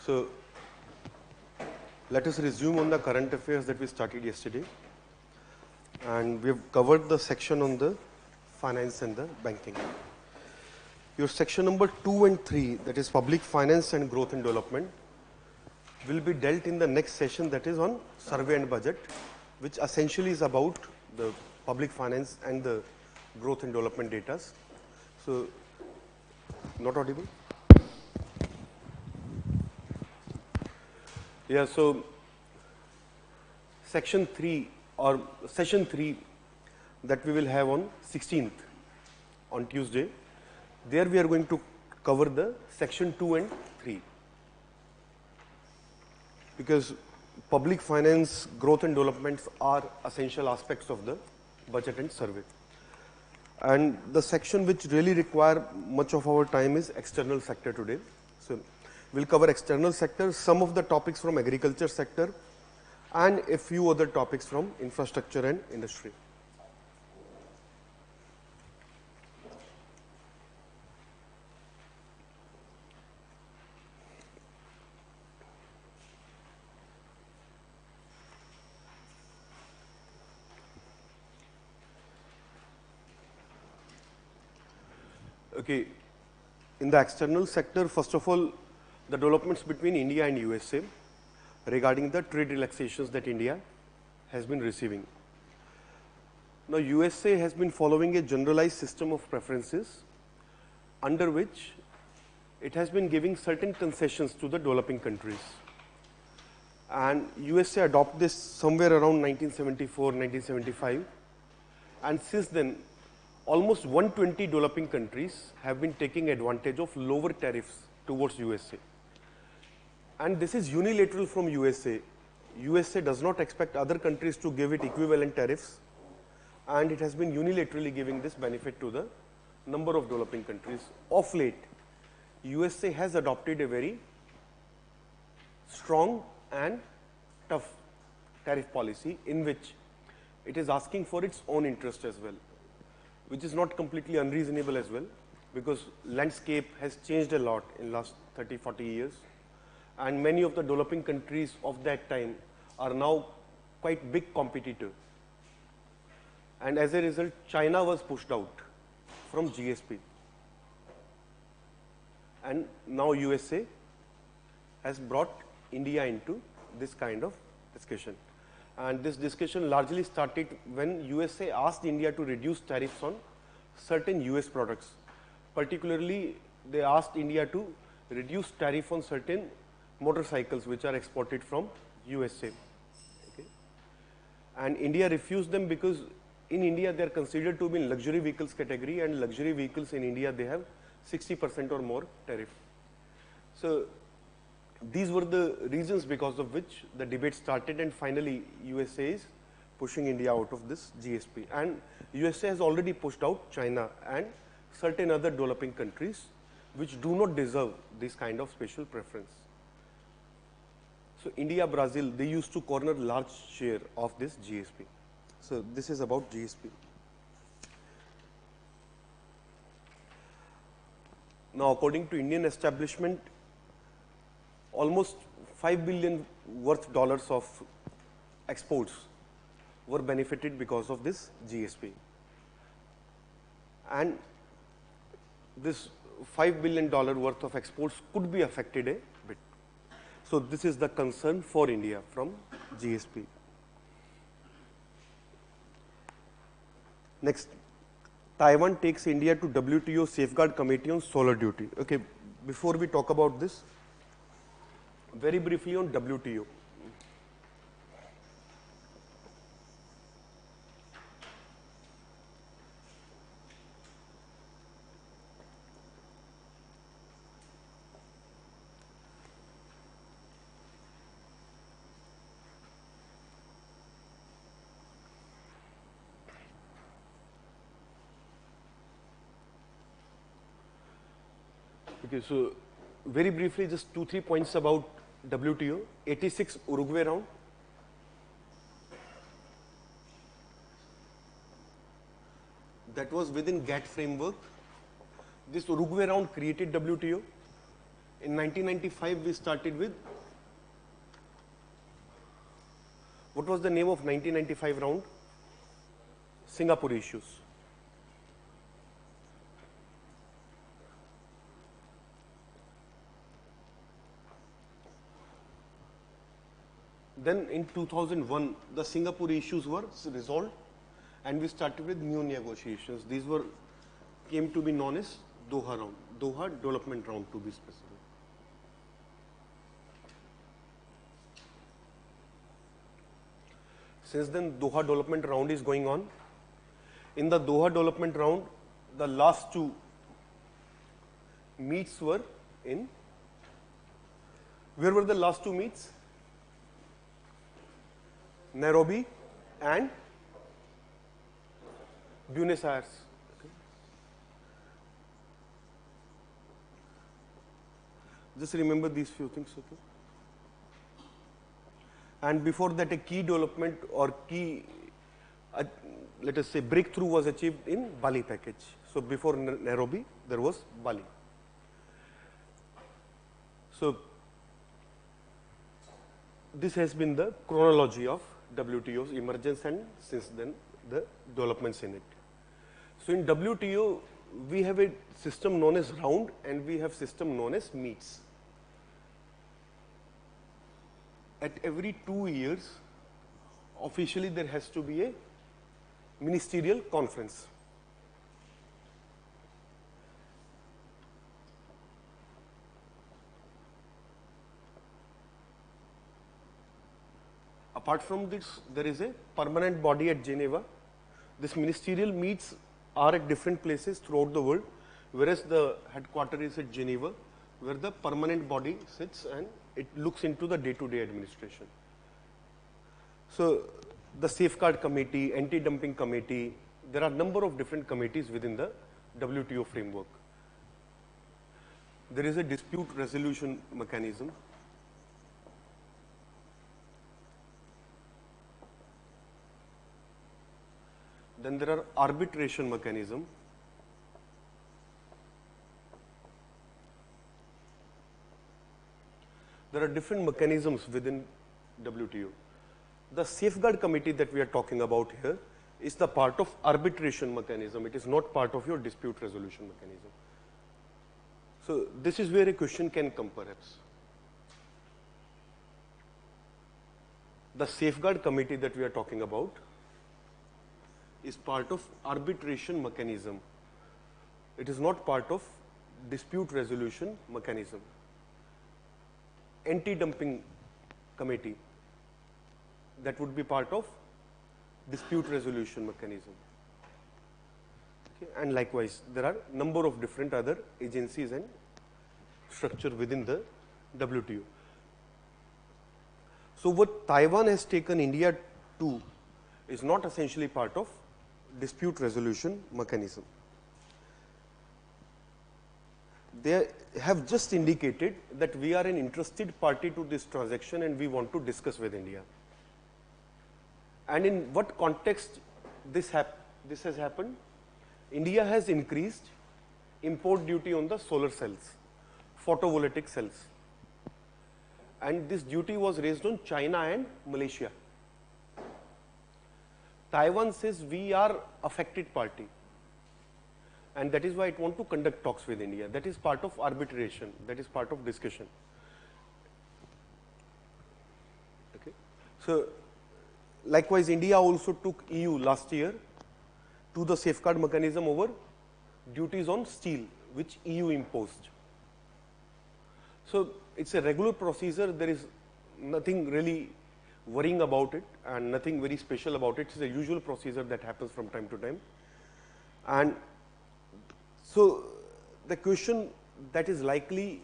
So let us resume on the current affairs that we started yesterday. And we have covered the section on the finance and the banking. Your section number 2 and 3, that is public finance and growth and development, will be dealt in the next session, that is on survey and budget, which essentially is about the public finance and the growth and development data. So, not audible? Yeah, so section 3 or session 3 that we will have on 16th, on Tuesday, there we are going to cover the section 2 and 3. Because public finance, growth and developments are essential aspects of the budget and survey. And the section which really require much of our time is external sector today. So we'll cover external sector, some of the topics from agriculture sector, and a few other topics from infrastructure and industry. Okay, in the external sector, first of all, the developments between India and USA regarding the trade relaxations that India has been receiving. Now, USA has been following a generalized system of preferences under which it has been giving certain concessions to the developing countries. And USA adopted this somewhere around 1974, 1975, and since then, almost 120 developing countries have been taking advantage of lower tariffs towards USA. And this is unilateral from USA. USA does not expect other countries to give it equivalent tariffs, and it has been unilaterally giving this benefit to the number of developing countries. Of late, USA has adopted a very strong and tough tariff policy in which it is asking for its own interest as well, which is not completely unreasonable as well, because landscape has changed a lot in last 30, 40 years. And many of the developing countries of that time are now quite big competitor. And as a result, China was pushed out from GSP. And now USA has brought India into this kind of discussion. And this discussion largely started when USA asked India to reduce tariffs on certain US products. Particularly, they asked India to reduce tariff on certain motorcycles which are exported from USA. Okay. And India refused them because in India they are considered to be in luxury vehicles category, and luxury vehicles in India they have 60% or more tariff. So these were the reasons because of which the debate started, and finally USA is pushing India out of this GSP. And USA has already pushed out China and certain other developing countries which do not deserve this kind of special preference. So India, Brazil, they used to corner large share of this GSP. So this is about GSP. Now, according to Indian establishment, almost $5 billion worth dollars of exports were benefited because of this GSP. And this $5 billion worth of exports could be affected a bit. So this is the concern for India from GSP. Next, Taiwan takes India to WTO Safeguard Committee on Solar Duty. Okay, before we talk about this, very briefly on WTO. Okay, so very briefly, just 2-3 points about WTO. 86 Uruguay round. That was within GATT framework. This Uruguay round created WTO, In 1995, we started with, what was the name of 1995 round? Singapore issues. Then in 2001, the Singapore issues were resolved and we started with new negotiations. These came to be known as Doha round, Doha development round to be specific. Since then, Doha development round is going on. In the Doha development round, the last two meets were in, where were the last two meets? Nairobi and Buenos Aires. Okay. Just remember these few things. Okay. And before that, a key development or key, let us say, breakthrough was achieved in Bali package. So before Nairobi, there was Bali. So this has been the chronology of WTO's emergence and since then the developments in it. So in WTO, we have a system known as round and we have system known as meets. At every 2 years, officially there has to be a ministerial conference. Apart from this, there is a permanent body at Geneva. This ministerial meets are at different places throughout the world, whereas the headquarters is at Geneva, where the permanent body sits and it looks into the day-to-day administration. So the safeguard committee, anti-dumping committee, there are a number of different committees within the WTO framework. There is a dispute resolution mechanism. Then there are arbitration mechanism. There are different mechanisms within WTO. The safeguard committee that we are talking about here is the part of arbitration mechanism. It is not part of your dispute resolution mechanism. So this is where a question can come perhaps. The safeguard committee that we are talking about is part of arbitration mechanism. It is not part of dispute resolution mechanism. Anti-dumping committee, that would be part of dispute resolution mechanism. Okay. And likewise, there are number of different other agencies and structure within the WTO. So what Taiwan has taken India to is not essentially part of dispute resolution mechanism. They have just indicated that we are an interested party to this transaction and we want to discuss with India. And in what context this has happened? India has increased import duty on the solar cells, photovoltaic cells. And this duty was raised on China and Malaysia. Taiwan says we are affected party. And that is why it wants to conduct talks with India. That is part of arbitration. That is part of discussion. Okay. So, likewise, India also took EU last year to the safeguard mechanism over duties on steel, which EU imposed. So, it's a regular procedure. There is nothing really worrying about it and nothing very special about it. It's a usual procedure that happens from time to time. And so the question that is likely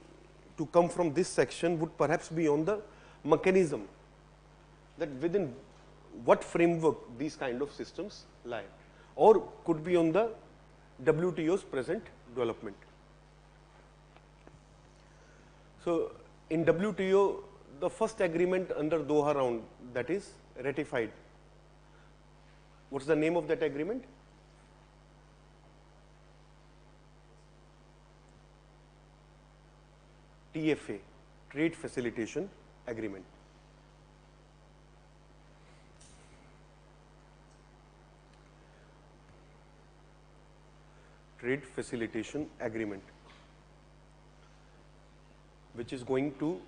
to come from this section would perhaps be on the mechanism, that within what framework these kind of systems lie, or could be on the WTO's present development. So in WTO, the first agreement under Doha round, that is ratified. What's the name of that agreement? TFA, Trade Facilitation Agreement. Trade Facilitation Agreement, which is going to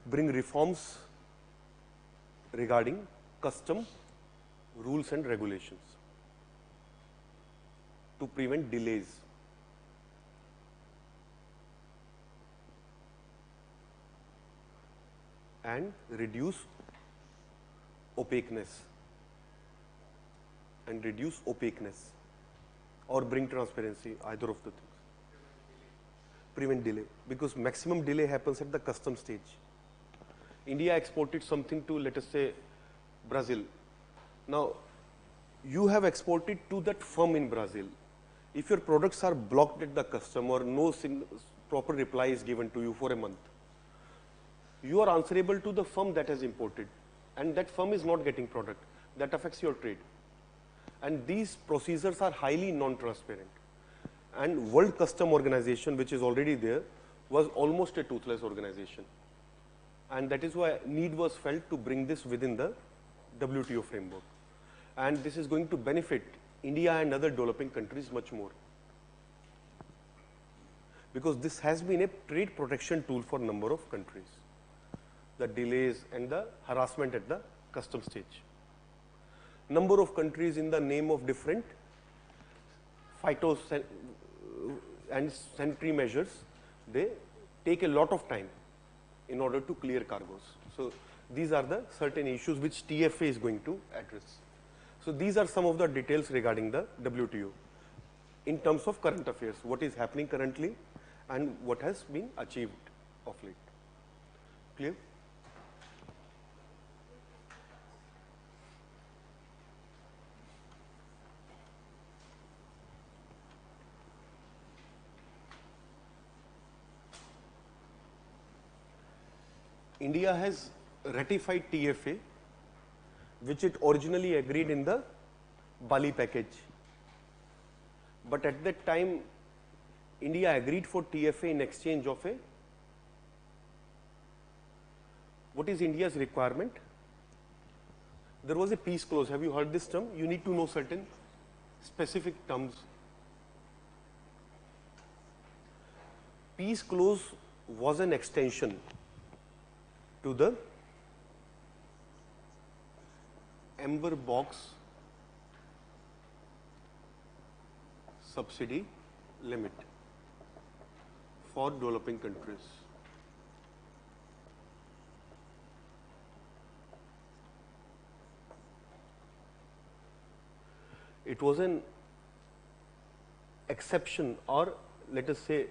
bring reforms regarding custom, rules and regulations to prevent delays. And reduce opaqueness. Or bring transparency, either of the things. Prevent delay, because maximum delay happens at the custom stage. India exported something to, let us say, Brazil. Now, you have exported to that firm in Brazil. If your products are blocked at the custom or no proper reply is given to you for a month, you are answerable to the firm that has imported, and that firm is not getting product. That affects your trade. And these procedures are highly non-transparent. And World Custom Organization, which is already there, was almost a toothless organization. And that is why need was felt to bring this within the WTO framework. And this is going to benefit India and other developing countries much more. Because this has been a trade protection tool for a number of countries. The delays and the harassment at the custom stage. Number of countries in the name of different phyto and sanitary measures, they take a lot of time in order to clear cargoes. So these are the certain issues which TFA is going to address. So these are some of the details regarding the WTO in terms of current affairs, what is happening currently and what has been achieved of late. Clear? India has ratified TFA, which it originally agreed in the Bali package. But at that time, India agreed for TFA in exchange of a, what is India's requirement? There was a peace clause. Have you heard this term? You need to know certain specific terms. Peace clause was an extension to the Amber Box subsidy limit for developing countries. It was an exception, or let us say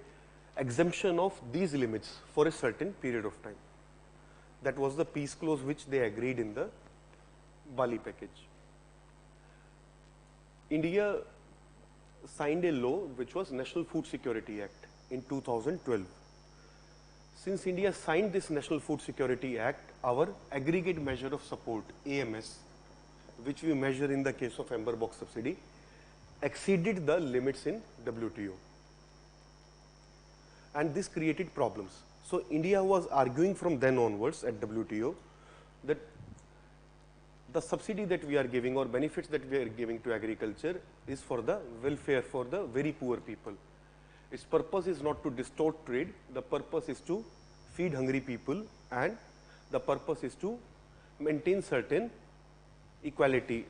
exemption of these limits for a certain period of time. That was the peace clause which they agreed in the Bali package. India signed a law which was National Food Security Act in 2012. Since India signed this National Food Security Act, our aggregate measure of support, AMS, which we measure in the case of Amber Box subsidy, exceeded the limits in WTO. And this created problems. So India was arguing from then onwards at WTO that the subsidy that we are giving or benefits that we are giving to agriculture is for the welfare for the very poor people. Its purpose is not to distort trade, the purpose is to feed hungry people, and the purpose is to maintain certain equality.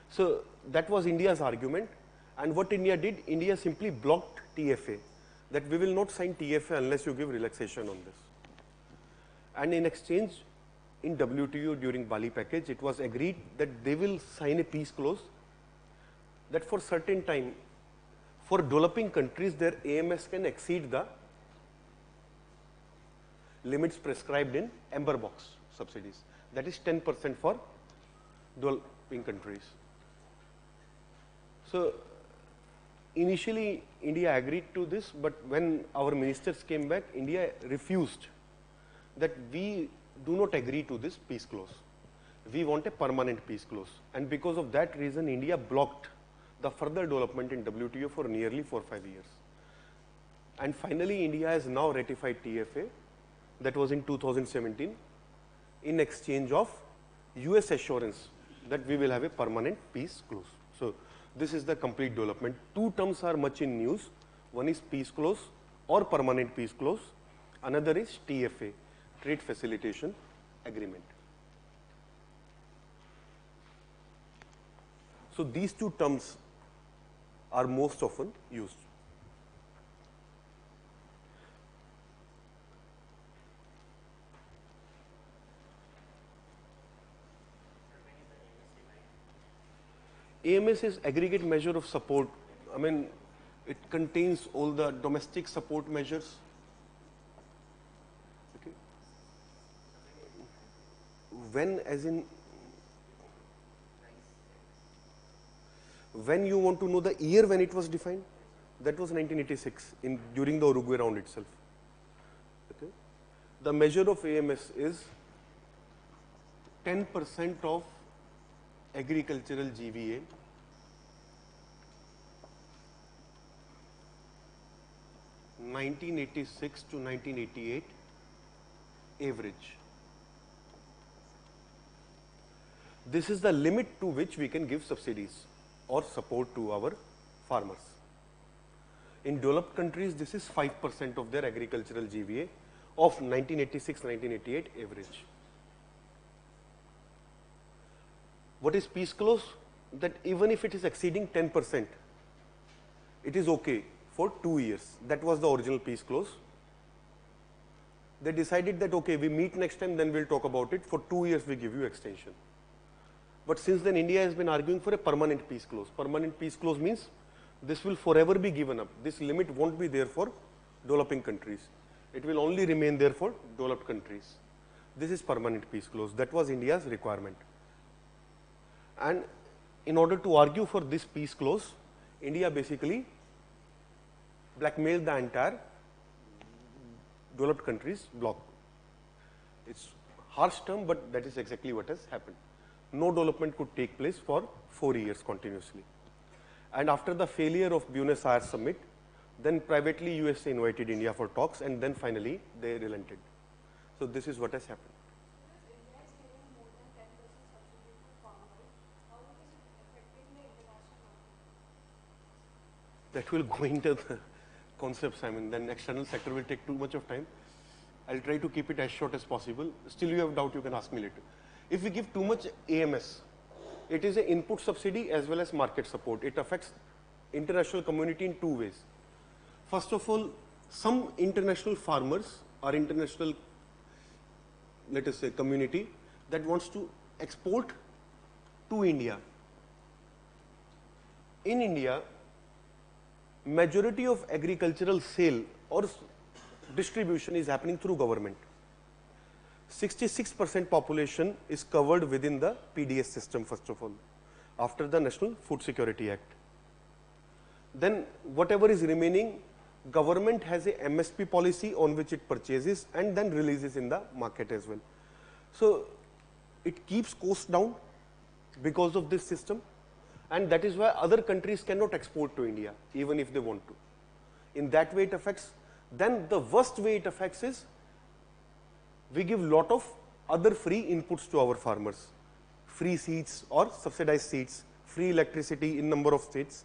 So that was India's argument, and what India did, India simply blocked TFA, that we will not sign TFA unless you give relaxation on this. And in exchange, in WTO during Bali package, it was agreed that they will sign a peace clause that for certain time, for developing countries, their AMS can exceed the limits prescribed in Amber Box subsidies. That is 10% for developing countries. So initially, India agreed to this, but when our ministers came back, India refused that we do not agree to this peace clause. We want a permanent peace clause. And because of that reason, India blocked the further development in WTO for nearly 4-5 years. And finally, India has now ratified TFA, that was in 2017, in exchange of US assurance that we will have a permanent peace clause. So this is the complete development. Two terms are much in news. One is peace clause or permanent peace clause. Another is TFA, Trade Facilitation Agreement. So these two terms are most often used. AMS is aggregate measure of support. I mean, it contains all the domestic support measures. Okay. When, as in, when you want to know the year when it was defined, that was 1986 during the Uruguay round itself. Okay. The measure of AMS is 10% of agricultural GVA (1986 to 1988) average. This is the limit to which we can give subsidies or support to our farmers. In developed countries, this is 5% of their agricultural GVA of 1986-1988 average. What is peace clause? That even if it is exceeding 10%, it is okay for 2 years. That was the original peace clause. They decided that, okay, we meet next time, then we'll talk about it. For 2 years, we give you extension. But since then, India has been arguing for a permanent peace clause. Permanent peace clause means this will forever be given up. This limit won't be there for developing countries. It will only remain there for developed countries. This is permanent peace clause. That was India's requirement. And in order to argue for this peace clause, India basically blackmailed the entire developed countries bloc. It's harsh term, but that is exactly what has happened. No development could take place for 4 years continuously. And after the failure of Buenos Aires summit, then privately USA invited India for talks, and then finally they relented. So this is what has happened. That will go into the concepts. I mean, then external sector will take too much of time. I'll try to keep it as short as possible. Still you have doubt, you can ask me later. If we give too much AMS, it is an input subsidy as well as market support. It affects international community in 2 ways. First of all, some international farmers or international, let us say, community that wants to export to India. In India, majority of agricultural sale or distribution is happening through government. 66% population is covered within the PDS system, first of all, after the National Food Security Act. Then whatever is remaining, government has a MSP policy on which it purchases and then releases in the market as well. So it keeps costs down because of this system, and that is why other countries cannot export to India even if they want to. In that way it affects. Then the worst way it affects is we give lot of other free inputs to our farmers. Free seeds or subsidized seeds, free electricity in number of states,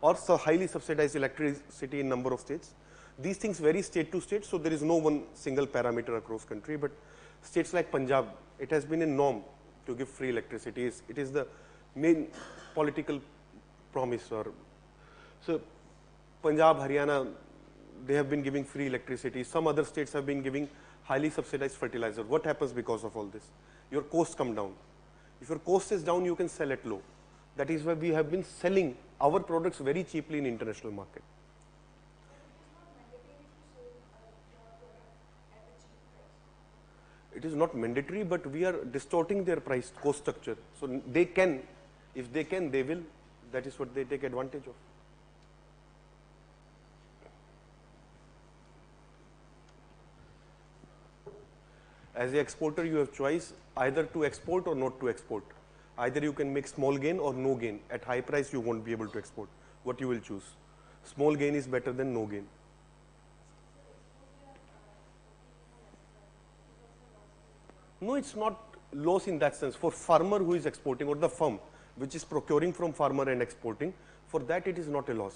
or so highly subsidized electricity in number of states. These things vary state to state, so there is no one single parameter across country, but states like Punjab, it has been a norm to give free electricity. It is the main political promise. So Punjab, Haryana, they have been giving free electricity. Some other states have been giving highly subsidized fertilizer. What happens because of all this? Your costs come down. If your cost is down, you can sell it low. That is why we have been selling our products very cheaply in international market. It is not mandatory, but we are distorting their price cost structure. So they can, if they can, they will. That is what they take advantage of. As an exporter, you have choice either to export or not to export. Either you can make small gain or no gain. At high price, you won't be able to export. What you will choose? Small gain is better than no gain. No, it's not loss in that sense. For farmer who is exporting, or the firm which is procuring from farmer and exporting, for that it is not a loss.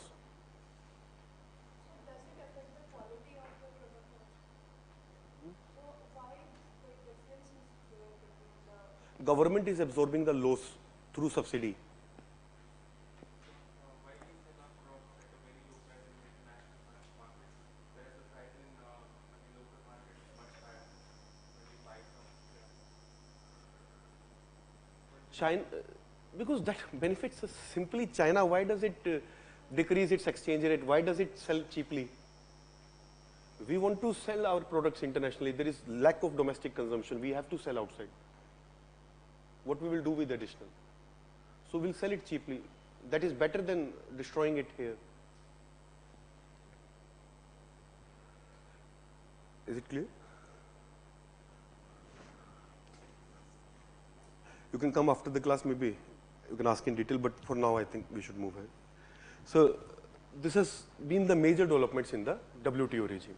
Does it affect the quality of the product also? So why the difference is there between the... Government is absorbing the loss through subsidy. Why we sell our crops at a very low price in the international markets, whereas the price in local market is much higher when we buy from China? China, because that benefits us. Simply China, why does it decrease its exchange rate? Why does it sell cheaply? We want to sell our products internationally. There is lack of domestic consumption. We have to sell outside. What we will do with additional? So we'll sell it cheaply. That is better than destroying it here. Is it clear? You can come after the class, maybe you can ask in detail, but for now I think we should move ahead. So this has been the major developments in the WTO regime.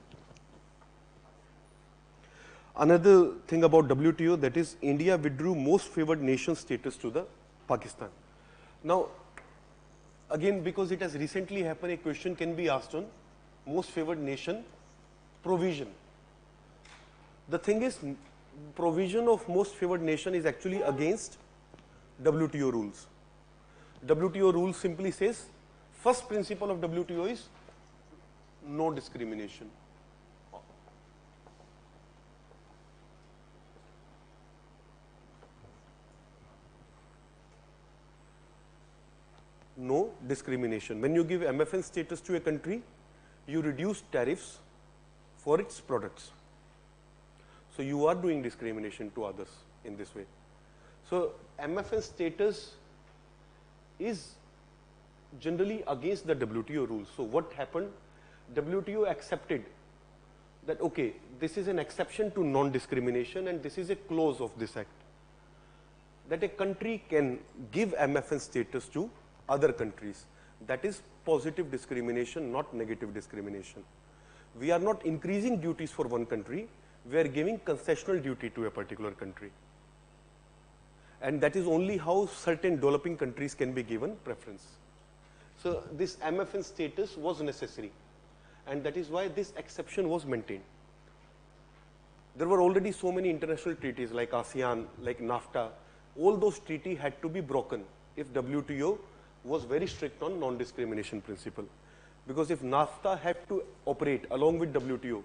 Another thing about WTO, that is India withdrew most favored nation status to the Pakistan. Now, again, because it has recently happened, a question can be asked on most favored nation provision. The thing is, provision of most favored nation is actually against WTO rules. WTO rules simply says, first principle of WTO is no discrimination. No discrimination. When you give MFN status to a country, you reduce tariffs for its products. So you are doing discrimination to others in this way. So MFN status is generally against the WTO rules. So what happened? WTO accepted that, okay, this is an exception to non-discrimination and this is a clause of this act, that a country can give MFN status to other countries. That is positive discrimination, not negative discrimination. We are not increasing duties for one country, we are giving concessional duty to a particular country. And that is only how certain developing countries can be given preference. So this MFN status was necessary, and that is why this exception was maintained. There were already so many international treaties like ASEAN, like NAFTA. All those treaties had to be broken if WTO was very strict on non-discrimination principle. Because if NAFTA had to operate along with WTO,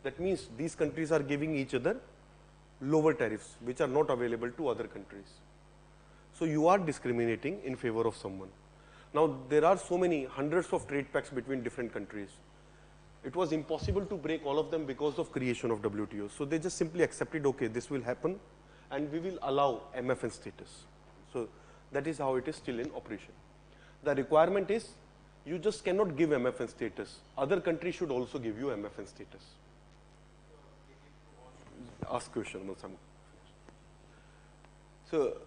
that means these countries are giving each other lower tariffs, which are not available to other countries. So you are discriminating in favor of someone. Now, there are so many hundreds of trade pacts between different countries. It was impossible to break all of them because of creation of WTO. So they just simply accepted, okay, this will happen and we will allow MFN status. So that is how it is still in operation. The requirement is you just cannot give MFN status. Other countries should also give you MFN status. Ask question once I'm finished. So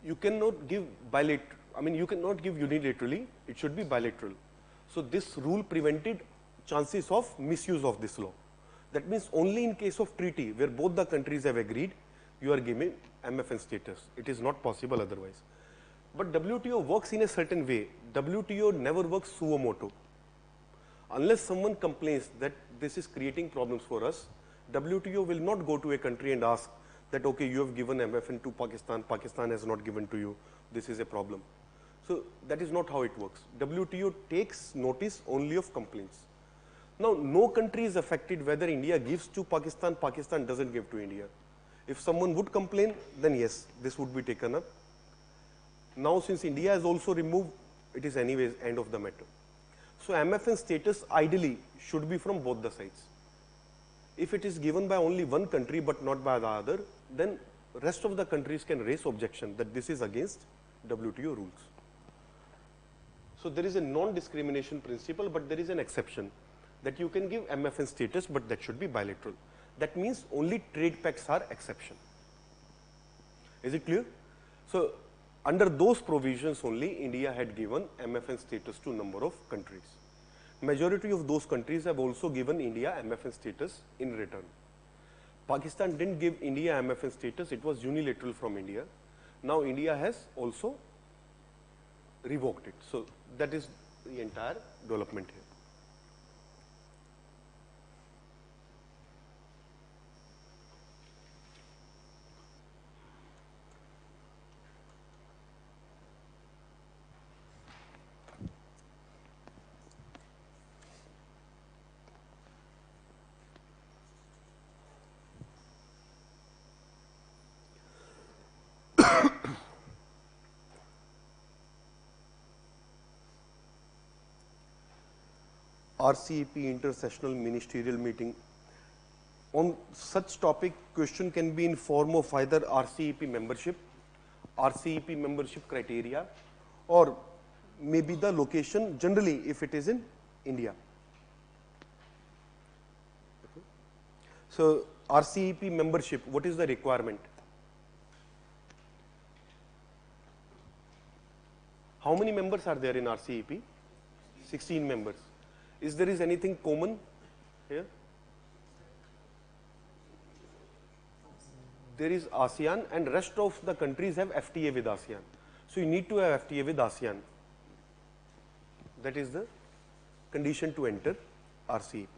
you cannot give bilateral. I mean, you cannot give unilaterally. It should be bilateral. So this rule prevented chances of misuse of this law. That means only in case of treaty where both the countries have agreed, you are giving MFN status. It is not possible otherwise. But WTO works in a certain way. WTO never works suo motu. Unless someone complains that this is creating problems for us, WTO will not go to a country and ask that, okay, you have given MFN to Pakistan, Pakistan has not given to you, this is a problem. So that is not how it works. WTO takes notice only of complaints. Now, no country is affected whether India gives to Pakistan, Pakistan doesn't give to India. If someone would complain, then yes, this would be taken up. Now, since India has also removed, it is anyways end of the matter. So MFN status ideally should be from both the sides. If it is given by only one country but not by the other, then rest of the countries can raise objection that this is against WTO rules. So there is a non-discrimination principle, but there is an exception that you can give MFN status, but that should be bilateral. That means only trade pacts are exception. Is it clear? So Under those provisions only, India had given MFN status to number of countries. Majority of those countries have also given India MFN status in return. Pakistan didn't give India MFN status, it was unilateral from India. Now India has also revoked it. So that is the entire development here. RCEP intersessional ministerial meeting. On such topic, question can be in form of either RCEP membership criteria, or maybe the location, generally if it is in India. Okay. So RCEP membership, what is the requirement? How many members are there in RCEP? 16 members. Is there anything common here? There is ASEAN, and rest of the countries have FTA with ASEAN. So you need to have FTA with ASEAN. That is the condition to enter RCEP.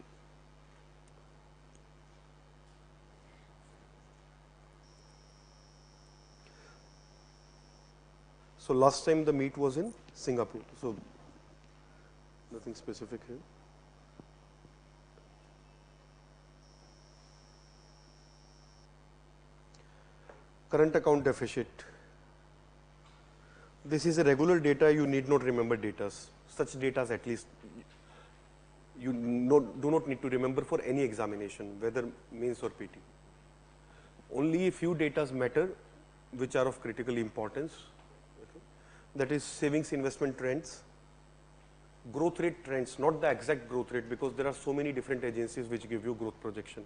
So last time the meet was in Singapore. So nothing specific here. Current account deficit. This is a regular data, you need not remember data. Such data at least you do not need to remember for any examination, whether mains or PT. Only a few data matter which are of critical importance. Okay. That is savings investment trends, growth rate trends, not the exact growth rate, because there are so many different agencies which give you growth projection.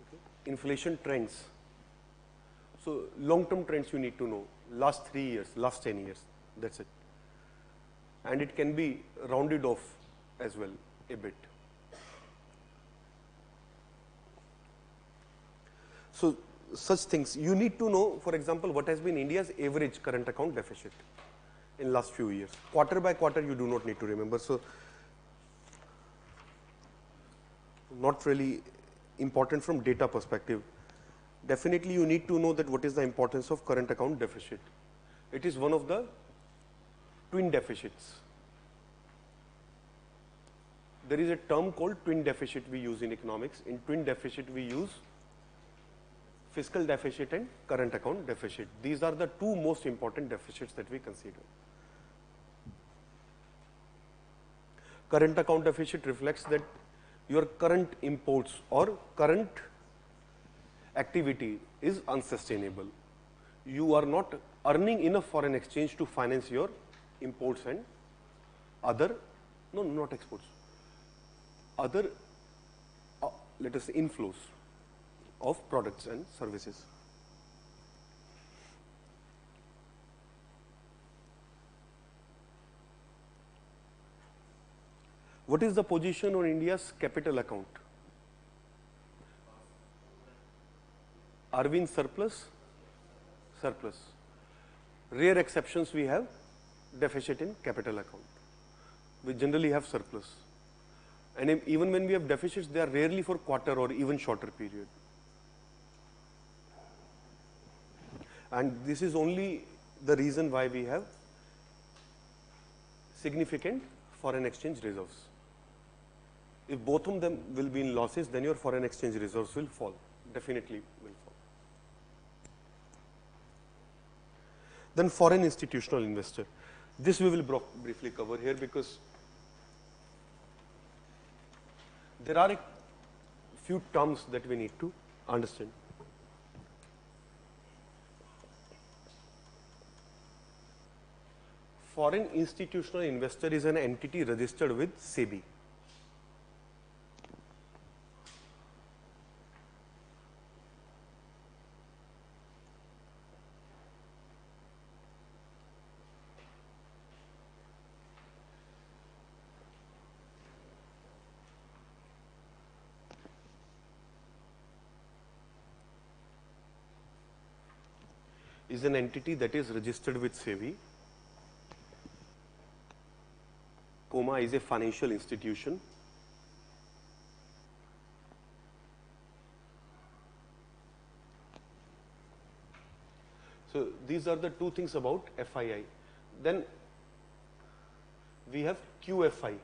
Okay. Inflation trends. So long-term trends you need to know, last 3 years, last 10 years, that's it. And it can be rounded off as well a bit. So such things, you need to know, for example, what has been India's average current account deficit in last few years. Quarter by quarter you do not need to remember. So not really important from data perspective. Definitely you need to know that what is the importance of current account deficit. It is one of the twin deficits. There is a term called twin deficit we use in economics. In twin deficit we use fiscal deficit and current account deficit. These are the two most important deficits that we consider. Current account deficit reflects that your current imports or current activity is unsustainable. You are not earning enough foreign exchange to finance your imports and other, no, not exports, other, let us say, inflows of products and services. What is the position on India's capital account? Are we in surplus? Surplus. Rare exceptions we have deficit in capital account. We generally have surplus. And even when we have deficits, they are rarely for quarter or even shorter period. And this is only the reason why we have significant foreign exchange reserves. If both of them will be in losses, then your foreign exchange reserves will fall, definitely will fall. Then foreign institutional investor. This we will briefly cover here because there are a few terms that we need to understand. Foreign institutional investor is an entity registered with SEBI. is an entity that is registered with SEBI. COMA is a financial institution. So these are the two things about FII. Then we have QFI,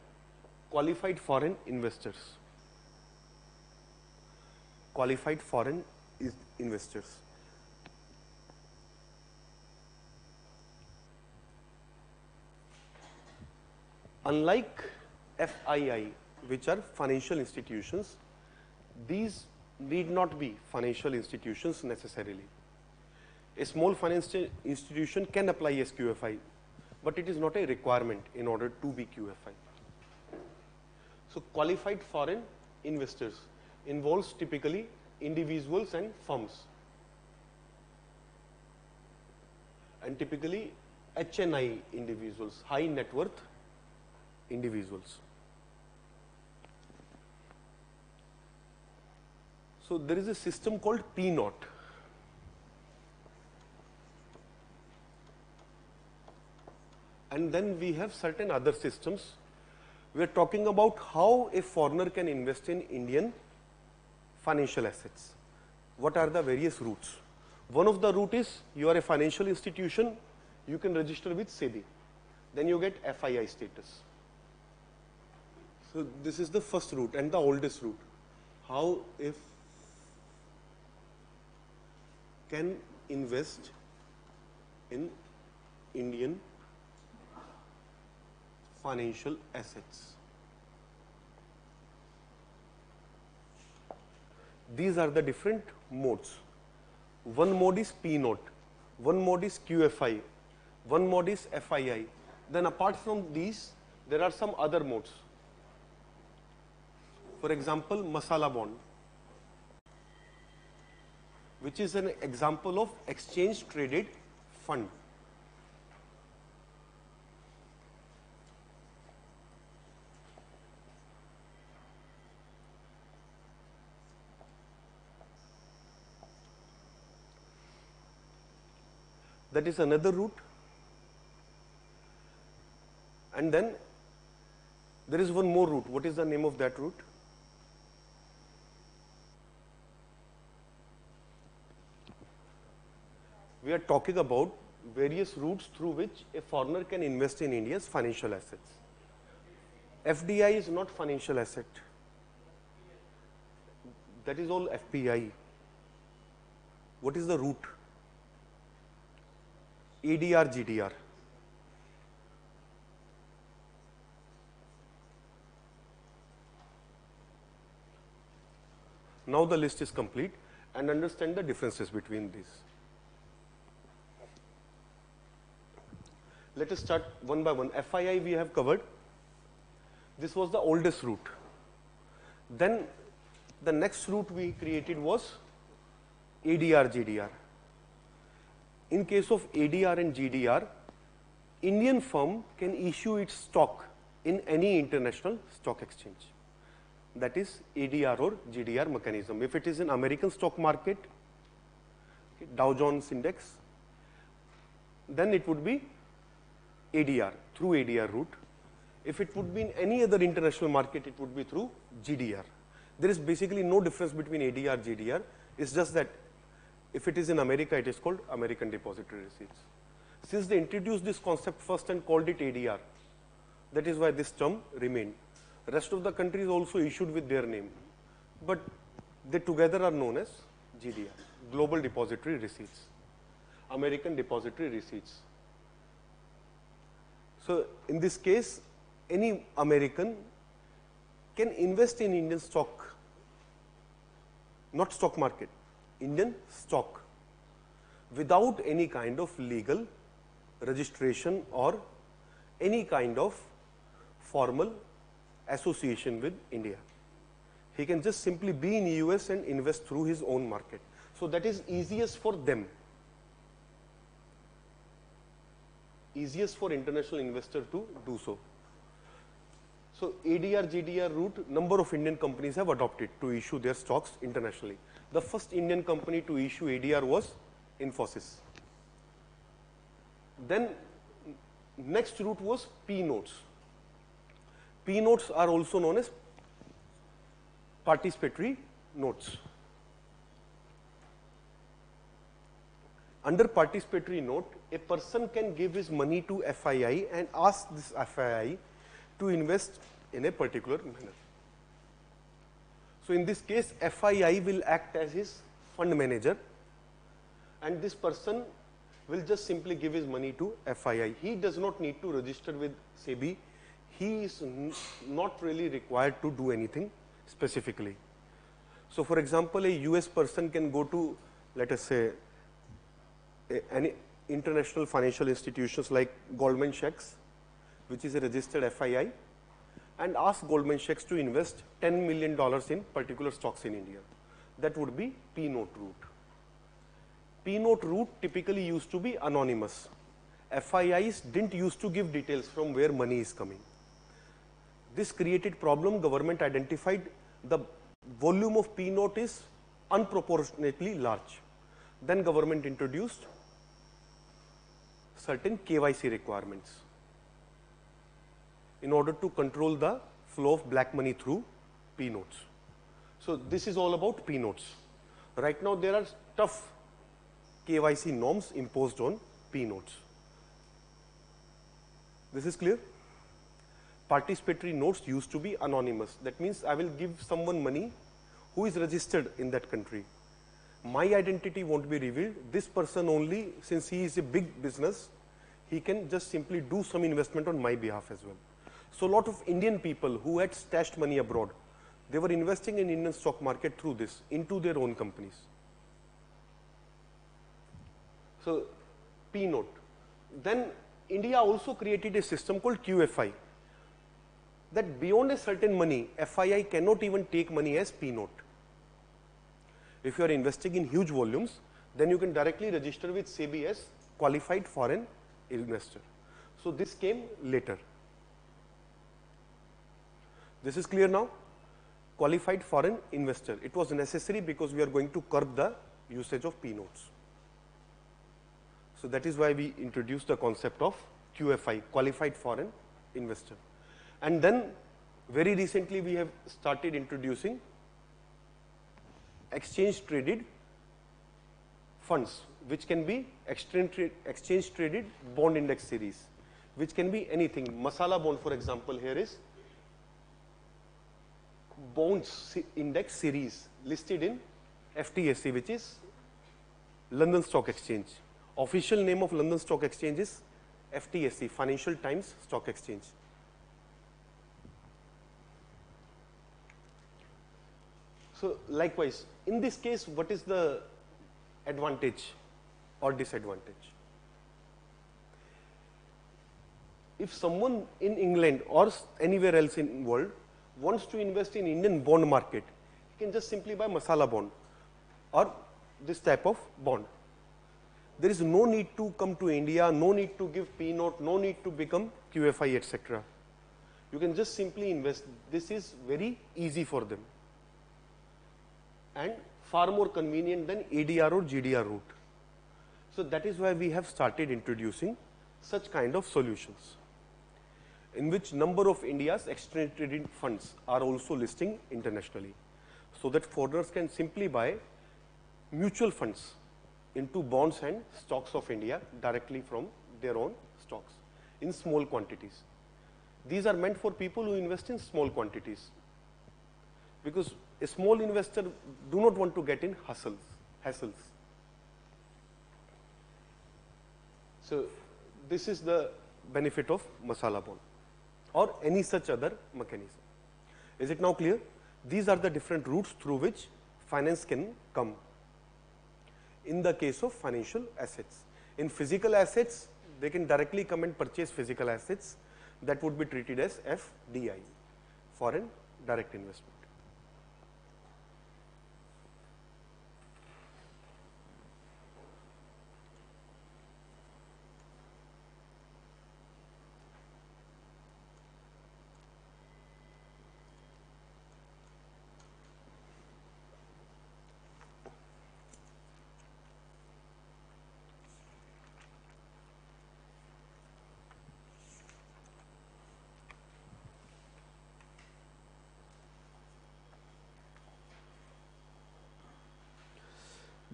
Qualified Foreign Investors. Qualified Foreign Investors. Unlike FII, which are financial institutions, these need not be financial institutions necessarily. A small financial institution can apply as QFI, but it is not a requirement in order to be QFI. So qualified foreign investors involves typically individuals and firms, and typically HNI individuals, high net worth individuals. So there is a system called P0. And then we have certain other systems. We are talking about how a foreigner can invest in Indian financial assets. What are the various routes? One of the route is you are a financial institution, you can register with SEBI. Then you get FII status. So this is the first route and the oldest route. How if can invest in Indian financial assets. These are the different modes. One mode is P0, one mode is QFI, one mode is FII. Then apart from these, there are some other modes. For example, Masala bond, which is an example of exchange traded fund. That is another route. And then there is one more route. What is the name of that route? We are talking about various routes through which a foreigner can invest in India's financial assets. FDI is not financial asset. That is all FPI. What is the route? ADR, GDR. Now the list is complete, and understand the differences between these. Let us start one by one. FII we have covered. This was the oldest route. Then the next route we created was ADR, GDR. In case of ADR and GDR, Indian firm can issue its stock in any international stock exchange. That is ADR or GDR mechanism. If it is in American stock market, Dow Jones Index, then it would be ADR, through ADR route. If it would be in any other international market, it would be through GDR. There is basically no difference between ADR, GDR. It's just that if it is in America, it is called American Depository Receipts. Since they introduced this concept first and called it ADR, that is why this term remained. Rest of the countries also issued with their name, but they together are known as GDR, Global Depository Receipts, American Depository Receipts. So in this case, any American can invest in Indian stock, not stock market, Indian stock, without any kind of legal registration or any kind of formal association with India. He can just simply be in US and invest through his own market. So that is easiest for them. Easiest for international investor to do so. So ADR, GDR route, number of Indian companies have adopted to issue their stocks internationally. The first Indian company to issue ADR was Infosys. Then next route was P notes. P notes are also known as participatory notes. Under participatory note, a person can give his money to FII and ask this FII to invest in a particular manner. So in this case, FII will act as his fund manager, and this person will just simply give his money to FII. He does not need to register with SEBI. He is not really required to do anything specifically. So for example, a US person can go to, let us say, any international financial institutions like Goldman Sachs, which is a registered FII, and ask Goldman Sachs to invest $10 million in particular stocks in India. That would be P note route. P note route typically used to be anonymous. FIIs didn't used to give details from where money is coming. This created problem. Government identified the volume of P note is unproportionately large. Then government introduced certain KYC requirements in order to control the flow of black money through P notes. So this is all about P notes. Right now there are tough KYC norms imposed on P notes. This is clear? Participatory notes used to be anonymous. That means I will give someone money who is registered in that country. My identity won't be revealed. This person only, since he is a big business, he can just simply do some investment on my behalf as well. So a lot of Indian people who had stashed money abroad, they were investing in Indian stock market through this, into their own companies. So P note. Then India also created a system called QFI, that beyond a certain money, FII cannot even take money as P note. If you are investing in huge volumes, then you can directly register with SEBI as qualified foreign investor. So this came later. This is clear now? Qualified foreign investor. It was necessary because we are going to curb the usage of P notes. So that is why we introduced the concept of QFI, qualified foreign investor. And then very recently we have started introducing exchange traded funds, which can be exchange traded bond index series, which can be anything. Masala bond, for example, here is bonds index series listed in FTSE, which is London Stock Exchange. Official name of London Stock Exchange is FTSE, Financial Times Stock Exchange. So likewise, in this case, what is the advantage or disadvantage? If someone in England or anywhere else in the world wants to invest in Indian bond market, he can just simply buy masala bond or this type of bond. There is no need to come to India, no need to give P note, no need to become QFI, etc. You can just simply invest. This is very easy for them and far more convenient than ADR or GDR route. So that is why we have started introducing such kind of solutions, in which number of India's exchange traded funds are also listing internationally, so that foreigners can simply buy mutual funds into bonds and stocks of India directly from their own stocks in small quantities. These are meant for people who invest in small quantities, because a small investor do not want to get in hassles. So this is the benefit of masala bond or any such other mechanism. Is it now clear? These are the different routes through which finance can come in the case of financial assets. In physical assets, they can directly come and purchase physical assets. That would be treated as FDI, foreign direct investment.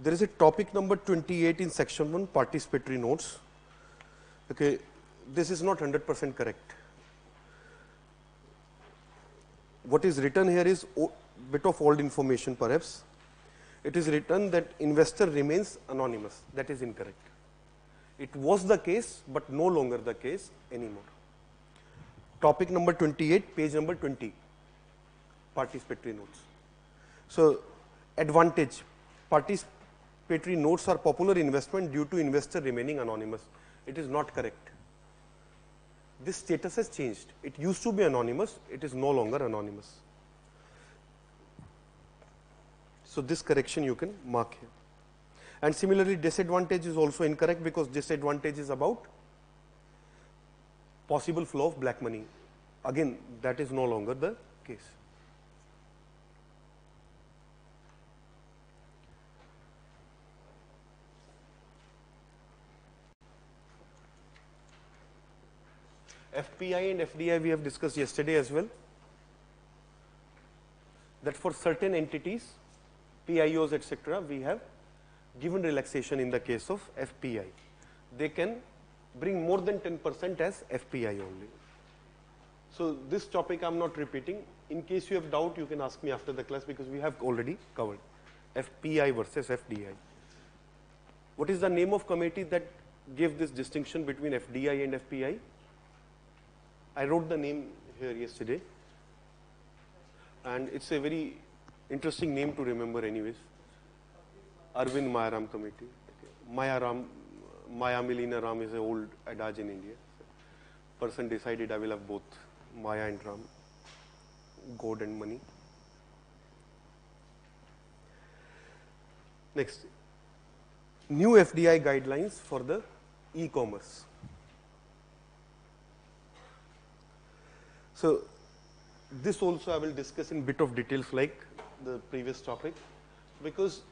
there is a topic number 28 in section 1, participatory notes. Okay, this is not 100% correct. What is written here is bit of old information perhaps. It is written that investor remains anonymous. That is incorrect. It was the case, but no longer the case anymore. Topic number 28, page number 20, participatory notes. So, advantage, participatory notes are popular investment due to investor remaining anonymous. It is not correct. This status has changed. It used to be anonymous, it is no longer anonymous. So, this correction you can mark here. And similarly, disadvantage is also incorrect because disadvantage is about possible flow of black money. Again, that is no longer the case. FPI and FDI we have discussed yesterday as well, that for certain entities, PIOs etc., we have given relaxation in the case of FPI. They can bring more than 10% as FPI only. So, this topic I am not repeating. In case you have doubt, you can ask me after the class because we have already covered FPI versus FDI. What is the name of committee that gave this distinction between FDI and FPI? I wrote the name here yesterday, and it's a very interesting name to remember anyways. Arvind Mayaram Committee. Okay. Maya Milina Ram is an old adage in India. Person decided I will have both Maya and Ram, God and money. Next, new FDI guidelines for the e-commerce. So, this also I will discuss in bit of details like the previous topic, because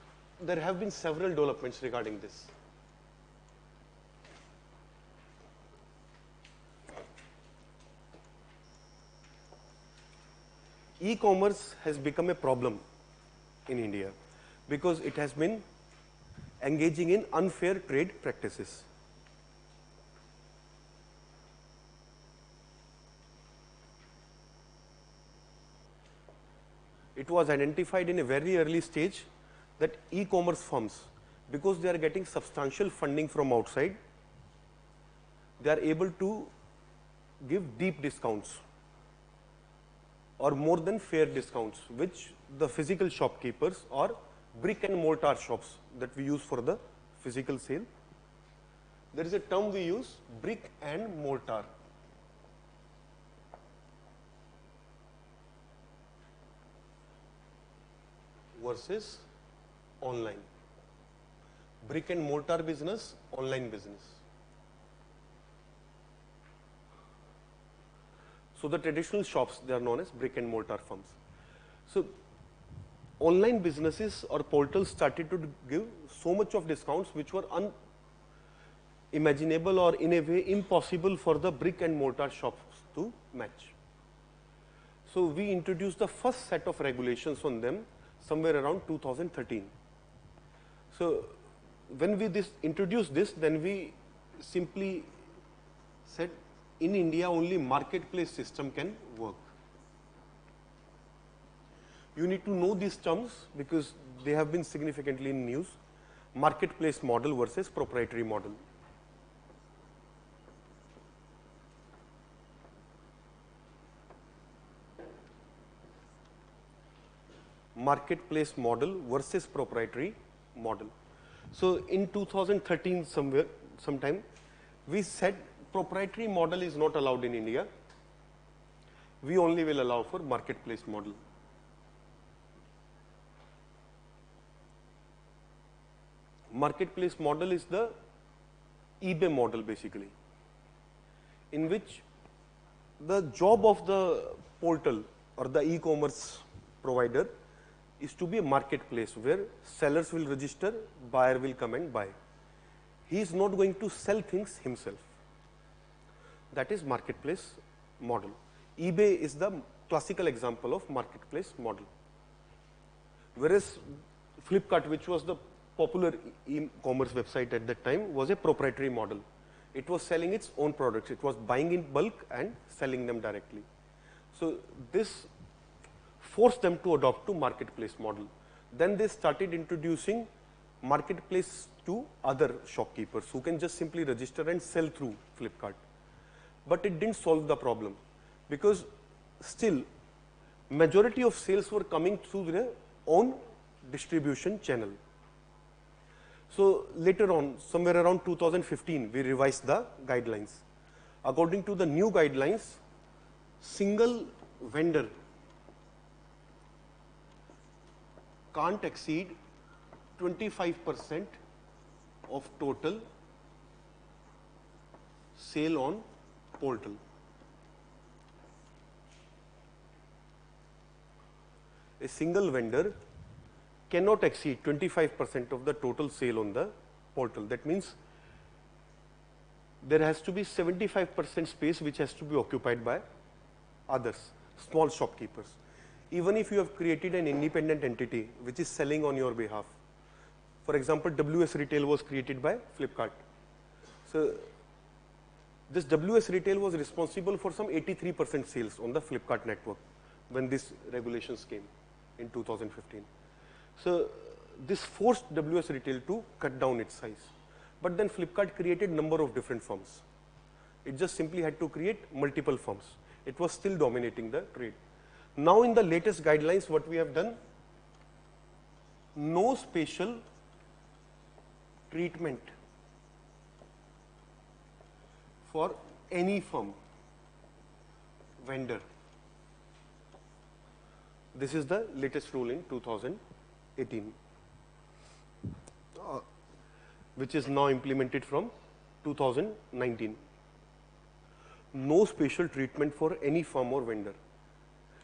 there have been several developments regarding this. E-commerce has become a problem in India because it has been engaging in unfair trade practices. It was identified in a very early stage that e-commerce firms, because they are getting substantial funding from outside, they are able to give deep discounts or more than fair discounts, which the physical shopkeepers or brick and mortar shops that we use for the physical sale. There is a term we use, brick and mortar. Versus online. Brick and mortar business, online business. So, the traditional shops, they are known as brick and mortar firms. So, online businesses or portals started to give so much of discounts which were unimaginable or in a way impossible for the brick and mortar shops to match. So, we introduced the first set of regulations on them somewhere around 2013. So, when we introduced this, then we simply said in India only marketplace system can work. You need to know these terms because they have been significantly in news. Marketplace model versus proprietary model. Marketplace model versus proprietary model. So, in 2013 sometime, we said proprietary model is not allowed in India. We only will allow for marketplace model. Marketplace model is the eBay model basically, in which the job of the portal or the e-commerce provider is to be a marketplace where sellers will register, buyer will come and buy. He is not going to sell things himself. That is marketplace model. eBay is the classical example of marketplace model. Whereas Flipkart, which was the popular e-commerce website at that time was a proprietary model. It was selling its own products. It was buying in bulk and selling them directly. So this forced them to adopt to marketplace model. Then they started introducing marketplace to other shopkeepers who can just simply register and sell through Flipkart. But it didn't solve the problem, because still majority of sales were coming through their own distribution channel. So later on, somewhere around 2015, we revised the guidelines. According to the new guidelines, single vendor can't exceed 25% of total sale on portal. A single vendor cannot exceed 25% of the total sale on the portal. That means there has to be 75% space which has to be occupied by others, small shopkeepers. Even if you have created an independent entity which is selling on your behalf. For example, WS Retail was created by Flipkart. So this WS Retail was responsible for some 83% sales on the Flipkart network when these regulations came in 2015. So this forced WS Retail to cut down its size. But then Flipkart created number of different firms. It just simply had to create multiple firms. It was still dominating the trade. Now in the latest guidelines, what we have done, no special treatment for any firm, vendor. This is the latest rule in 2018, which is now implemented from 2019. No special treatment for any firm or vendor.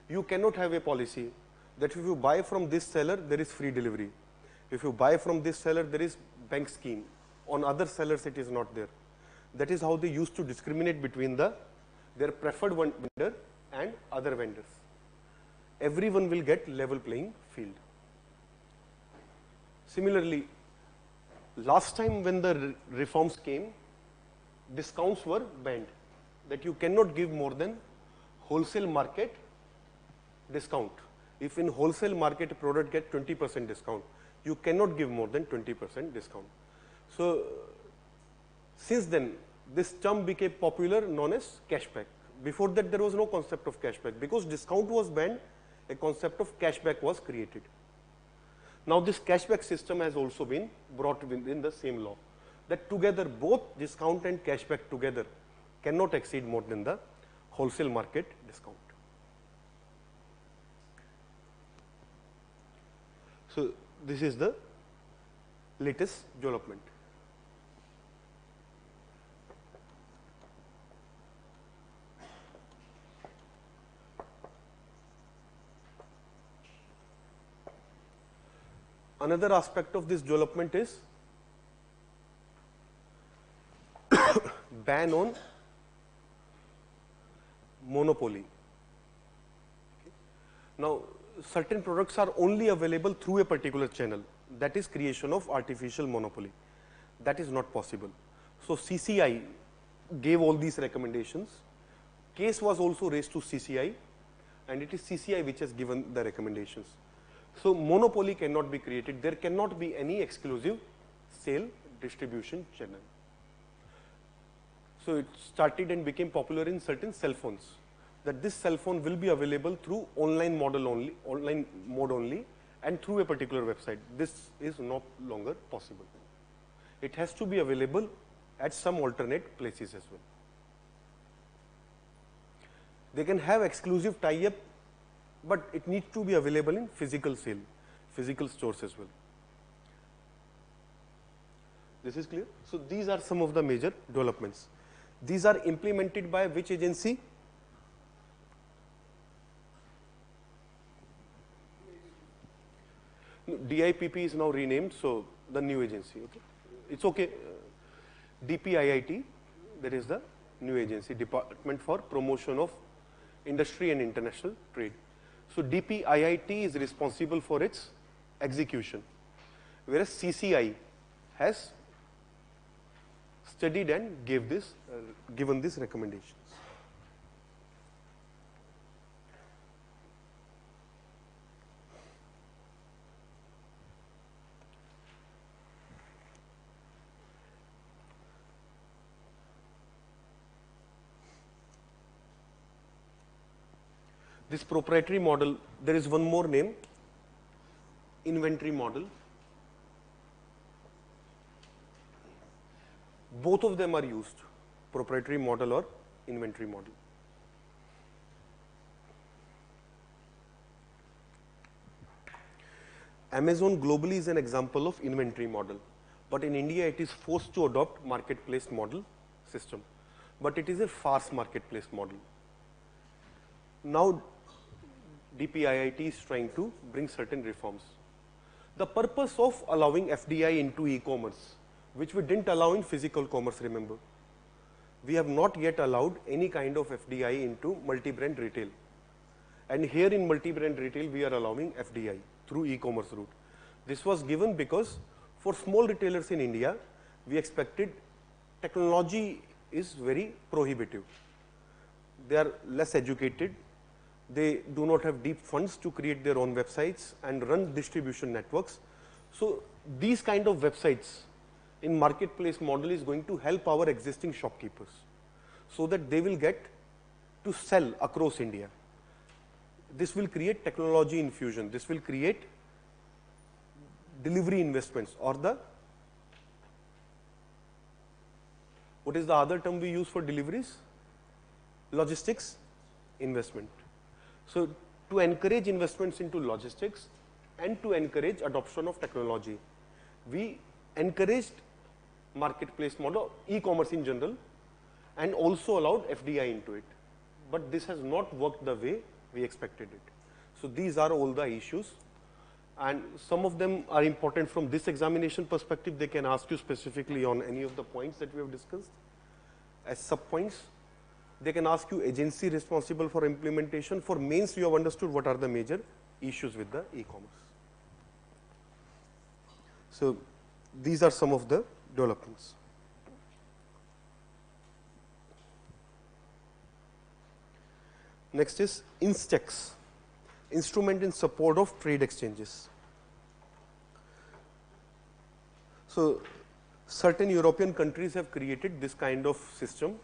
You cannot have a policy that if you buy from this seller, there is free delivery. If you buy from this seller, there is bank scheme. On other sellers, it is not there. That is how they used to discriminate between their preferred vendor and other vendors. Everyone will get level playing field. Similarly, last time when the reforms came, discounts were banned. That you cannot give more than wholesale market discount. If in wholesale market a product gets 20% discount, you cannot give more than 20% discount. So since then, this term became popular, known as cashback. Before that, there was no concept of cashback. Because discount was banned, a concept of cashback was created. Now this cashback system has also been brought within the same law. That together, both discount and cashback together cannot exceed more than the wholesale market discount. So this is the latest development. Another aspect of this development is ban on monopoly. Okay. Now, certain products are only available through a particular channel. That is creation of artificial monopoly. That is not possible. So CCI gave all these recommendations. Case was also raised to CCI, and it is CCI which has given the recommendations. So monopoly cannot be created. There cannot be any exclusive sale distribution channel. So it started and became popular in certain cell phones, that this cell phone will be available through online mode only, and through a particular website. This is no longer possible. It has to be available at some alternate places as well. They can have exclusive tie-up, but it needs to be available in physical sale, physical stores as well. This is clear? So these are some of the major developments. These are implemented by which agency? No, DIPP is now renamed, so the new agency. Okay, it's okay. DPIIT, that is the new agency, Department for Promotion of Industry and International Trade. So DPIIT is responsible for its execution. whereas CCI has studied and given these recommendations. This proprietary model, there is one more name, inventory model. Both of them are used, proprietary model or inventory model. Amazon globally is an example of inventory model, but in India it is forced to adopt marketplace model system, but it is a fast marketplace model. Now DPIIT is trying to bring certain reforms. The purpose of allowing FDI into e-commerce, which we didn't allow in physical commerce, remember. We have not yet allowed any kind of FDI into multi-brand retail. And here in multi-brand retail, we are allowing FDI through e-commerce route. This was given because for small retailers in India, we expected technology is very prohibitive. They are less educated. They do not have deep funds to create their own websites and run distribution networks. So these kind of websites in marketplace model is going to help our existing shopkeepers so that they will get to sell across India. This will create technology infusion. This will create delivery investments or what is the other term we use for deliveries? Logistics investment. So to encourage investments into logistics and to encourage adoption of technology, we encouraged marketplace model, e-commerce in general, and also allowed FDI into it. But this has not worked the way we expected it. So these are all the issues, and some of them are important from this examination perspective. They can ask you specifically on any of the points that we have discussed as sub-points. They can ask you agency responsible for implementation. For mains, you have understood what are the major issues with the e-commerce. So these are some of the developments. Next is INSTEX, Instrument in Support of Trade Exchanges. So certain European countries have created this kind of system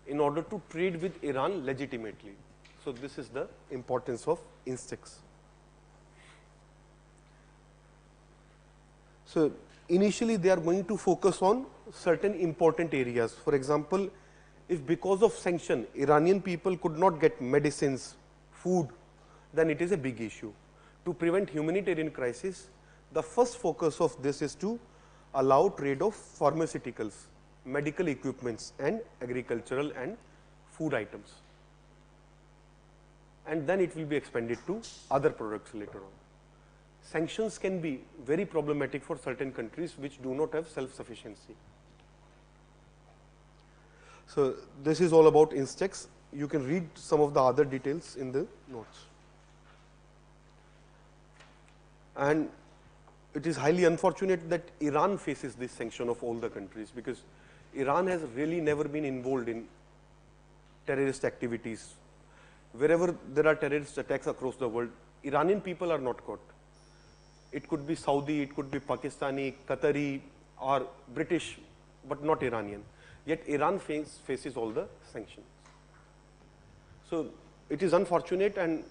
in order to trade with Iran legitimately. So this is the importance of INSTEX. So initially they are going to focus on certain important areas. For example, if because of sanction, Iranian people could not get medicines, food, then it is a big issue. To prevent humanitarian crisis, the first focus of this is to allow trade of pharmaceuticals, medical equipments and agricultural and food items. And then it will be expanded to other products later on. Sanctions can be very problematic for certain countries which do not have self-sufficiency. So this is all about INSTEX. You can read some of the other details in the notes. And it is highly unfortunate that Iran faces this sanction of all the countries, because Iran has really never been involved in terrorist activities. Wherever there are terrorist attacks across the world, Iranian people are not caught. It could be Saudi, it could be Pakistani, Qatari or British, but not Iranian. Yet Iran faces all the sanctions. So it is unfortunate, and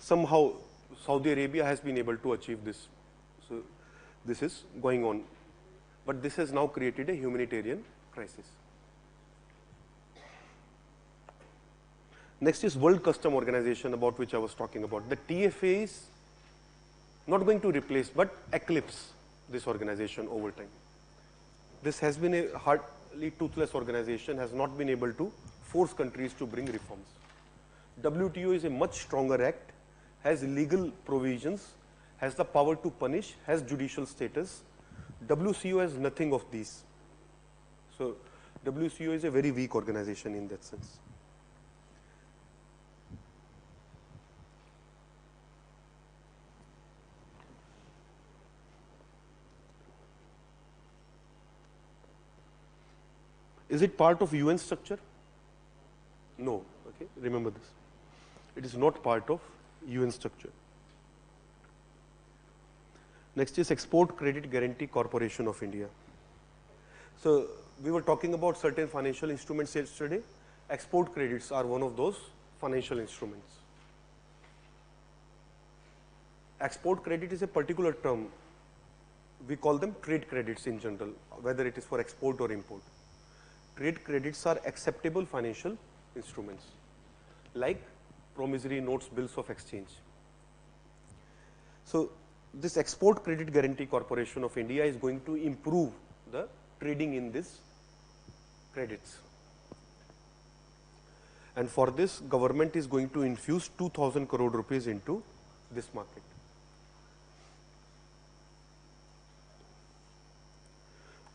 somehow Saudi Arabia has been able to achieve this. So this is going on. But this has now created a humanitarian crisis. Next is World Custom Organization, about which I was talking about. The TFA is not going to replace but eclipse this organization over time. This has been a hardly toothless organization, has not been able to force countries to bring reforms. WTO is a much stronger act, has legal provisions, has the power to punish, has judicial status. WCO has nothing of these. So WCO is a very weak organization in that sense. Is it part of UN structure? No. Okay, remember this. It is not part of UN structure. Next is Export Credit Guarantee Corporation of India. So we were talking about certain financial instruments yesterday. Export credits are one of those financial instruments. Export credit is a particular term. We call them trade credits in general, whether it is for export or import. Trade credits are acceptable financial instruments like promissory notes, bills of exchange. So this Export Credit Guarantee Corporation of India is going to improve the trading in these credits. And for this, government is going to infuse 2,000 crore rupees into this market.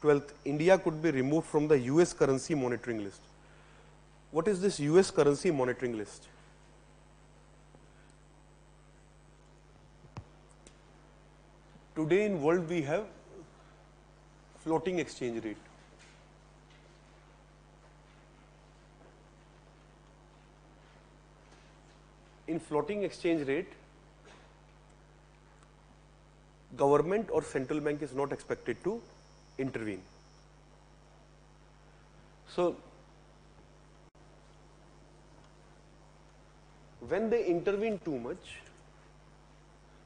12th, India could be removed from the US currency monitoring list. What is this US currency monitoring list? Today in world we have floating exchange rate. In floating exchange rate, government or central bank is not expected to intervene. So when they intervene too much,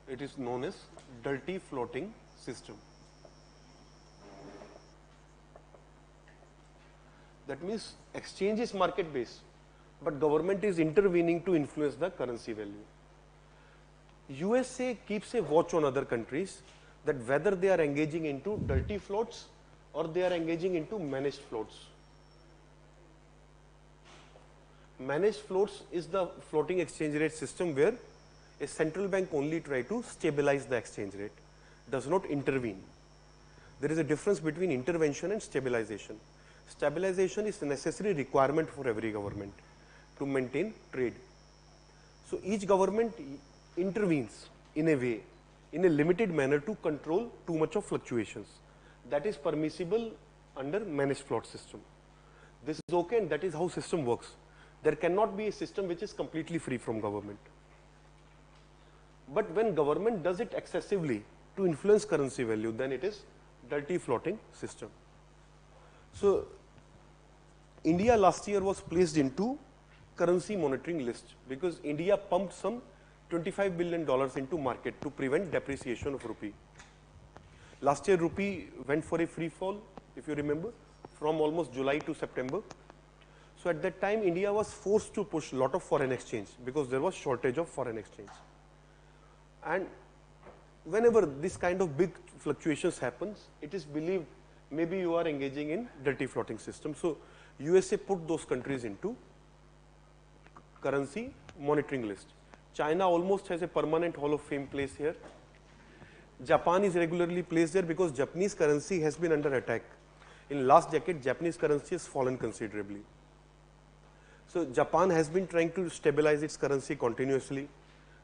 it is known as dirty floating system. That means exchange is market based, but government is intervening to influence the currency value. USA keeps a watch on other countries that whether they are engaging into dirty floats or they are engaging into managed floats. Managed floats is the floating exchange rate system where a central bank only try to stabilize the exchange rate, does not intervene. There is a difference between intervention and stabilization. Stabilization is a necessary requirement for every government to maintain trade. So each government intervenes in a way, in a limited manner to control too much of fluctuations. That is permissible under managed float system. This is okay and that is how system works. There cannot be a system which is completely free from government. But when government does it excessively to influence currency value, then it is dirty floating system. So India last year was placed into currency monitoring list because India pumped some $25 billion into market to prevent depreciation of rupee. Last year rupee went for a free fall, if you remember, from almost July to September. So at that time India was forced to push a lot of foreign exchange because there was shortage of foreign exchange. And whenever this kind of big fluctuations happens, it is believed maybe you are engaging in dirty floating system. So USA put those countries into currency monitoring list. China almost has a permanent Hall of Fame place here. Japan is regularly placed there because Japanese currency has been under attack. In last decade, Japanese currency has fallen considerably. So Japan has been trying to stabilize its currency continuously.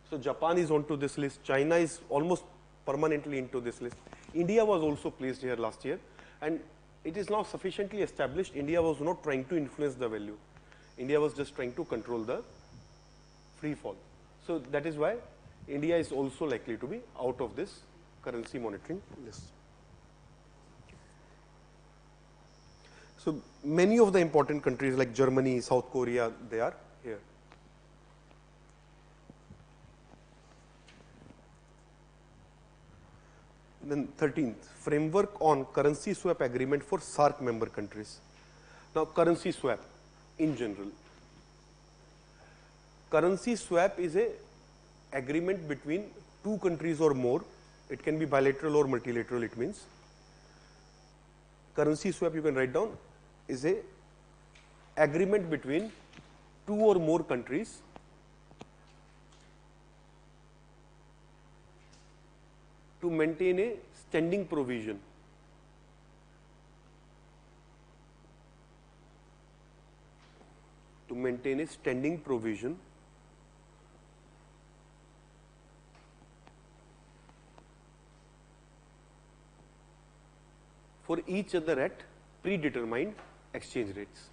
So Japan is onto this list. China is almost permanently into this list. India was also placed here last year, and it is now sufficiently established. India was not trying to influence the value. India was just trying to control the free fall. So that is why India is also likely to be out of this currency monitoring list. So many of the important countries like Germany, South Korea, they are here. Then 13th, framework on currency swap agreement for SAARC member countries. Now currency swap in general. Currency swap is a agreement between two countries or more. It can be bilateral or multilateral, it means. Currency swap, you can write down, is a agreement between two or more countries to maintain a standing provision. To maintain a standing provision for each other at predetermined exchange rates,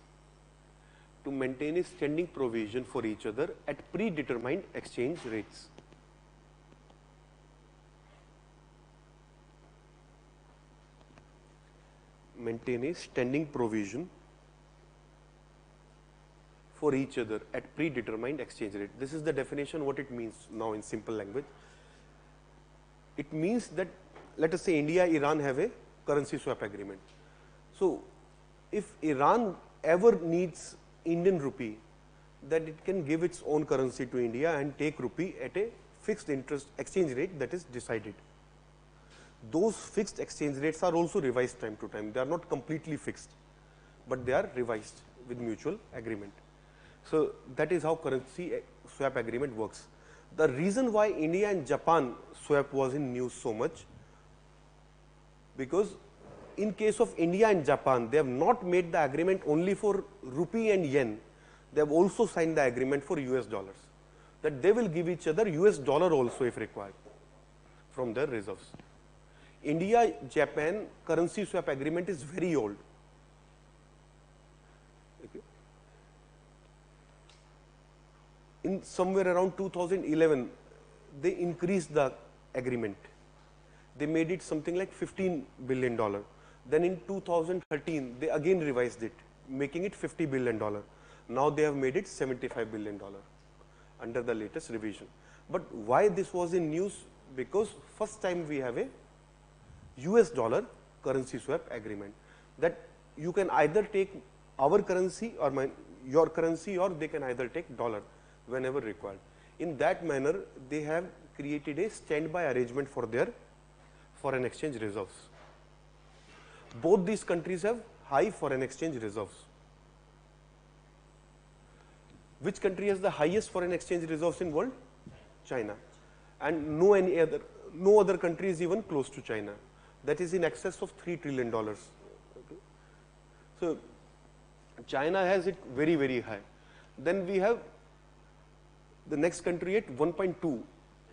to maintain a standing provision for each other at predetermined exchange rates. Maintain a standing provision for each other at predetermined exchange rate. This is the definition, what it means now in simple language. It means that, let us say India, Iran have a currency swap agreement. So, if Iran ever needs Indian rupee, that it can give its own currency to India and take rupee at a fixed interest exchange rate that is decided. Those fixed exchange rates are also revised time to time. They are not completely fixed, but they are revised with mutual agreement. So, that is how currency swap agreement works. The reason why India and Japan swap was in news so much, because in case of India and Japan, they have not made the agreement only for rupee and yen, they have also signed the agreement for US dollars, that they will give each other US dollar also if required from their reserves. India-Japan currency swap agreement is very old. Okay. In somewhere around 2011, they increased the agreement. They made it something like $15 billion. Then in 2013, they again revised it, making it $50 billion. Now they have made it $75 billion under the latest revision. But why this was in news? Because first time we have a US dollar currency swap agreement, that you can either take our currency or your currency, or they can either take dollar whenever required. In that manner, they have created a standby arrangement for their foreign exchange reserves. Both these countries have high foreign exchange reserves. Which country has the highest foreign exchange reserves in world? China. And no other country is even close to China. That is in excess of $3 trillion. Okay. So, China has it very, very high. Then we have the next country at $1.2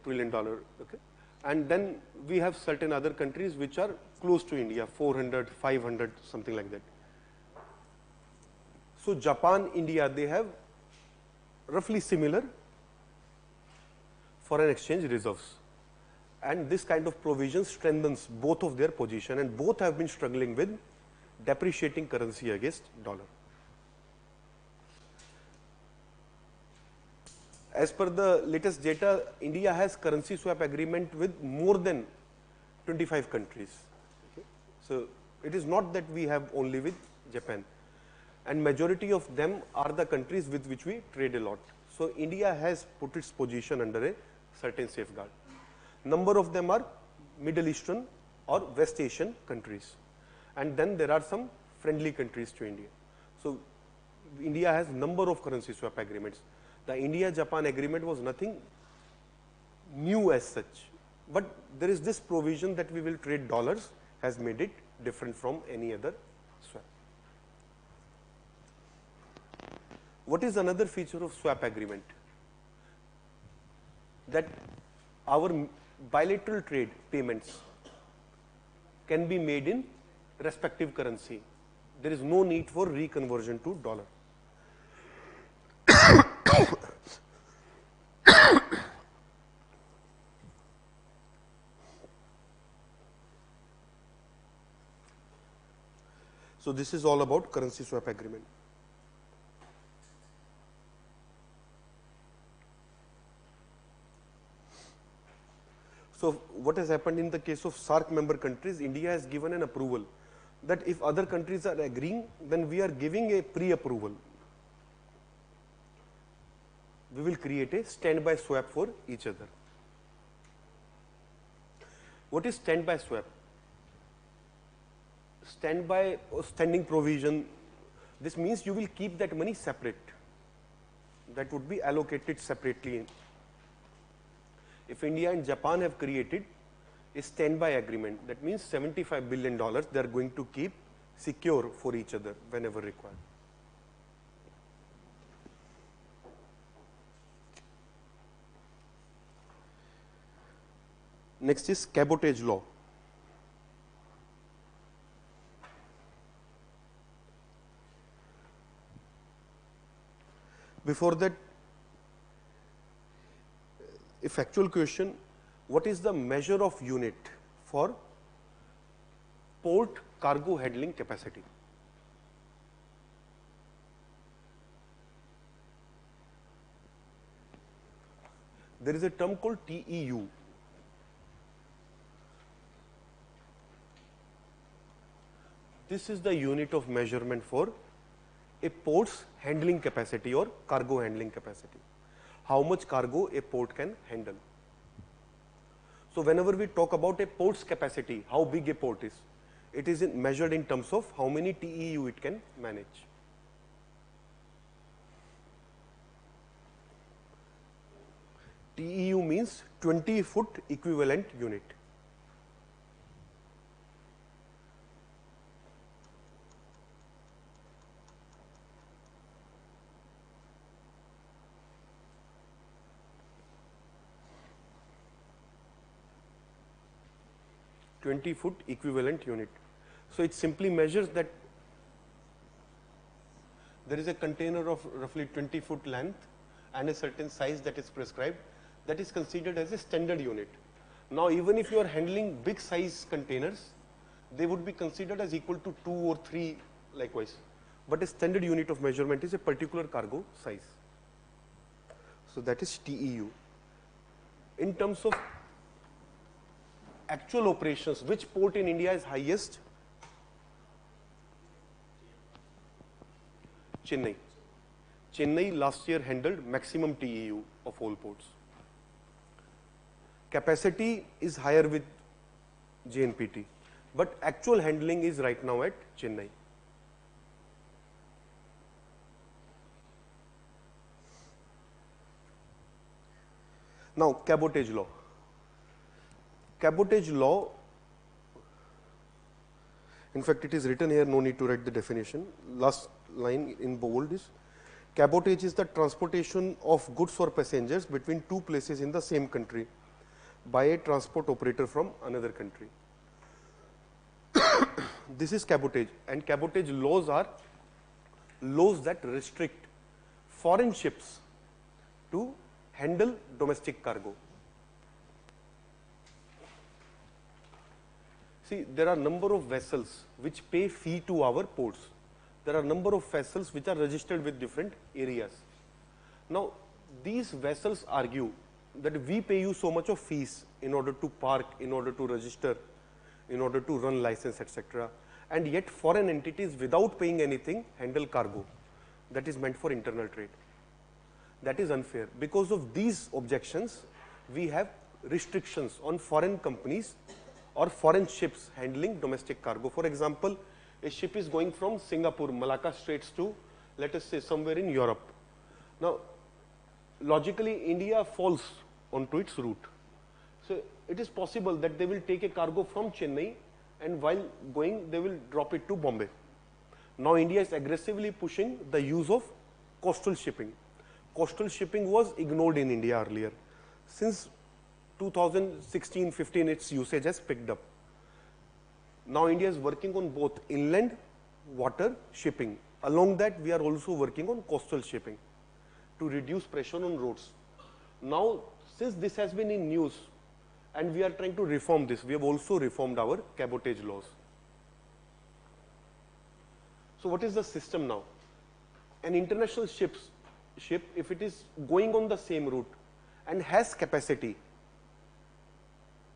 trillion. Okay. And then we have certain other countries which are close to India, 400, 500, something like that. So, Japan, India, they have roughly similar foreign exchange reserves. And this kind of provision strengthens both of their position, and both have been struggling with depreciating currency against dollar. As per the latest data, India has currency swap agreement with more than 25 countries. Okay. So, it is not that we have only with Japan, and majority of them are the countries with which we trade a lot. So, India has put its position under a certain safeguard. Number of them are Middle Eastern or West Asian countries, and then there are some friendly countries to India. So, India has number of currency swap agreements. The India-Japan agreement was nothing new as such, but there is this provision that we will trade dollars has made it different from any other swap. What is another feature of swap agreement? That our bilateral trade payments can be made in respective currency. There is no need for reconversion to dollar. So, this is all about currency swap agreement. So, what has happened in the case of SAARC member countries, India has given an approval that if other countries are agreeing, then we are giving a pre-approval. We will create a standby swap for each other. What is standby swap? Standby or standing provision, this means you will keep that money separate. That would be allocated separately. If India and Japan have created a standby agreement, that means $75 billion they are going to keep secure for each other whenever required. Next is cabotage law. Before that, a factual question, what is the measure of unit for port cargo handling capacity? There is a term called TEU. This is the unit of measurement for a port's handling capacity or cargo handling capacity. How much cargo a port can handle. So whenever we talk about a port's capacity, how big a port is, it is measured in terms of how many TEU it can manage. TEU means 20-foot equivalent unit. Foot equivalent unit. So it simply measures that there is a container of roughly 20-foot length and a certain size that is prescribed, that is considered as a standard unit. Now even if you are handling big size containers, they would be considered as equal to 2 or 3 likewise. But a standard unit of measurement is a particular cargo size. So that is TEU. In terms of actual operations, which port in India is highest? Chennai. Chennai last year handled maximum TEU of all ports. Capacity is higher with JNPT, but actual handling is right now at Chennai. Now, cabotage law. Cabotage law, in fact, it is written here, no need to write the definition. Last line in bold is, cabotage is the transportation of goods or passengers between two places in the same country by a transport operator from another country. This is cabotage, and cabotage laws are laws that restrict foreign ships to handle domestic cargo. See, there are number of vessels which pay fee to our ports. There are number of vessels which are registered with different areas. Now, these vessels argue that we pay you so much of fees in order to park, in order to register, in order to run license, etc. And yet foreign entities without paying anything handle cargo that is meant for internal trade. That is unfair. Because of these objections, we have restrictions on foreign companies or foreign ships handling domestic cargo. For example, a ship is going from Singapore, Malacca Straits to, let us say, somewhere in Europe. Now, logically, India falls onto its route. So, it is possible that they will take a cargo from Chennai and while going, they will drop it to Bombay. Now, India is aggressively pushing the use of coastal shipping. Coastal shipping was ignored in India earlier. Since 2016-15, its usage has picked up. Now India is working on both inland water shipping. Along that, we are also working on coastal shipping to reduce pressure on roads. Now, since this has been in news and we are trying to reform this, we have also reformed our cabotage laws. So what is the system now? An international ship, if it is going on the same route and has capacity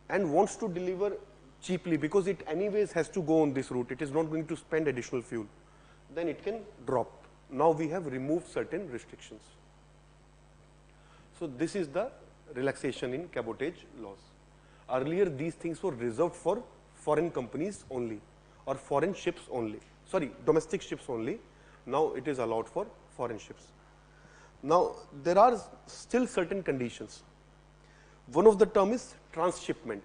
and wants to deliver cheaply, because it anyways has to go on this route, it is not going to spend additional fuel, then it can drop. Now we have removed certain restrictions. So this is the relaxation in cabotage laws. Earlier these things were reserved for foreign companies only or foreign ships only, sorry, domestic ships only. Now it is allowed for foreign ships. Now there are still certain conditions. One of the term is transshipment.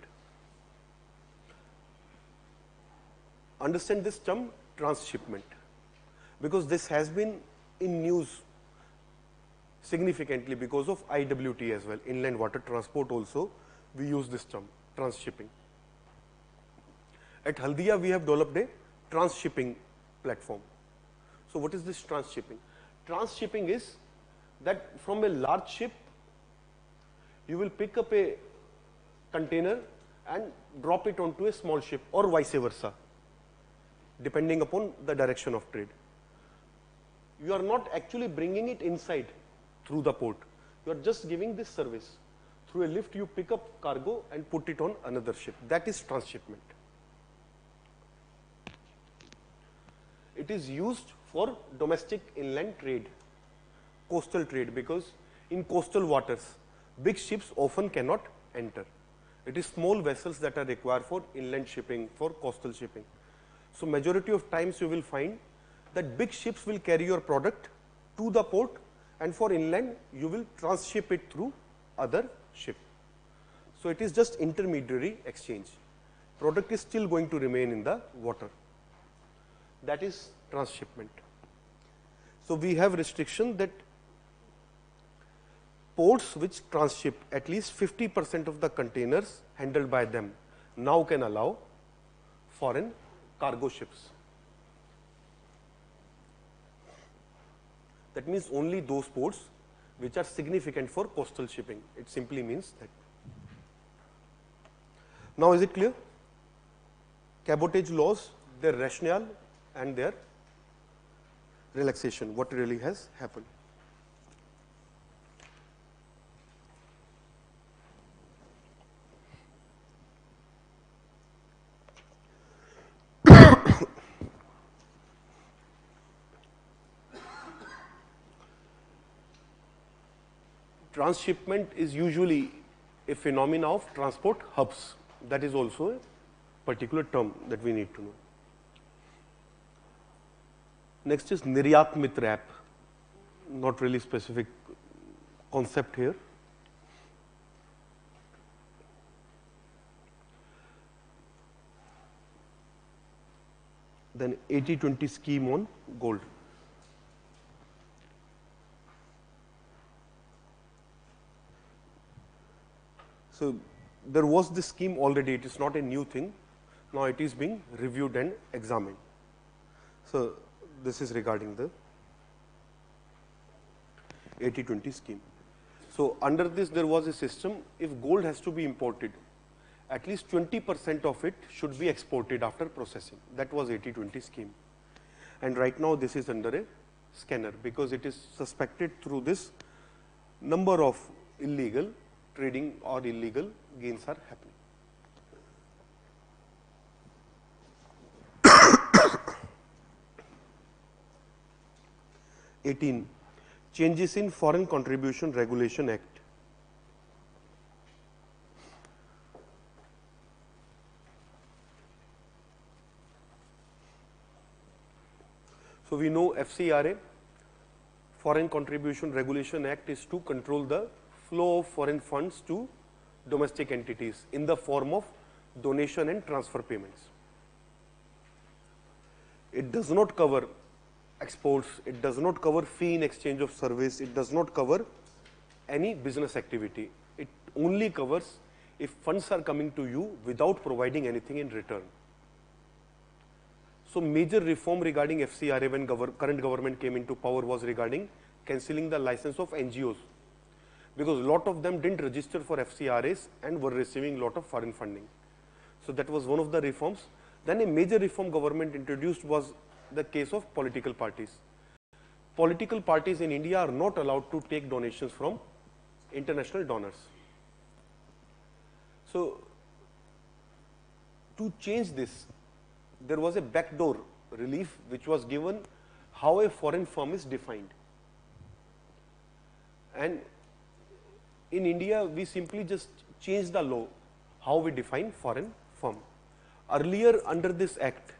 Understand this term, transshipment, because this has been in news significantly because of IWT as well, inland water transport also, we use this term, transshipping. At Haldia, we have developed a transshipping platform. So what is this transshipping? Transshipping is that from a large ship, you will pick up a container and drop it onto a small ship, or vice versa, depending upon the direction of trade. You are not actually bringing it inside through the port. You are just giving this service. Through a lift, you pick up cargo and put it on another ship. That is transshipment. It is used for domestic inland trade, coastal trade, because in coastal waters, big ships often cannot enter. It is small vessels that are required for inland shipping, for coastal shipping. So majority of times you will find that big ships will carry your product to the port, and for inland you will transship it through other ship. So it is just intermediary exchange. Product is still going to remain in the water. That is transshipment. So we have restriction that ports which transship at least 50% of the containers handled by them now can allow foreign cargo ships. That means only those ports which are significant for coastal shipping. It simply means that. Now is it clear? Cabotage laws, their rationale and their relaxation, what really has happened. Transshipment is usually a phenomena of transport hubs. That is also a particular term that we need to know. Next is Niryat Mitrap. Not really specific concept here. Then 80-20 scheme on gold. So there was this scheme already, it is not a new thing. Now it is being reviewed and examined. So this is regarding the 80-20 scheme. So under this there was a system, if gold has to be imported, at least 20% of it should be exported after processing. That was 80-20 scheme. And right now this is under a scanner because it is suspected through this number of illegal trading or illegal gains are happening. Changes in Foreign Contribution Regulation Act. So we know FCRA, Foreign Contribution Regulation Act, is to control the flow of foreign funds to domestic entities in the form of donation and transfer payments. It does not cover exports, it does not cover fee in exchange of service, it does not cover any business activity. It only covers if funds are coming to you without providing anything in return. So major reform regarding FCRA when current government came into power was regarding cancelling the license of NGOs, because a lot of them didn't register for FCRAs and were receiving a lot of foreign funding. So that was one of the reforms. Then a major reform government introduced was the case of political parties. Political parties in India are not allowed to take donations from international donors. So to change this, there was a backdoor relief which was given how a foreign firm is defined. And in India, we simply just changed the law, how we define foreign firm. Earlier, under this act,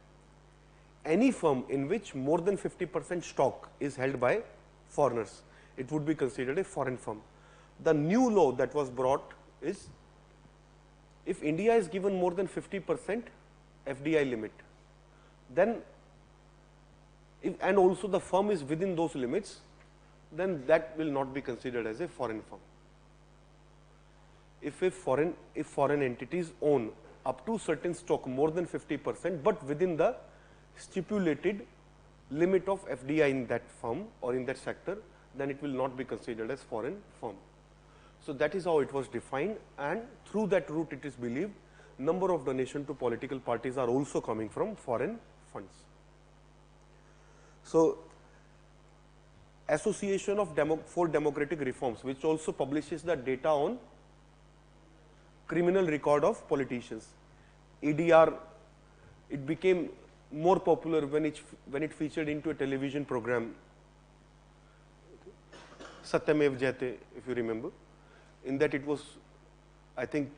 any firm in which more than 50% stock is held by foreigners, it would be considered a foreign firm. The new law that was brought is, if India is given more than 50% FDI limit, then, and also the firm is within those limits, then that will not be considered as a foreign firm. If foreign entities own up to certain stock more than 50%, but within the stipulated limit of FDI in that firm or in that sector, then it will not be considered as foreign firm. So that is how it was defined, and through that route it is believed number of donation to political parties are also coming from foreign funds. So Association for Democratic Reforms, which also publishes the data on criminal record of politicians. ADR, it became more popular when it featured into a television program, Satyamev Jayate, if you remember. In that it was, I think,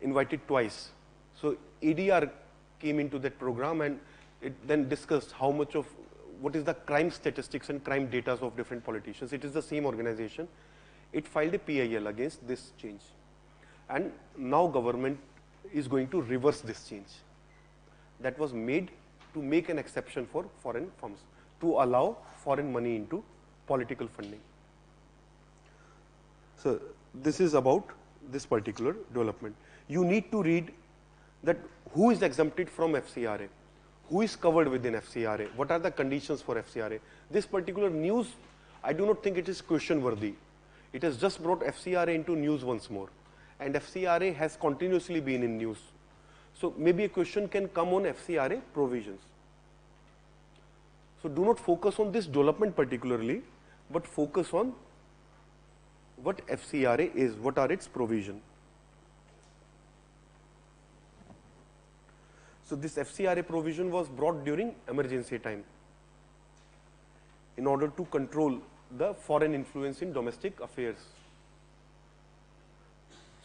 invited twice. So ADR came into that program, and it then discussed how much of, what is the crime statistics and crime data of different politicians. It is the same organization. It filed a PIL against this change. And now government is going to reverse this change. That was made to make an exception for foreign firms, to allow foreign money into political funding. So this is about this particular development. You need to read that who is exempted from FCRA, who is covered within FCRA, what are the conditions for FCRA. This particular news, I do not think it is question worthy. It has just brought FCRA into news once more, and FCRA has continuously been in news. So maybe a question can come on FCRA provisions. So do not focus on this development particularly, but focus on what FCRA is, what are its provision. So this FCRA provision was brought during emergency time in order to control the foreign influence in domestic affairs.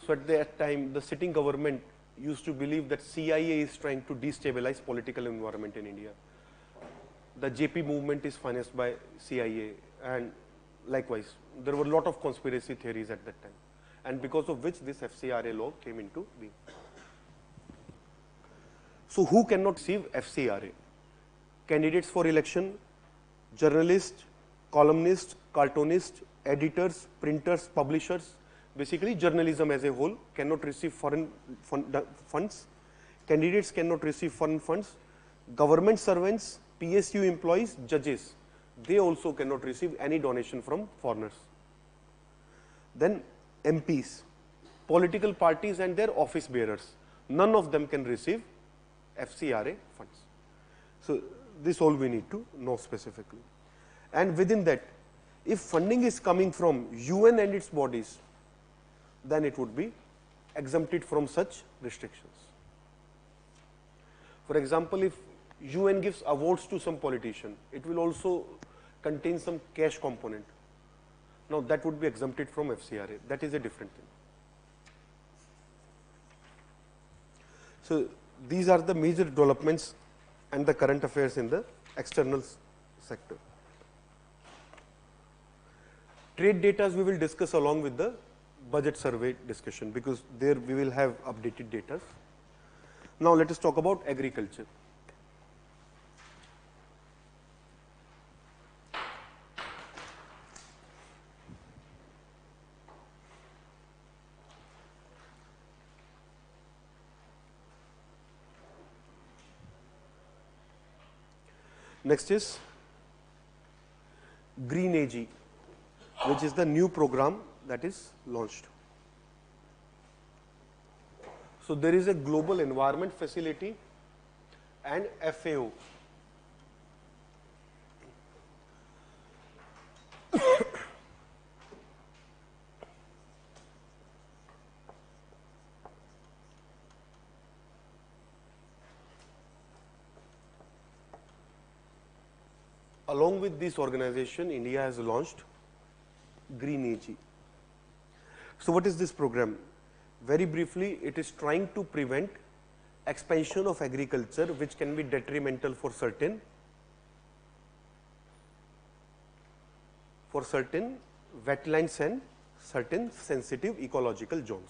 So at that time, the sitting government used to believe that CIA is trying to destabilize political environment in India. The JP movement is financed by CIA, and likewise, there were a lot of conspiracy theories at that time, and because of which this FCRA law came into being. So who cannot receive FCRA? Candidates for election, journalists, columnists, cartoonists, editors, printers, publishers, basically journalism as a whole cannot receive foreign funds. Candidates cannot receive foreign funds. Government servants, PSU employees, judges, they also cannot receive any donation from foreigners. Then MPs, political parties and their office bearers, none of them can receive FCRA funds. So this all we need to know specifically. And within that, if funding is coming from UN and its bodies, then it would be exempted from such restrictions. For example, if UN gives awards to some politician, it will also contain some cash component. Now that would be exempted from FCRA. That is a different thing. So these are the major developments and the current affairs in the external sector. Trade data we will discuss along with the budget survey discussion, because there we will have updated data. Now let us talk about agriculture. Next is Green AG, which is the new program that is launched. So there is a global environment facility and FAO. Along with this organization, India has launched Green AG. So what is this program? Very briefly, it is trying to prevent expansion of agriculture which can be detrimental for certain wetlands and certain sensitive ecological zones.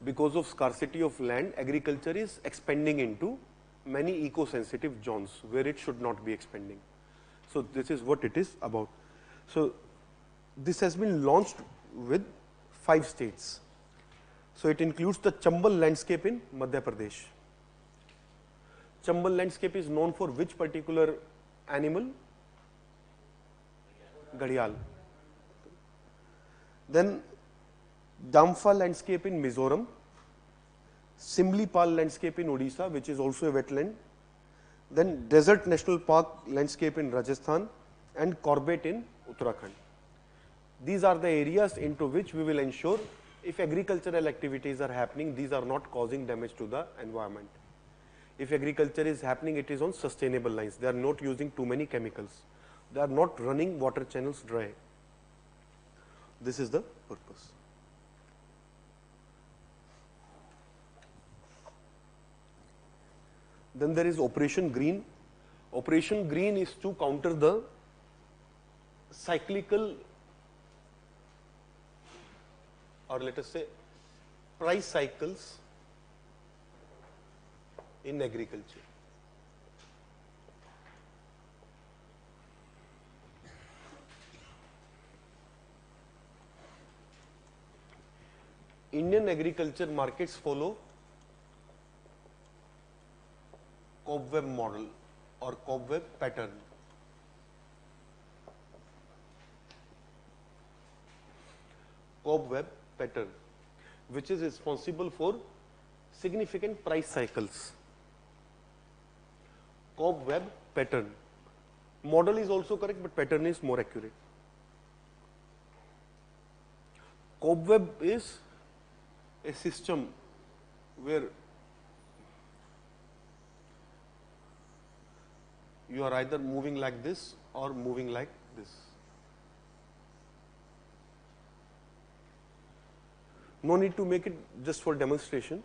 Because of scarcity of land, agriculture is expanding into many eco-sensitive zones where it should not be expanding. So this is what it is about. So this has been launched with 5 states. So it includes the Chambal landscape in Madhya Pradesh, Chambal landscape is known for which particular animal? Ghadial. Then Damphal landscape in Mizoram, Simlipal landscape in Odisha, which is also a wetland, then Desert National Park landscape in Rajasthan, and Corbett in Uttarakhand. These are the areas into which we will ensure if agricultural activities are happening, these are not causing damage to the environment. If agriculture is happening, it is on sustainable lines. They are not using too many chemicals. They are not running water channels dry. This is the purpose. Then there is Operation Green. Operation Green is to counter the cyclical, or let us say price cycles in agriculture. Indian agriculture markets follow cobweb model or cobweb pattern. Cobweb pattern, which is responsible for significant price cycles. Cobweb pattern. Model is also correct, but pattern is more accurate. Cobweb is a system where you are either moving like this or moving like this. No need to make it just for demonstration.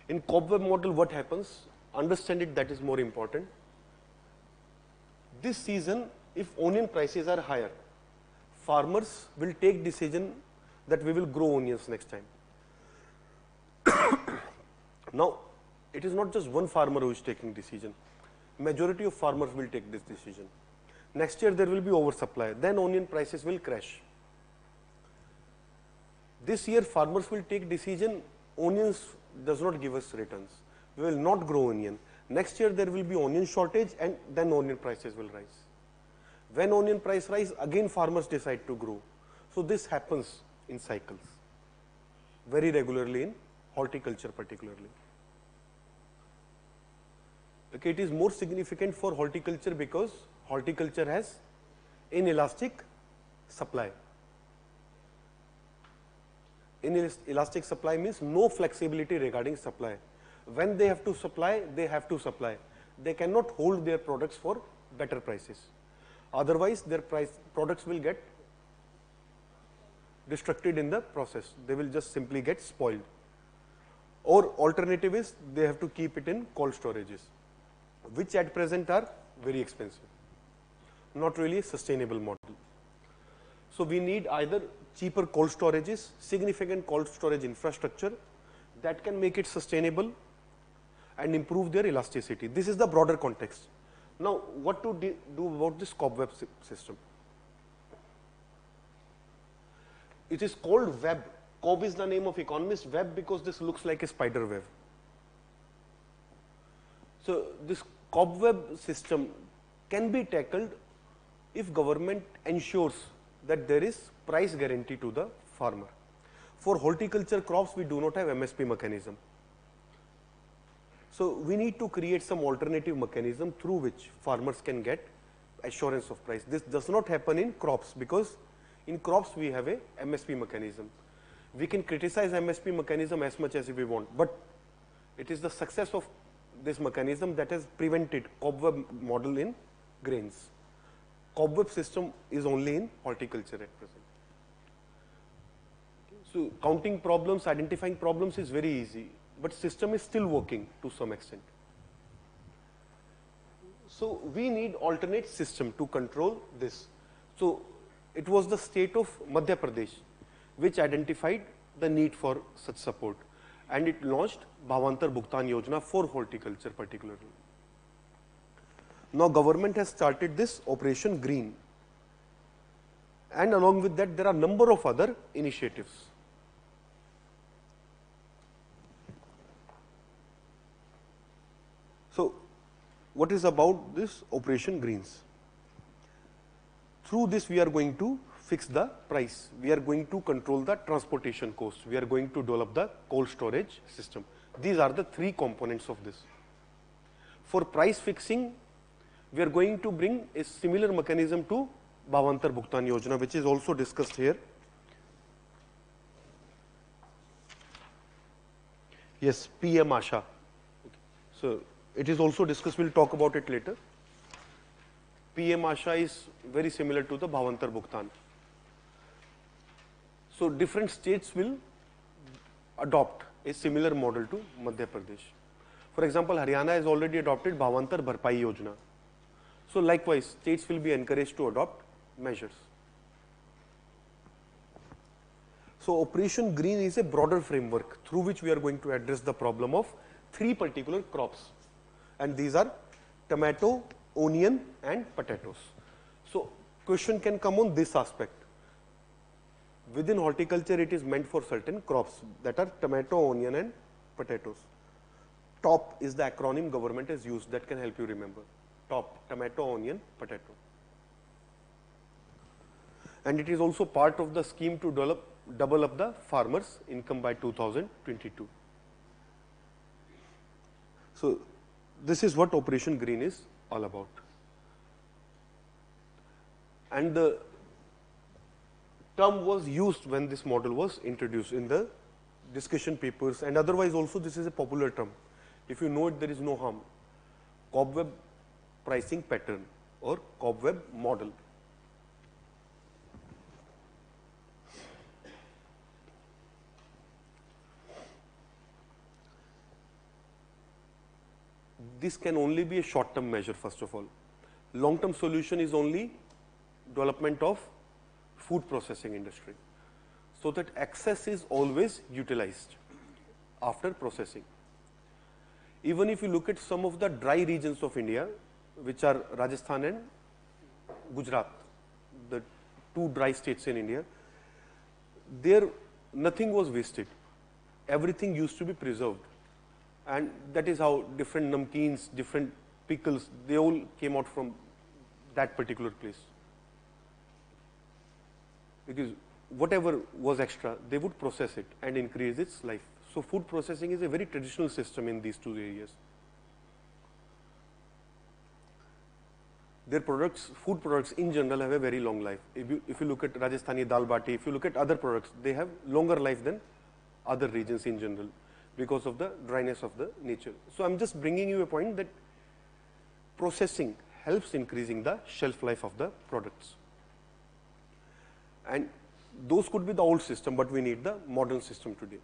In cobweb model, what happens? Understand it, that is more important. This season, if onion prices are higher, farmers will take decision that we will grow onions next time. Now, it is not just one farmer who is taking decision. Majority of farmers will take this decision. Next year there will be oversupply, then onion prices will crash. This year farmers will take decision, onions does not give us returns. We will not grow onion. Next year there will be onion shortage and then onion prices will rise. When onion price rise, again farmers decide to grow. So this happens in cycles, very regularly in horticulture particularly. Okay, it is more significant for horticulture because horticulture has inelastic supply. Inelastic supply means no flexibility regarding supply. When they have to supply, they have to supply. They cannot hold their products for better prices. Otherwise, their products will get destructed in the process. They will just simply get spoiled. Or alternative is they have to keep it in cold storages, which at present are very expensive, not really a sustainable model. So we need either cheaper cold storages, significant cold storage infrastructure that can make it sustainable and improve their elasticity. This is the broader context. Now, what to do about this cobweb system? It is called web. Cob is the name of economist, web because this looks like a spider web. So this cobweb system can be tackled if government ensures that there is price guarantee to the farmer. For horticulture crops, we do not have MSP mechanism. So we need to create some alternative mechanism through which farmers can get assurance of price. This does not happen in crops because in crops we have a MSP mechanism. We can criticize MSP mechanism as much as we want, but it is the success of this mechanism that has prevented cobweb model in grains. Cobweb system is only in horticulture at present. So counting problems, identifying problems is very easy, but system is still working to some extent. So we need alternate system to control this. So it was the state of Madhya Pradesh which identified the need for such support, and it launched Bhavantar Bhugtan Yojana for horticulture particularly. Now government has started this Operation Green, and along with that there are number of other initiatives. So what is about this Operation Greens? Through this, we are going to fix the price. We are going to control the transportation cost. We are going to develop the cold storage system. These are the three components of this. For price fixing, we are going to bring a similar mechanism to Bhavantar Bhugtan Yojana, which is also discussed here. Yes, PM Asha. Okay. So, it is also discussed, we will talk about it later. PM Asha is very similar to the Bhavantar Bhugtan. So, different states will adopt a similar model to Madhya Pradesh. For example, Haryana has already adopted Bhavantar Bharpai Yojana. So, likewise, states will be encouraged to adopt measures. So, Operation Green is a broader framework through which we are going to address the problem of three particular crops, and these are tomato, onion and potatoes. So, question can come on this aspect. Within horticulture, it is meant for certain crops, that are tomato, onion and potatoes. TOP is the acronym government has used, that can help you remember. TOP, tomato, onion, potato. And it is also part of the scheme to double up the farmers' income by 2022. So, this is what Operation Green is all about. And the term was used when this model was introduced in the discussion papers, and otherwise also this is a popular term. If you know it, there is no harm. Cobweb pricing pattern or cobweb model. This can only be a short term measure, first of all. Long term solution is only development of food processing industry, so that excess is always utilized after processing. Even if you look at some of the dry regions of India, which are Rajasthan and Gujarat, the two dry states in India, there nothing was wasted. Everything used to be preserved. And that is how different namkeens, different pickles, they all came out from that particular place. Because whatever was extra, they would process it and increase its life. So, food processing is a very traditional system in these two areas. Their products, food products in general, have a very long life. If you look at Rajasthani dal bati, if you look at other products, they have longer life than other regions in general, because of the dryness of the nature. So, I am just bringing you a point that processing helps increasing the shelf life of the products. And those could be the old system, but we need the modern system today.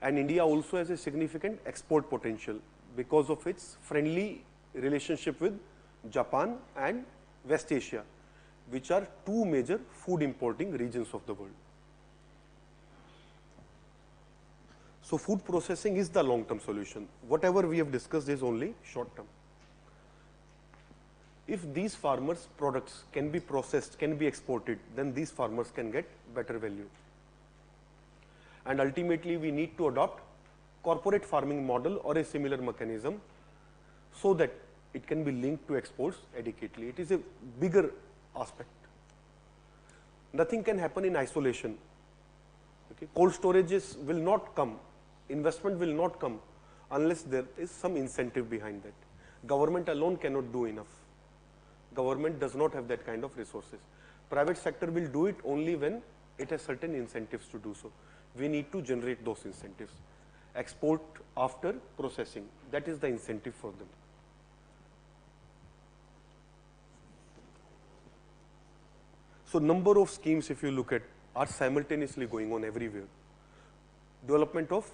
And India also has a significant export potential because of its friendly relationship with Japan and West Asia, which are two major food importing regions of the world. So, food processing is the long term solution. Whatever we have discussed is only short term. If these farmers' products can be processed, can be exported, then these farmers can get better value. And ultimately, we need to adopt corporate farming model or a similar mechanism, so that it can be linked to exports adequately. It is a bigger aspect. Nothing can happen in isolation. Okay? Cold storages will not come, investment will not come unless there is some incentive behind that. Government alone cannot do enough. Government does not have that kind of resources. Private sector will do it only when it has certain incentives to do so. We need to generate those incentives. Export after processing, that is the incentive for them. So, number of schemes, if you look at, are simultaneously going on everywhere. Development of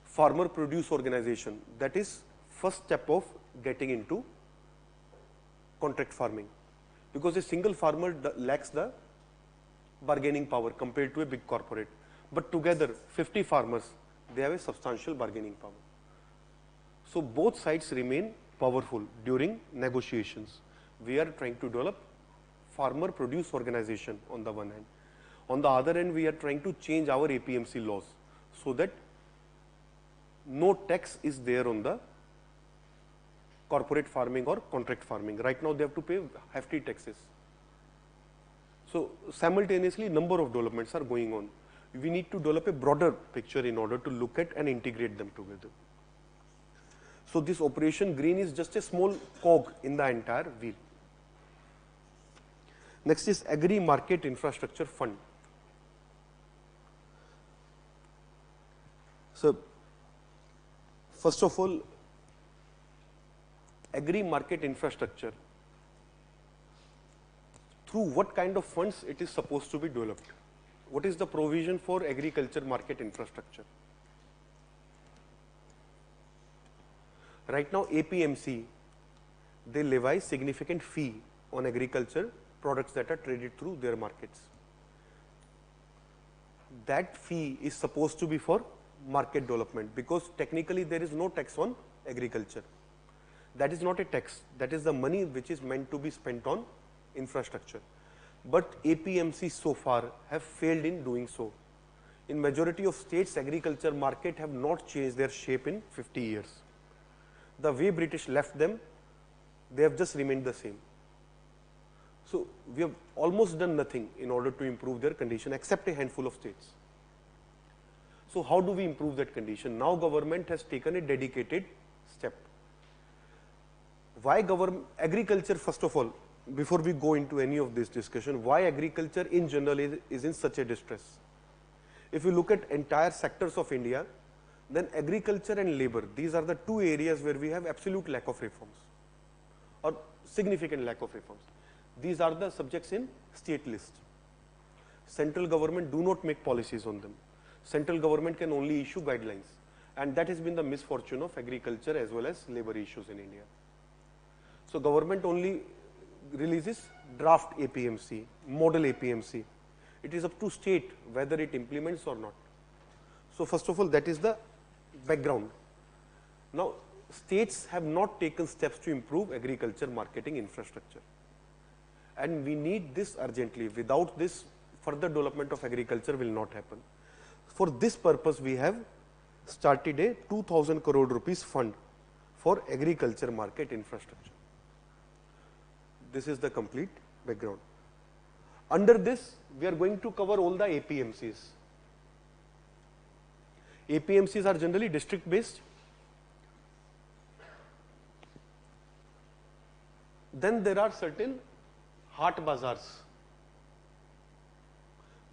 farmer produce organization, that is first step of getting into contract farming, because a single farmer lacks the bargaining power compared to a big corporate, but together 50 farmers, they have a substantial bargaining power. So, both sides remain powerful during negotiations. We are trying to develop farmer produce organization on the one hand. On the other hand, we are trying to change our APMC laws, so that no tax is there on the corporate farming or contract farming. Right now they have to pay hefty taxes. So simultaneously number of developments are going on. We need to develop a broader picture in order to look at and integrate them together. So this Operation Green is just a small cog in the entire wheel. Next is Agri Market Infrastructure Fund. So first of all, agri market infrastructure, through what kind of funds it is supposed to be developed? What is the provision for agriculture market infrastructure? Right now APMC, they levy significant fee on agriculture products that are traded through their markets. That fee is supposed to be for market development, because technically there is no tax on agriculture. That is not a tax, that is the money which is meant to be spent on infrastructure. But APMC so far have failed in doing so. In majority of states, agriculture market have not changed their shape in 50 years. The way British left them, they have just remained the same. So we have almost done nothing in order to improve their condition except a handful of states. So how do we improve that condition? Now government has taken a dedicated step. Why agriculture, first of all, before we go into any of this discussion, why agriculture in general is in such a distress? If you look at entire sectors of India, then agriculture and labor, these are the two areas where we have absolute lack of reforms or significant lack of reforms. These are the subjects in state list. Central government do not make policies on them. Central government can only issue guidelines, and that has been the misfortune of agriculture as well as labor issues in India. So government only releases draft APMC, model APMC. It is up to state whether it implements or not. So first of all, that is the background. Now states have not taken steps to improve agriculture marketing infrastructure, and we need this urgently. Without this, further development of agriculture will not happen. For this purpose, we have started a 2,000 crore rupees fund for agriculture market infrastructure. This is the complete background. Under this, we are going to cover all the APMCs. APMCs are generally district based. Then there are certain Haat Bazaars.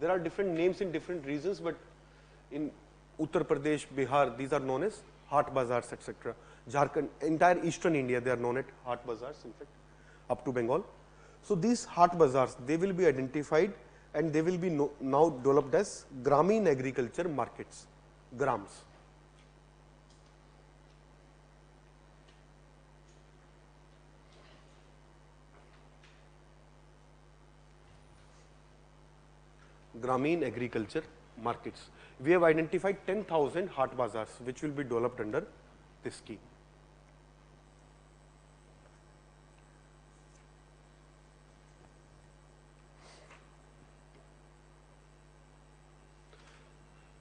There are different names in different regions, but in Uttar Pradesh, Bihar, these are known as Haat Bazaars, etc. Jharkhand, entire eastern India, they are known as Haat Bazaars, in fact, up to Bengal. So these Haat Bazaars, they will be identified and they will be now developed as Gramin agriculture markets, grams. Gramin agriculture markets. We have identified 10,000 Haat Bazaars which will be developed under this scheme.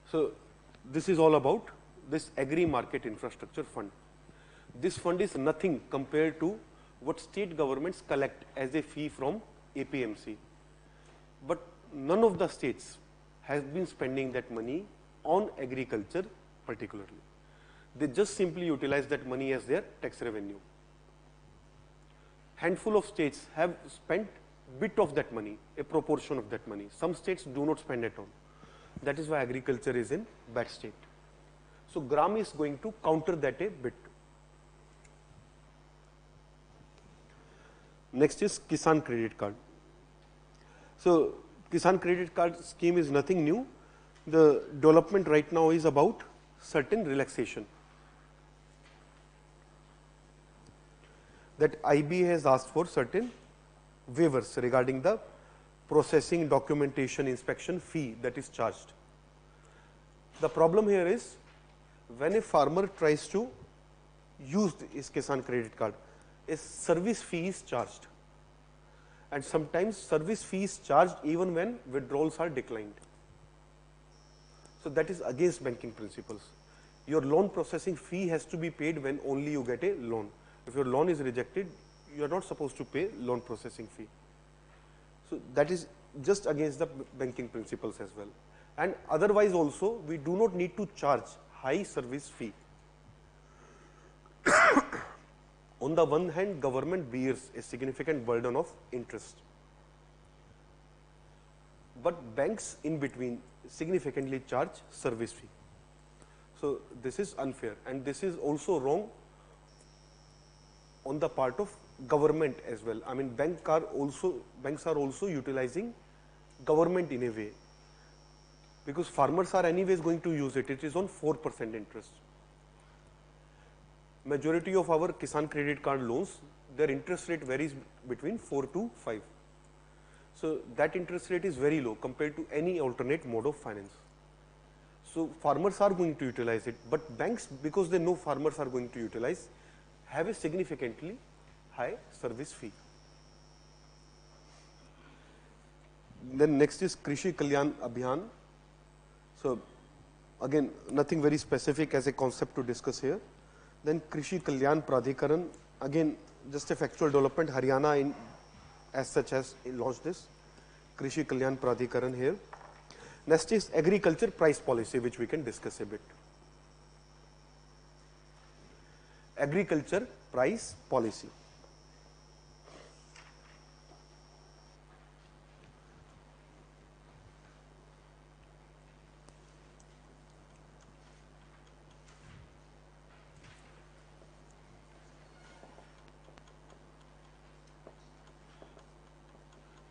So this is all about this agri market infrastructure fund. This fund is nothing compared to what state governments collect as a fee from APMC. But none of the states has been spending that money on agriculture particularly. They just simply utilize that money as their tax revenue. Handful of states have spent bit of that money, a proportion of that money. Some states do not spend at all. That is why agriculture is in bad state. So Gram is going to counter that a bit. Next is Kisan Credit Card. So Kisan Credit Card scheme is nothing new. The development right now is about certain relaxation. That IB has asked for certain waivers regarding the processing, documentation, inspection fee that is charged. The problem here is when a farmer tries to use his Kisan Credit Card, a service fee is charged. And sometimes service fee is charged even when withdrawals are declined. So that is against banking principles. Your loan processing fee has to be paid when only you get a loan. If your loan is rejected, you are not supposed to pay loan processing fee. So that is just against the banking principles as well. And otherwise also, we do not need to charge high service fee. On the one hand, government bears a significant burden of interest. But banks in between significantly charge service fee. So this is unfair, and this is also wrong on the part of government as well. I mean, banks are also utilizing government in a way, because farmers are anyways going to use it. It is on 4% interest. Majority of our Kisan credit card loans, their interest rate varies between 4 to 5. So that interest rate is very low compared to any alternate mode of finance. So farmers are going to utilize it, but banks, because they know farmers are going to utilize, have a significantly high service fee. Then next is Krishi Kalyan Abhiyan. So again, nothing very specific as a concept to discuss here. Then Krishi Kalyan Pradhikaran, again just a factual development. Haryana as such has launched this Krishi Kalyan Pradhikaran here. Next is agriculture price policy, which we can discuss a bit. Agriculture price policy.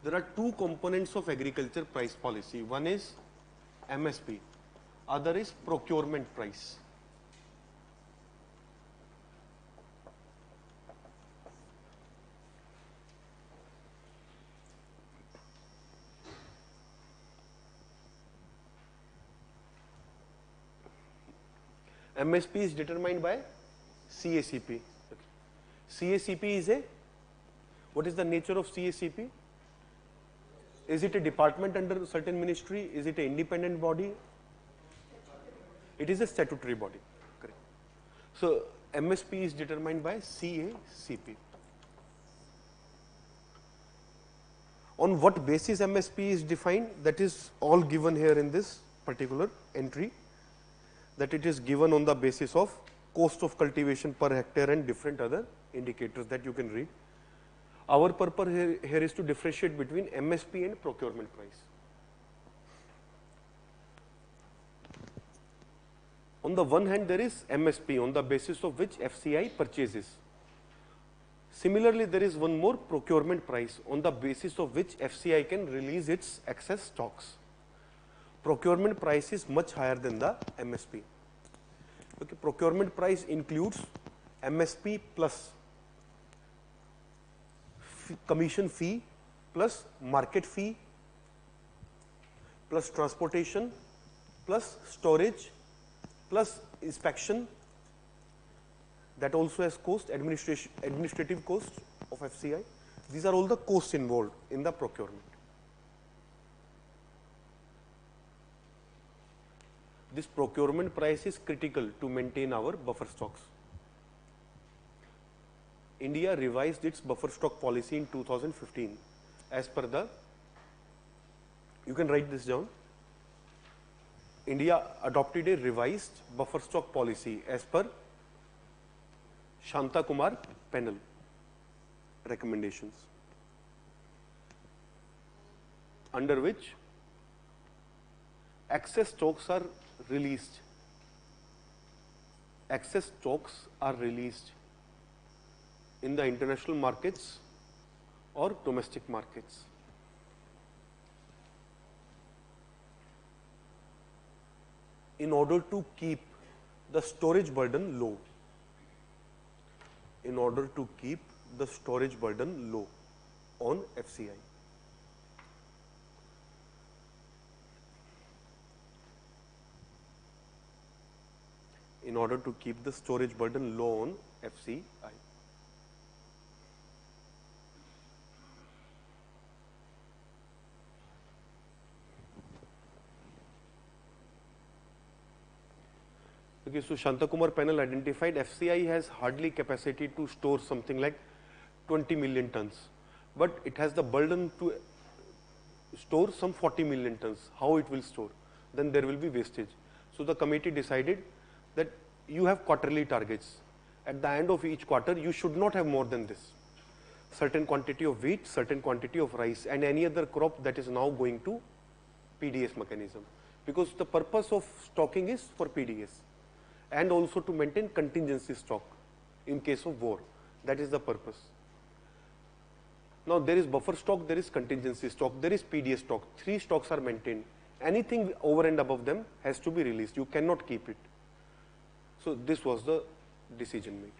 There are two components of agriculture price policy. One is MSP, other is procurement price. MSP is determined by CACP. CACP is what is the nature of CACP? Is it a department under a certain ministry? Is it an independent body? It is a statutory body. Correct. So MSP is determined by CACP. On what basis MSP is defined? That is all given here in this particular entry. That it is given on the basis of cost of cultivation per hectare and different other indicators that you can read. Our purpose here is to differentiate between MSP and procurement price. On the one hand, there is MSP, on the basis of which FCI purchases. Similarly, there is one more procurement price, on the basis of which FCI can release its excess stocks. Procurement price is much higher than the MSP. Okay, procurement price includes MSP plus commission fee, plus market fee, plus transportation, plus storage, plus inspection. That also has cost, administrative cost of FCI. These are all the costs involved in the procurement. This procurement price is critical to maintain our buffer stocks. India revised its buffer stock policy in 2015 as per the, you can write this down, India adopted a revised buffer stock policy as per Shanta Kumar panel recommendations, under which excess stocks are released. Excess stocks are released in the international markets or domestic markets. In order to keep the storage burden low. In order to keep the storage burden low on FCI. In order to keep the storage burden low on FCI. Okay, so Shanta Kumar panel identified FCI has hardly capacity to store something like 20 million tons, but it has the burden to store some 40 million tons. How it will store? Then there will be wastage. So the committee decided that you have quarterly targets. At the end of each quarter, you should not have more than this. Certain quantity of wheat, certain quantity of rice, and any other crop that is now going to PDS mechanism. Because the purpose of stocking is for PDS and also to maintain contingency stock in case of war. That is the purpose. Now there is buffer stock, there is contingency stock, there is PDS stock. 3 stocks are maintained. Anything over and above them has to be released. You cannot keep it. So this was the decision made.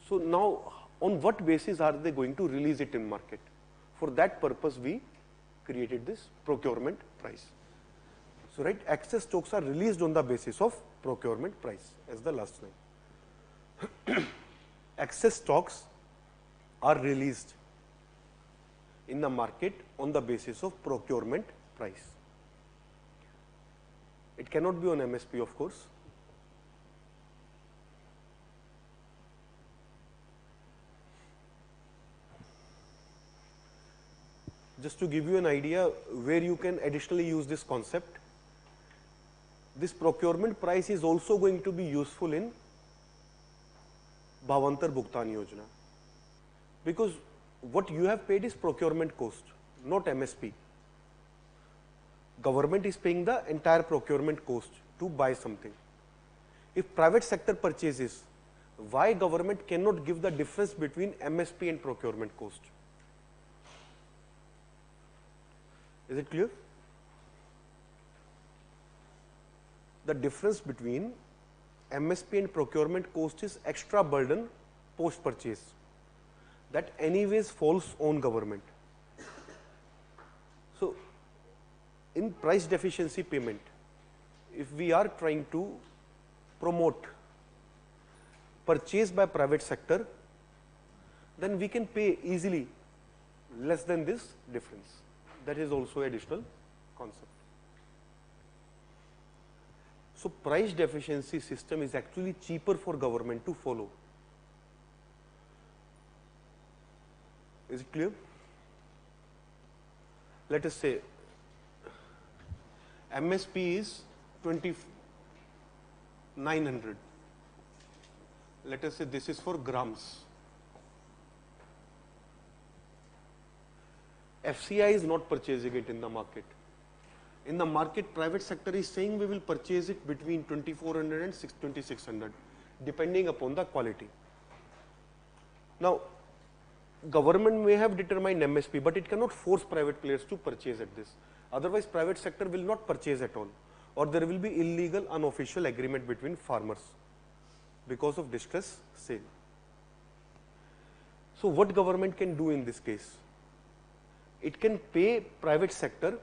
So now on what basis are they going to release it in market? For that purpose we created this procurement price. So right, excess stocks are released on the basis of procurement price as the last line. Excess stocks are released in the market on the basis of procurement price. It cannot be on MSP, of course. Just to give you an idea where you can additionally use this concept, this procurement price is also going to be useful in Bhavantar Bhugtan Yojana. Because what you have paid is procurement cost, not MSP. Government is paying the entire procurement cost to buy something. If private sector purchases, why government cannot give the difference between MSP and procurement cost? Is it clear? The difference between MSP and procurement cost is extra burden post purchase that anyways falls on government. So in price deficiency payment, if we are trying to promote purchase by private sector, then we can pay easily less than this difference. That is also additional concept. So price deficiency system is actually cheaper for government to follow. Is it clear? Let us say MSP is 2900. Let us say this is for grams. FCI is not purchasing it in the market. In the market, private sector is saying we will purchase it between 2400 and 2600, depending upon the quality. Now, government may have determined MSP, but it cannot force private players to purchase at this. Otherwise, private sector will not purchase at all, or there will be illegal, unofficial agreement between farmers because of distress sale. So, what government can do in this case? It can pay private sector.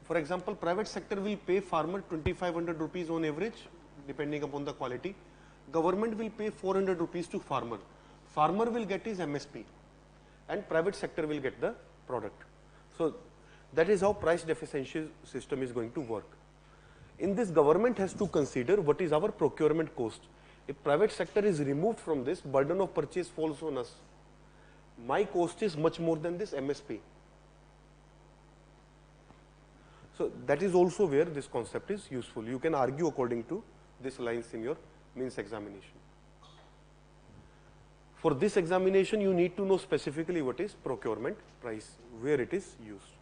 For example, private sector will pay farmer 2500 rupees on average, depending upon the quality. Government will pay 400 rupees to farmer. Farmer will get his MSP and private sector will get the product. So that is how price deficiency system is going to work. In this, government has to consider what is our procurement cost. If private sector is removed from this, burden of purchase falls on us. My cost is much more than this MSP. So that is also where this concept is useful. You can argue according to these lines in your means examination. For this examination, you need to know specifically what is procurement price, where it is used.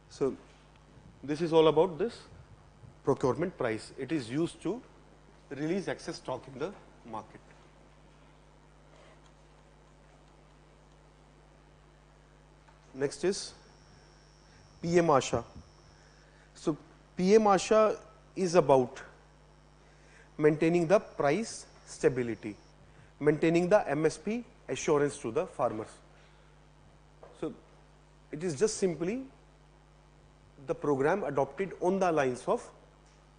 So this is all about this procurement price. It is used to release excess stock in the market. Next is PM Asha. So PM Asha is about maintaining the price stability, maintaining the MSP assurance to the farmers. So it is just simply the program adopted on the lines of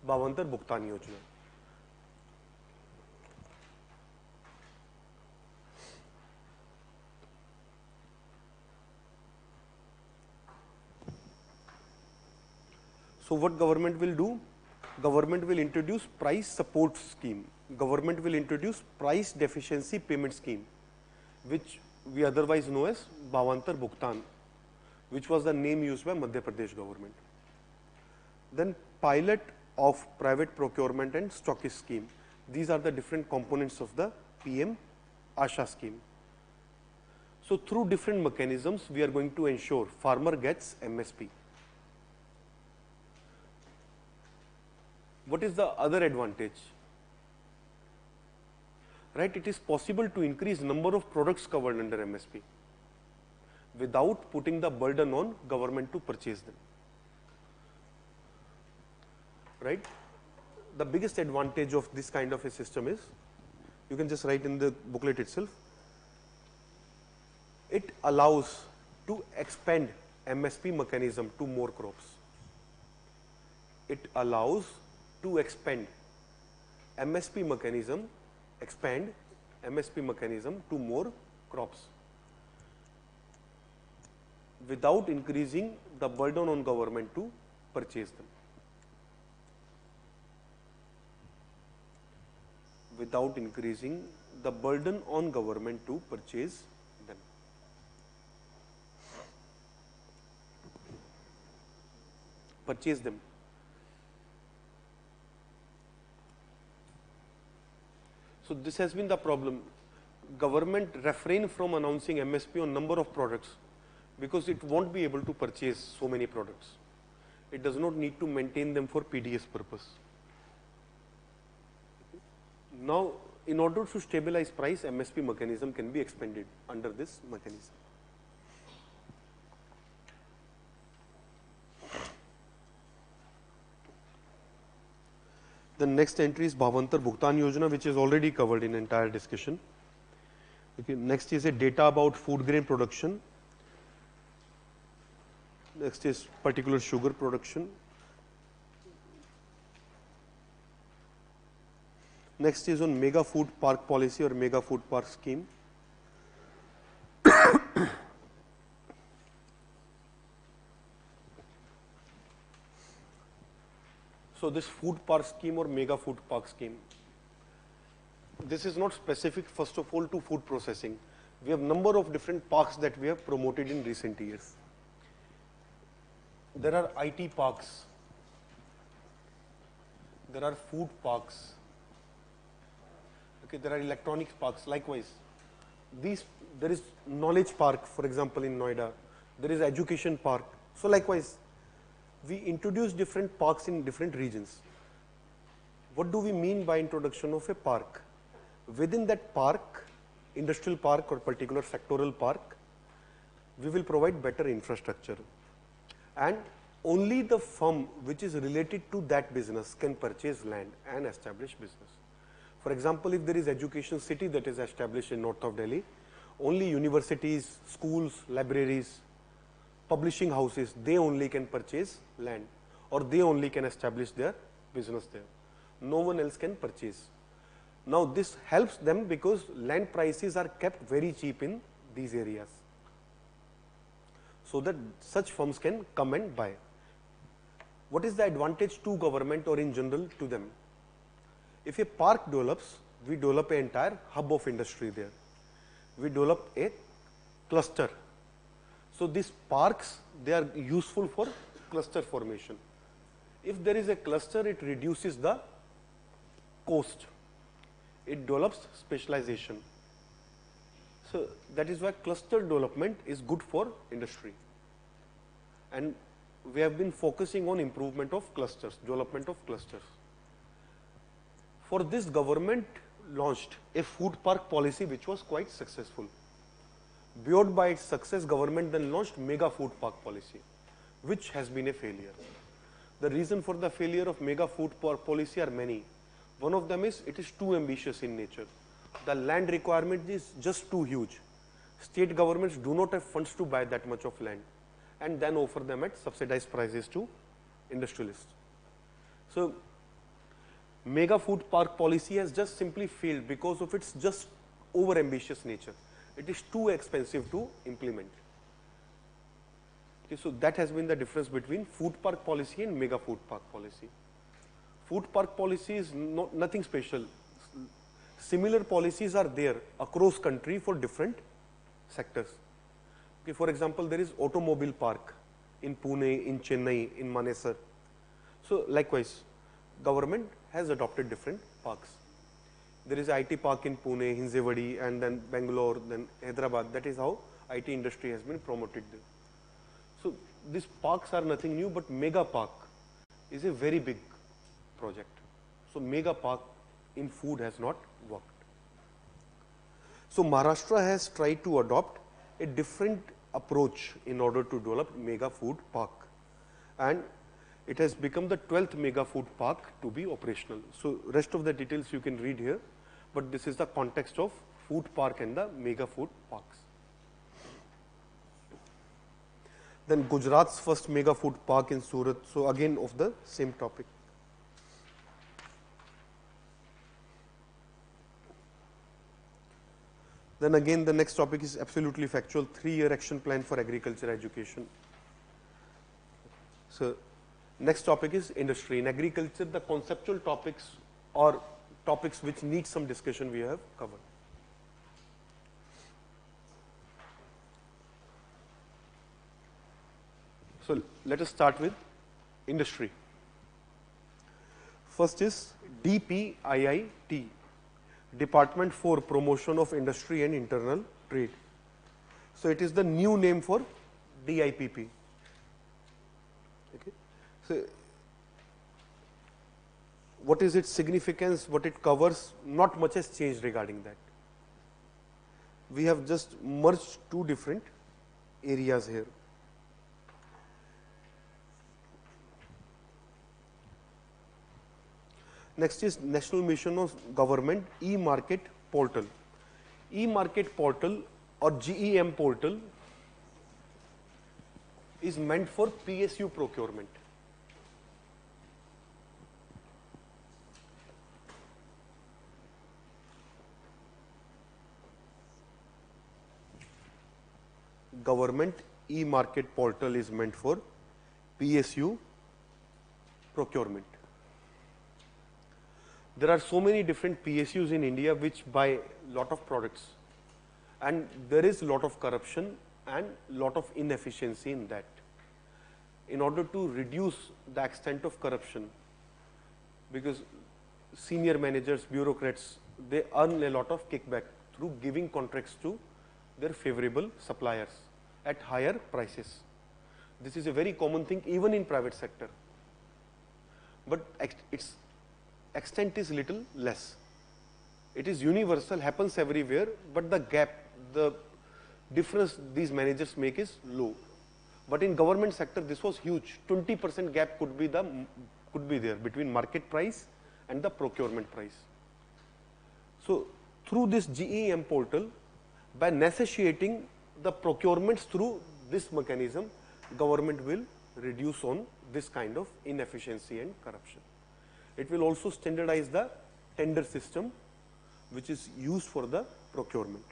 Bhavantar Bhugtan Yojana. So what government will do? Government will introduce price support scheme. Government will introduce price deficiency payment scheme, which we otherwise know as Bhavantar Bhugtan, which was the name used by Madhya Pradesh government. Then pilot of private procurement and stockist scheme. These are the different components of the PM Asha scheme. So through different mechanisms, we are going to ensure farmer gets MSP. What is the other advantage? Right, it is possible to increase number of products covered under MSP without putting the burden on government to purchase them. Right? The biggest advantage of this kind of a system is, you can just write in the booklet itself, it allows to expand MSP mechanism to more crops. It allows to expand MSP mechanism, expand MSP mechanism to more crops without increasing the burden on government to purchase them. Without increasing the burden on government to purchase them. Purchase them. So this has been the problem. Government refrain from announcing MSP on number of products because it won't be able to purchase so many products. It does not need to maintain them for PDS purpose. Now, in order to stabilize price, MSP mechanism can be expanded under this mechanism. The next entry is Bhavantar Bhugtan Yojana, which is already covered in entire discussion. Okay. Next is a data about food grain production. Next is particular sugar production. Next is on mega food park policy or mega food park scheme. So this food park scheme or mega food park scheme, this is not specific first of all to food processing. We have number of different parks that we have promoted in recent years. There are IT parks, there are food parks, okay, there are electronics parks. Likewise, there is knowledge park, for example, in Noida. There is education park. So likewise, we introduce different parks in different regions. What do we mean by introduction of a park? Within that park, industrial park or particular sectoral park, we will provide better infrastructure. And only the firm which is related to that business can purchase land and establish business. For example, if there is education city that is established in north of Delhi, only universities, schools, libraries, publishing houses, they only can purchase land or they only can establish their business there. No one else can purchase. Now this helps them because land prices are kept very cheap in these areas, so that such firms can come and buy. What is the advantage to government or in general to them? If a park develops, we develop an entire hub of industry there. We develop a cluster. So these parks, they are useful for cluster formation. If there is a cluster, it reduces the cost. It develops specialization. So that is why cluster development is good for industry. And we have been focusing on improvement of clusters, development of clusters. For this, government launched a food park policy which was quite successful. Buoyed by its success, government then launched mega food park policy, which has been a failure. The reason for the failure of mega food park policy are many. One of them is it is too ambitious in nature. The land requirement is just too huge. State governments do not have funds to buy that much of land and then offer them at subsidized prices to industrialists. So mega food park policy has just simply failed because of its just over ambitious nature. It is too expensive to implement. Okay, so that has been the difference between food park policy and mega food park policy. Food park policy is nothing special. Similar policies are there across country for different sectors. Okay, for example, there is automobile park in Pune, in Chennai, in Manesar. So likewise, government has adopted different parks. There is IT park in Pune, Hinjewadi, and then Bangalore, then Hyderabad. That is how IT industry has been promoted there. So these parks are nothing new, but mega park is a very big project. So mega park in food has not worked. So Maharashtra has tried to adopt a different approach in order to develop mega food park, and it has become the 12th mega food park to be operational. So rest of the details you can read here, but this is the context of food park and the mega food parks. Then Gujarat's first mega food park in Surat, so again of the same topic. Then again the next topic is absolutely factual, 3-year action plan for agriculture education. So next topic is industry. In agriculture, the conceptual topics or topics which need some discussion we have covered. So let us start with industry. First is DPIIT, Department for Promotion of Industry and Internal Trade. So it is the new name for DIPP. Okay. So what is its significance, what it covers? Not much has changed regarding that. We have just merged two different areas here. Next is National Mission of Government e-Market Portal. E-Market Portal or GEM portal is meant for PSU procurement. Government e-Market Portal is meant for PSU procurement. There are so many different PSUs in India which buy lot of products, and there is lot of corruption and lot of inefficiency in that. In order to reduce the extent of corruption, because senior managers, bureaucrats, they earn a lot of kickback through giving contracts to their favorable suppliers at higher prices. This is a very common thing even in private sector, but its extent is little less. It is universal, happens everywhere, but the gap, the difference these managers make is low. But in government sector, this was huge. 20% gap could be there between market price and the procurement price. So through this GEM portal, by negotiating the procurements through this mechanism, government will reduce on this kind of inefficiency and corruption. It will also standardize the tender system which is used for the procurement.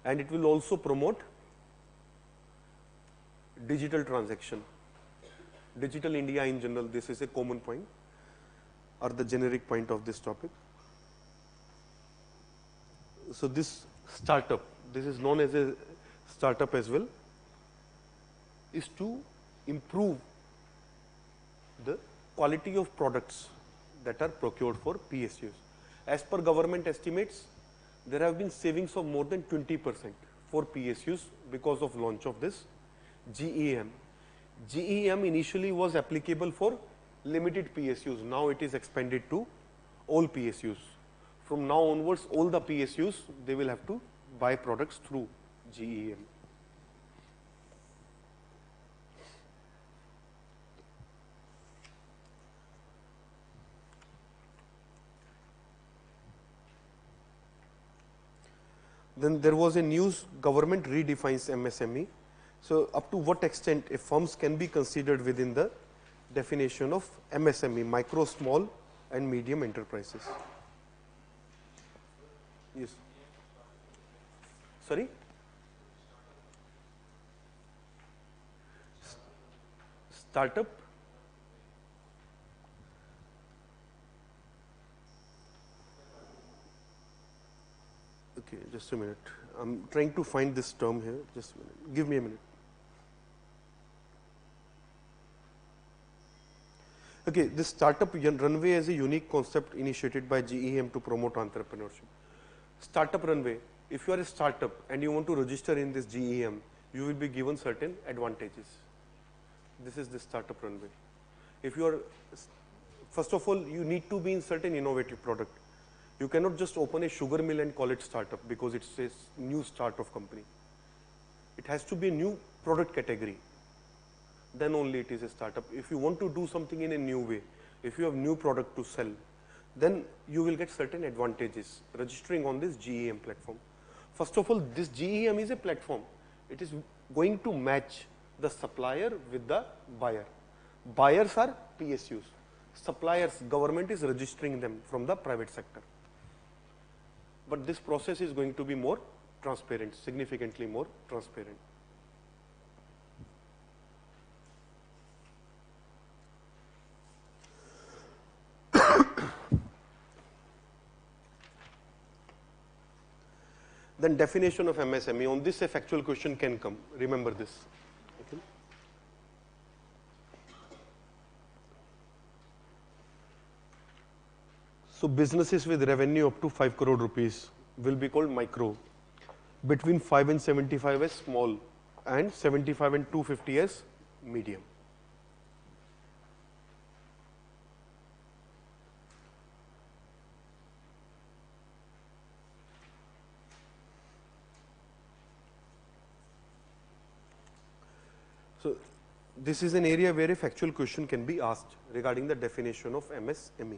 And it will also promote digital transaction. Digital India in general, this is a common point or the generic point of this topic. So this startup, this is known as a startup as well, is to improve the quality of products that are procured for PSUs. As per government estimates, there have been savings of more than 20% for PSUs because of launch of this GEM. GEM initially was applicable for limited PSUs. Now it is expanded to all PSUs. From now onwards, all the PSUs, they will have to buy products through GEM. Then there was a news, government redefines MSME. So up to what extent a firms can be considered within the definition of MSME, micro, small and medium enterprises. Yes. Sorry? startup. Okay, just a minute. I'm trying to find this term here. Just a minute. Give me a minute. Okay, this startup runway is a unique concept initiated by GEM to promote entrepreneurship. Startup runway, if you are a startup and you want to register in this GEM, you will be given certain advantages. This is the startup runway. If you are, first of all, you need to be in certain innovative product. You cannot just open a sugar mill and call it startup because it's a new start of company. It has to be a new product category. Then only it is a startup. If you want to do something in a new way, if you have new product to sell, then you will get certain advantages registering on this GEM platform. First of all, this GEM is a platform. It is going to match the supplier with the buyer. Buyers are PSUs. Suppliers, government is registering them from the private sector. But this process is going to be more transparent, significantly more transparent. Then definition of MSME. On this a factual question can come. Remember this. Okay. So businesses with revenue up to 5 crore rupees will be called micro. Between 5 and 75 as small, and 75 and 250 as medium. So this is an area where a factual question can be asked regarding the definition of MSME.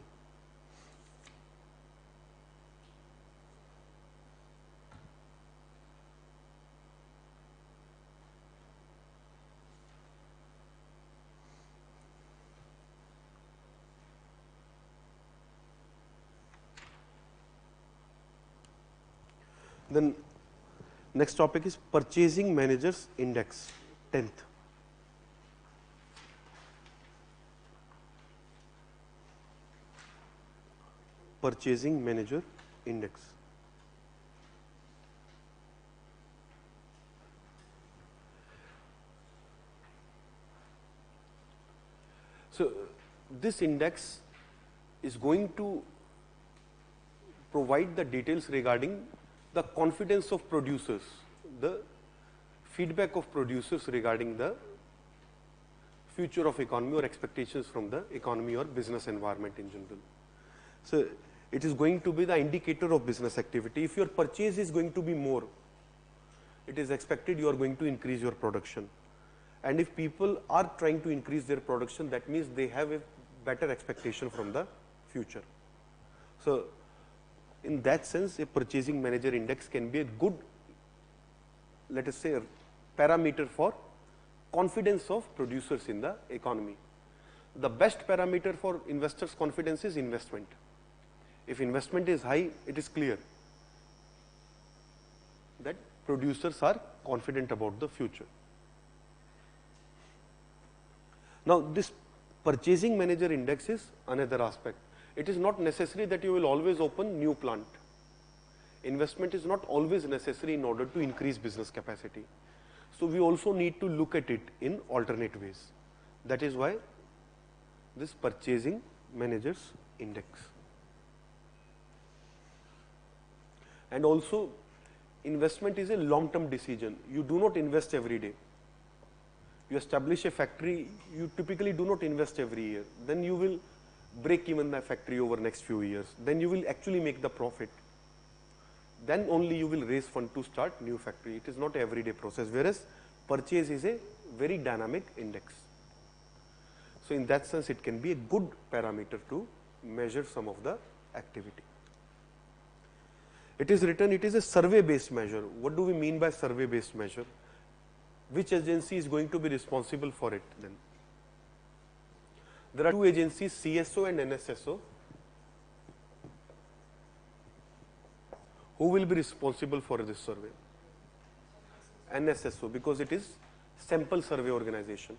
Then next topic is Purchasing Managers Index, 10th. Purchasing Manager Index. So this index is going to provide the details regarding the confidence of producers, the feedback of producers regarding the future of economy or expectations from the economy or business environment in general. So it is going to be the indicator of business activity. If your purchase is going to be more, it is expected you are going to increase your production. And if people are trying to increase their production, that means they have a better expectation from the future. So in that sense, a purchasing manager index can be a good, let us say, parameter for confidence of producers in the economy. The best parameter for investors' confidence is investment. If investment is high, it is clear that producers are confident about the future. Now, this purchasing manager index is another aspect. It is not necessary that you will always open new plant. Investment is not always necessary in order to increase business capacity. So we also need to look at it in alternate ways. That is why this purchasing managers index. And also, investment is a long-term decision. You do not invest every day. You establish a factory, you typically do not invest every year. Then you will break even the factory over next few years. Then you will actually make the profit. Then only you will raise fund to start new factory. It is not an everyday process, whereas purchase is a very dynamic index. So in that sense, it can be a good parameter to measure some of the activity. It is written, it is a survey-based measure. What do we mean by survey-based measure? Which agency is going to be responsible for it then? There are two agencies, CSO and NSSO. Who will be responsible for this survey? NSSO, because it is sample survey organization.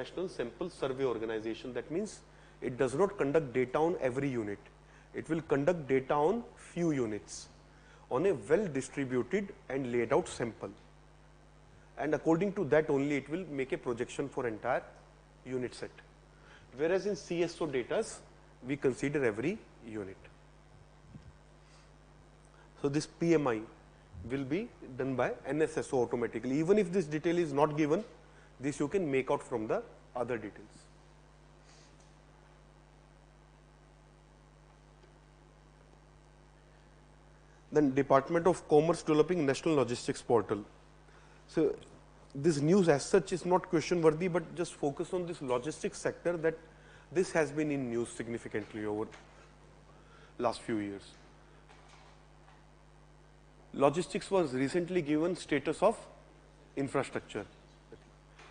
National Sample Survey Organization. That means it does not conduct data on every unit. It will conduct data on few units on a well distributed and laid out sample. And according to that only it will make a projection for entire unit set. Whereas in CSO data, we consider every unit. So this PMI will be done by NSSO automatically. Even if this detail is not given, this you can make out from the other details. Then Department of Commerce developing National Logistics Portal. So this news as such is not question worthy, but just focus on this logistics sector, that this has been in news significantly over last few years. Logistics was recently given status of infrastructure.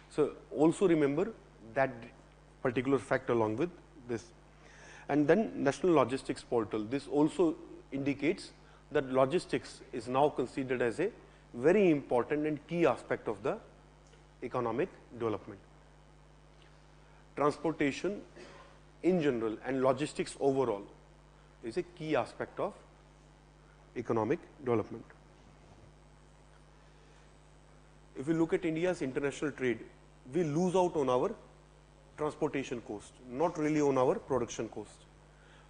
So also remember that particular fact along with this. And then National Logistics Portal. This also indicates that logistics is now considered as a very important and key aspect of the economic development. Transportation in general and logistics overall is a key aspect of economic development. If we look at India's international trade, we lose out on our transportation cost, not really on our production cost.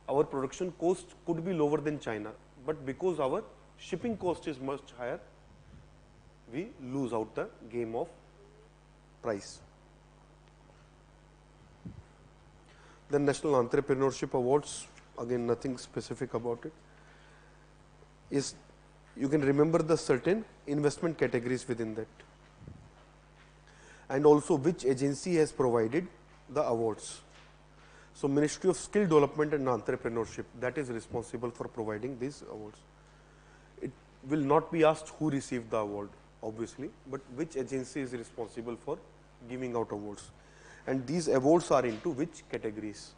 Our production cost could be lower than China, but because our shipping cost is much higher, we lose out the game of price. The National Entrepreneurship Awards, again nothing specific about it, is you can remember the certain investment categories within that, and also which agency has provided the awards. So Ministry of Skill Development and Entrepreneurship, that is responsible for providing these awards. It will not be asked who received the award, obviously, but which agency is responsible for giving out awards. And these awards are into which categories?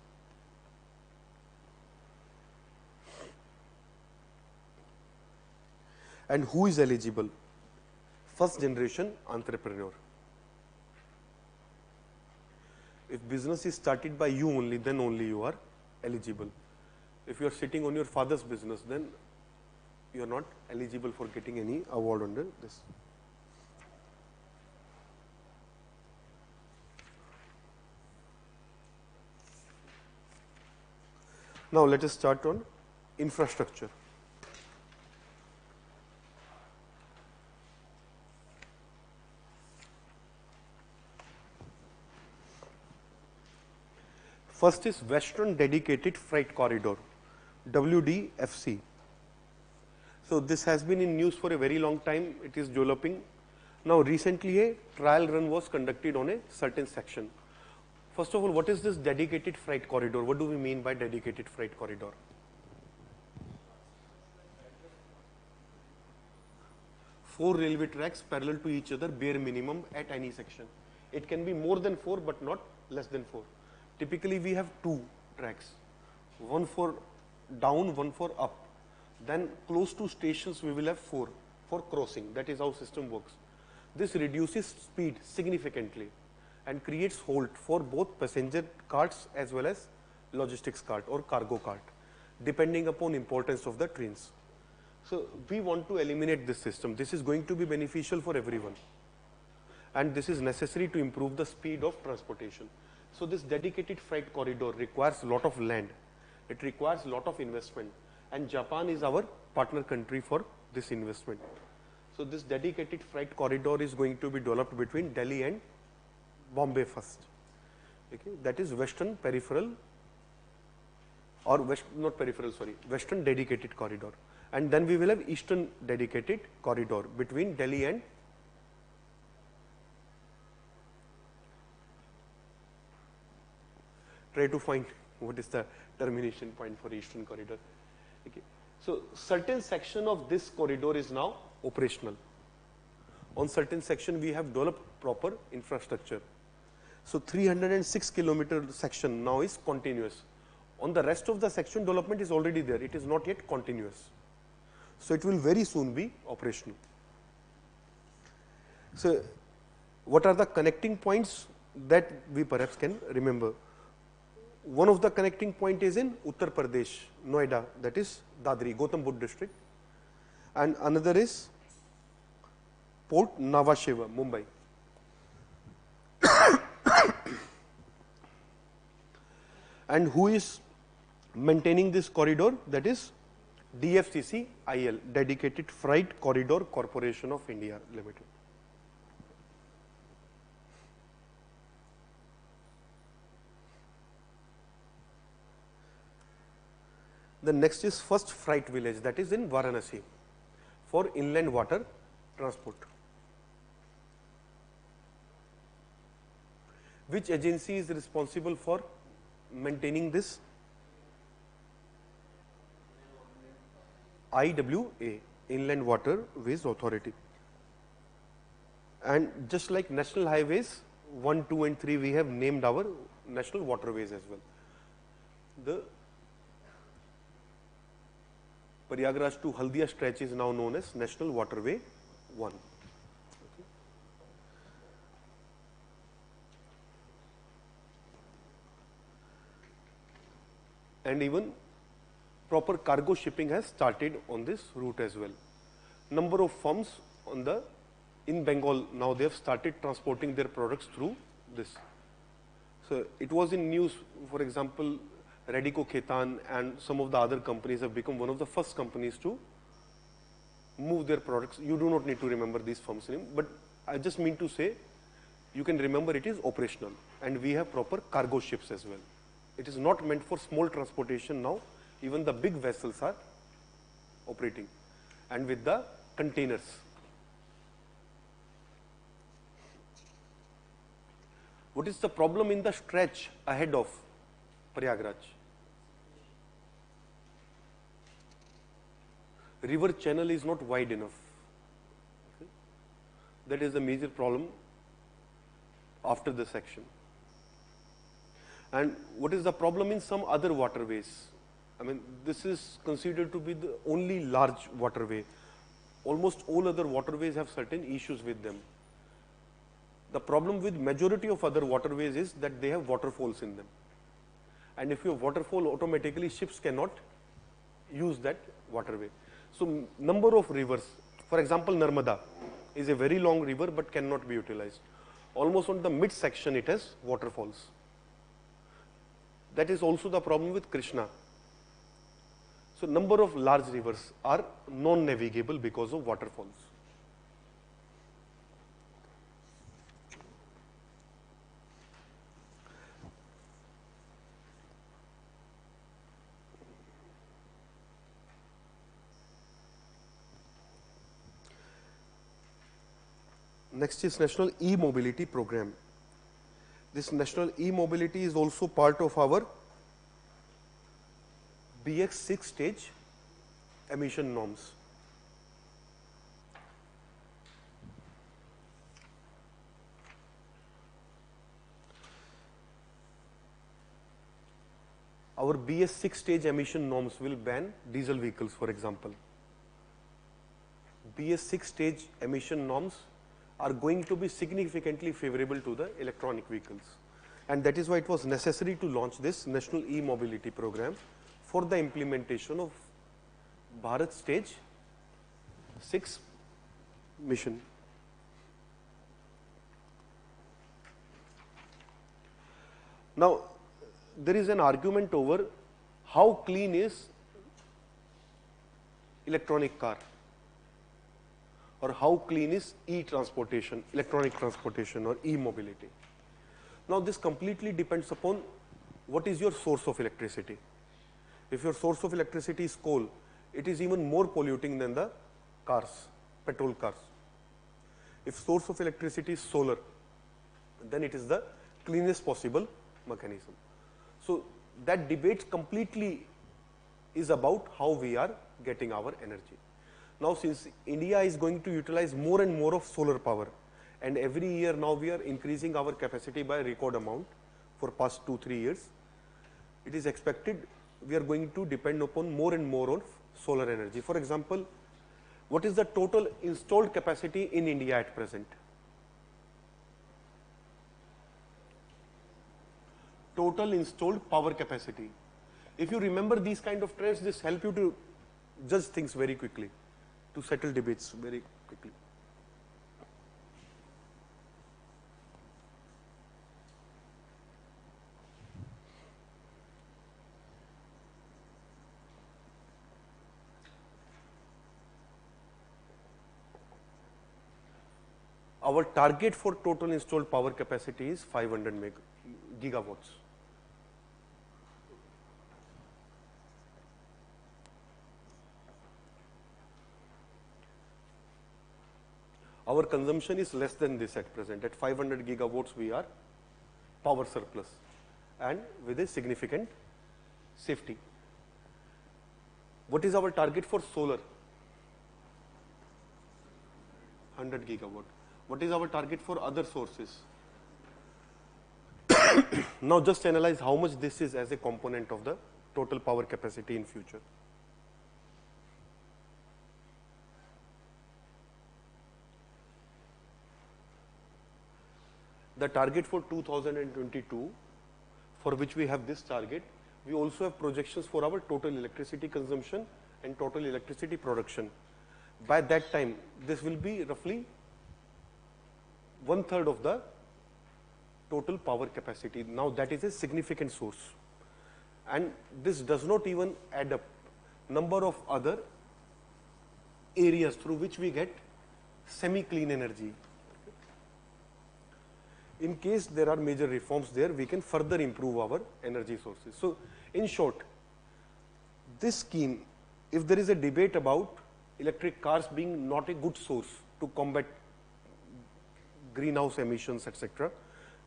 And who is eligible? First generation entrepreneur. If business is started by you only, then only you are eligible. If you are sitting on your father's business, then you are not eligible for getting any award under this. Now let us start on infrastructure. First is Western Dedicated Freight Corridor, WDFC. So this has been in news for a very long time. It is developing. Now recently a trial run was conducted on a certain section. First of all, what is this dedicated freight corridor? What do we mean by dedicated freight corridor? Four railway tracks parallel to each other, bare minimum at any section. It can be more than 4 but not less than 4. Typically we have 2 tracks, one for down, one for up. Then close to stations we will have 4 for crossing. That is how system works. This reduces speed significantly and creates halt for both passenger carts as well as logistics cart or cargo cart, depending upon importance of the trains. So we want to eliminate this system. This is going to be beneficial for everyone, and this is necessary to improve the speed of transportation. So this dedicated freight corridor requires a lot of land. It requires a lot of investment, and Japan is our partner country for this investment. So this dedicated freight corridor is going to be developed between Delhi and Bombay first. Okay, that is Western Peripheral or Western Dedicated Corridor, and then we will have Eastern Dedicated Corridor between Delhi and try to find what is the termination point for Eastern Corridor. Okay. So certain section of this corridor is now operational. On certain section we have developed proper infrastructure. So 306 kilometer section now is continuous. On the rest of the section, development is already there. It is not yet continuous. So it will very soon be operational. So what are the connecting points that we perhaps can remember. One of the connecting point is in Uttar Pradesh, Noida, that is Dadri, Gautam Buddha district, and another is Port Nhava Sheva, Mumbai. And who is maintaining this corridor? That is DFCC IL, Dedicated Freight Corridor Corporation of India Limited. The next is first freight village, that is in Varanasi, for inland water transport. Which agency is responsible for maintaining this? IWA, Inland Waterways Authority. And just like national highways 1, 2 and 3, we have named our national waterways as well. The Prayagraj to Haldia stretch is now known as National Waterway 1. Okay. And even proper cargo shipping has started on this route as well. Number of firms in Bengal, now they have started transporting their products through this. So it was in news, for example, Radico Khetan and some of the other companies have become one of the first companies to move their products. You do not need to remember these firms' name, but I just mean to say, you can remember it is operational, and we have proper cargo ships as well. It is not meant for small transportation now, even the big vessels are operating, and with the containers. What is the problem in the stretch ahead of Prayagraj? River channel is not wide enough. Okay. That is the major problem after the section. And what is the problem in some other waterways? I mean, this is considered to be the only large waterway. Almost all other waterways have certain issues with them. The problem with majority of other waterways is that they have waterfalls in them. And if you have waterfall, automatically ships cannot use that waterway. So number of rivers, for example, Narmada is a very long river but cannot be utilized. Almost on the mid section it has waterfalls. That is also the problem with Krishna. So number of large rivers are non-navigable because of waterfalls. Next is National E-Mobility Program. This National E-Mobility is also part of our BX 6-stage emission norms. Our BS 6-stage emission norms will ban diesel vehicles, for example. BS 6-stage emission norms are going to be significantly favorable to the electronic vehicles. And that is why it was necessary to launch this National E-Mobility Program for the implementation of Bharat Stage 6 mission. Now, there is an argument over how clean is electronic car, or how clean is e-transportation, electronic transportation or e-mobility. Now this completely depends upon what is your source of electricity. If your source of electricity is coal, it is even more polluting than the cars, petrol cars. If source of electricity is solar, then it is the cleanest possible mechanism. So that debate completely is about how we are getting our energy. Now, since India is going to utilize more and more of solar power, and every year now we are increasing our capacity by a record amount for past 2-3 years, it is expected we are going to depend upon more and more of solar energy. For example, what is the total installed capacity in India at present? total installed power capacity. If you remember these kind of trends, this help you to judge things very quickly, to settle debates very quickly. Our target for total installed power capacity is 500 gigawatts. Our consumption is less than this at present. At 500 gigawatts, we are power surplus and with a significant safety. What is our target for solar? 100 gigawatt. What is our target for other sources? Now just analyze how much this is as a component of the total power capacity in future. The target for 2022, for which we have this target, we also have projections for our total electricity consumption and total electricity production. By that time, this will be roughly 1/3 of the total power capacity. Now that is a significant source. And this does not even add up number of other areas through which we get semi-clean energy. In case there are major reforms there, we can further improve our energy sources. So, in short, this scheme, if there is a debate about electric cars being not a good source to combat greenhouse emissions, etc.,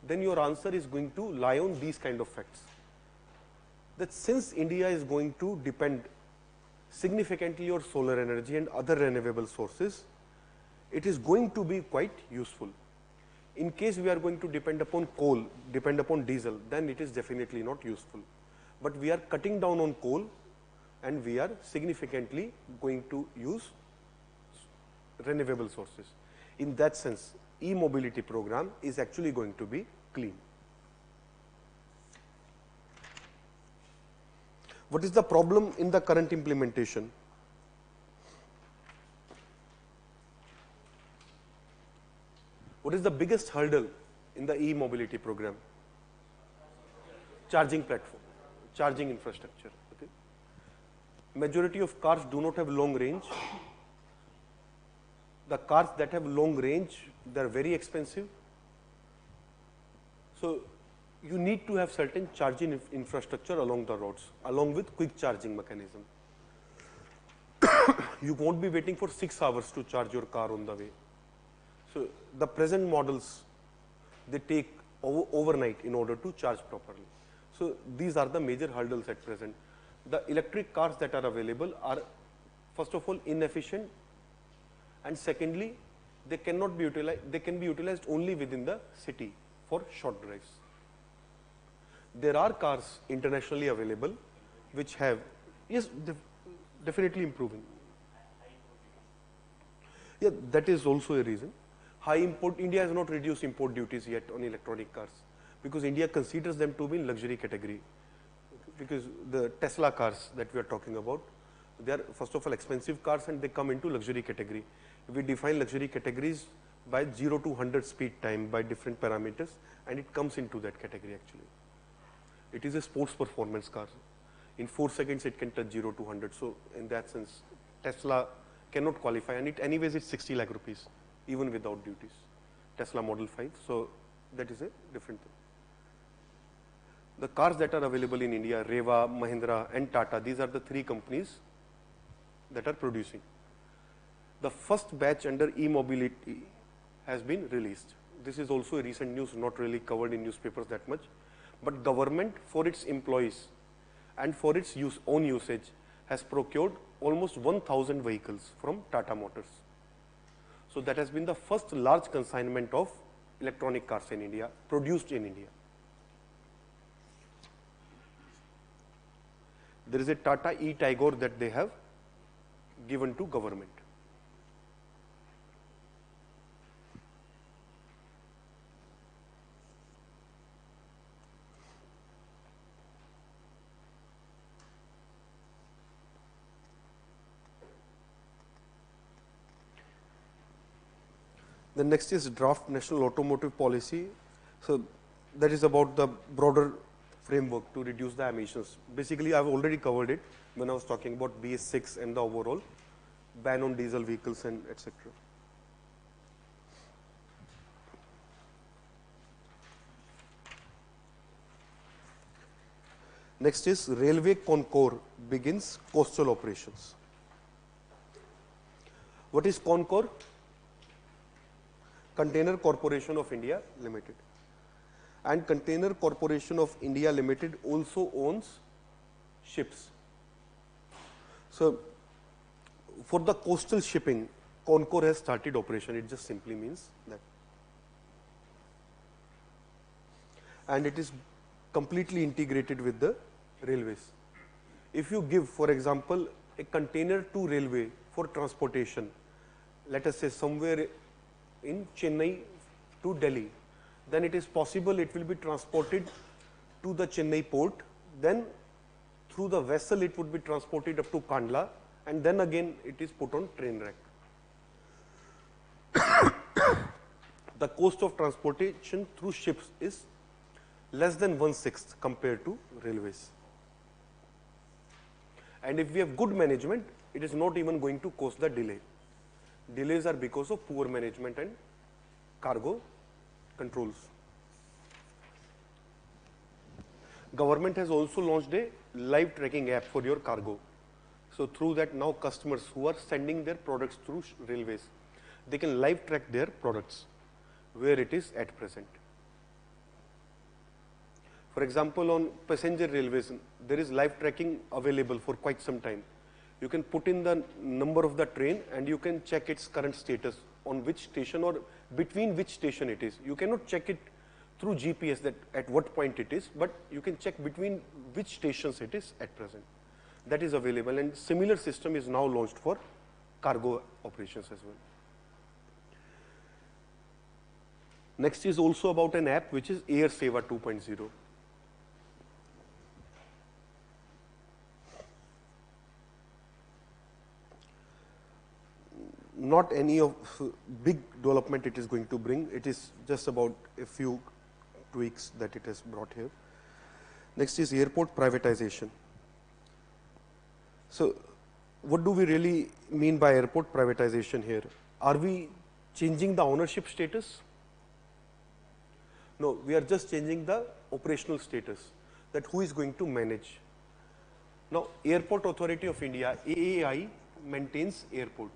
then your answer is going to lie on these kind of facts. That since India is going to depend significantly on solar energy and other renewable sources, it is going to be quite useful. In case we are going to depend upon coal, depend upon diesel, then it is definitely not useful. But we are cutting down on coal and we are significantly going to use renewable sources. In that sense, e-mobility program is actually going to be clean. What is the problem in the current implementation? What is the biggest hurdle in the e-mobility program? Charging platform, charging infrastructure. Okay. Majority of cars do not have long range. The cars that have long range, they are very expensive. So, you need to have certain charging infrastructure along the roads, along with quick charging mechanism. You won't be waiting for 6 hours to charge your car on the way. So, the present models, they take overnight in order to charge properly. So, these are the major hurdles at present. The electric cars that are available are, first of all, inefficient, and secondly, they cannot be utilized, they can be utilized only within the city for short drives. There are cars internationally available which have, yes, definitely improving. Yeah, that is also a reason. High import, India has not reduced import duties yet on electronic cars because India considers them to be in luxury category. Because the Tesla cars that we are talking about, they are first of all expensive cars and they come into luxury category. We define luxury categories by 0 to 100 speed time by different parameters, and it comes into that category actually. It is a sports performance car. In 4 seconds it can touch 0 to 100. So, in that sense, Tesla cannot qualify, and it anyways it's 60 lakh rupees even without duties. Tesla Model 5. So, that is a different thing. The cars that are available in India, Reva, Mahindra and Tata, these are the 3 companies that are producing. The first batch under e-mobility has been released. This is also a recent news, not really covered in newspapers that much. But government, for its employees and for its own usage, has procured almost 1,000 vehicles from Tata Motors. So, that has been the first large consignment of electronic cars in India, produced in India. There is a Tata e-Tigor that they have given to government. The next is draft national automotive policy. So that is about the broader framework to reduce the emissions. Basically, I've already covered it when I was talking about BS6 and the overall ban on diesel vehicles and etc. Next is Railway Concor begins coastal operations. What is Concor? Container Corporation of India Limited. And Container Corporation of India Limited also owns ships. So, for the coastal shipping, Concor has started operation. It just simply means that. And it is completely integrated with the railways. If you give, for example, a container to railway for transportation, let us say somewhere in Chennai to Delhi, then it is possible it will be transported to the Chennai port, then through the vessel it would be transported up to Kandla, and then again it is put on train rack. The cost of transportation through ships is less than 1/6 compared to railways. And if we have good management, it is not even going to cause the delay. Delays are because of poor management and cargo controls. Government has also launched a live tracking app for your cargo. So through that, now customers who are sending their products through railways, they can live track their products where it is at present. For example, on passenger railways, there is live tracking available for quite some time. You can put in the number of the train and you can check its current status on which station or between which station it is. You cannot check it through GPS that at what point it is, but you can check between which stations it is at present. That is available, and similar system is now launched for cargo operations as well. Next is also about an app which is Air Seva 2.0. Not any of big development it is going to bring. It is just about a few tweaks that it has brought here. Next is airport privatization. So, what do we really mean by airport privatization here? Are we changing the ownership status? No, we are just changing the operational status, that who is going to manage. Now, Airport Authority of India, AAI, maintains airport.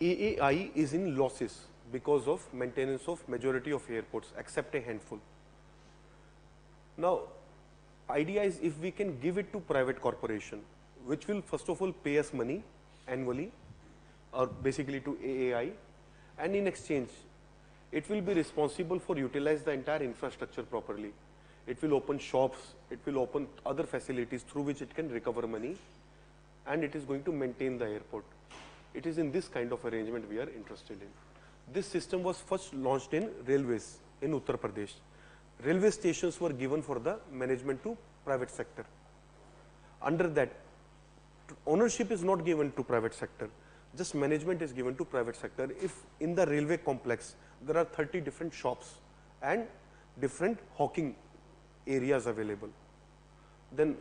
AAI is in losses because of maintenance of majority of airports, except a handful. Now, idea is if we can give it to private corporation, which will first of all pay us money annually, or basically to AAI, and in exchange, it will be responsible for utilize the entire infrastructure properly. It will open shops, it will open other facilities through which it can recover money, and it is going to maintain the airport. It is in this kind of arrangement we are interested in. This system was first launched in railways in Uttar Pradesh. Railway stations were given for the management to private sector. Under that, ownership is not given to private sector, just management is given to private sector. If in the railway complex there are 30 different shops and different hawking areas available, then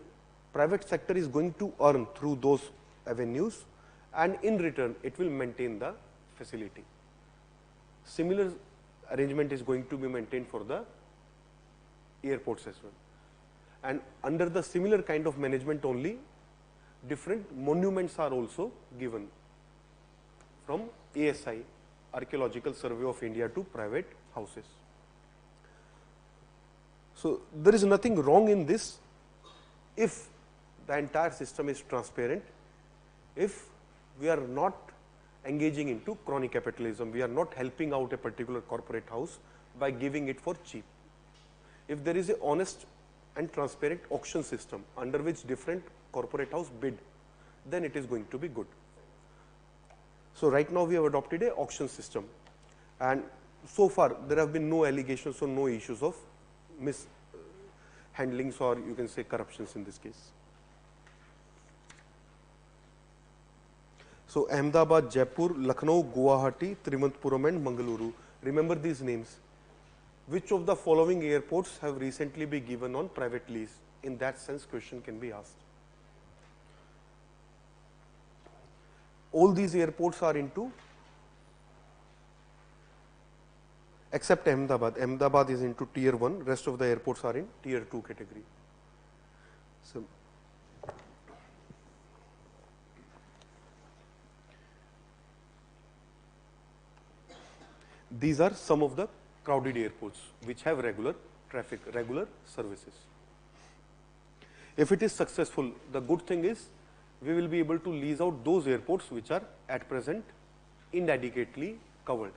private sector is going to earn through those avenues, and in return it will maintain the facility. Similar arrangement is going to be maintained for the airports as well. And under the similar kind of management only, different monuments are also given from ASI, Archaeological Survey of India, to private houses. So there is nothing wrong in this if the entire system is transparent, if we are not engaging into crony capitalism, we are not helping out a particular corporate house by giving it for cheap. If there is a honest and transparent auction system under which different corporate house bid, then it is going to be good. So right now we have adopted a auction system, and so far there have been no allegations or no issues of mishandlings or you can say corruptions in this case. So Ahmedabad, Jaipur, Lucknow, Guwahati, Trivandrum and Mangaluru. Remember these names. Which of the following airports have recently been given on private lease? In that sense, question can be asked. All these airports are into, except Ahmedabad. Ahmedabad is into tier 1, rest of the airports are in tier 2 category. So, these are some of the crowded airports which have regular traffic, regular services. If it is successful, the good thing is we will be able to lease out those airports which are at present inadequately covered.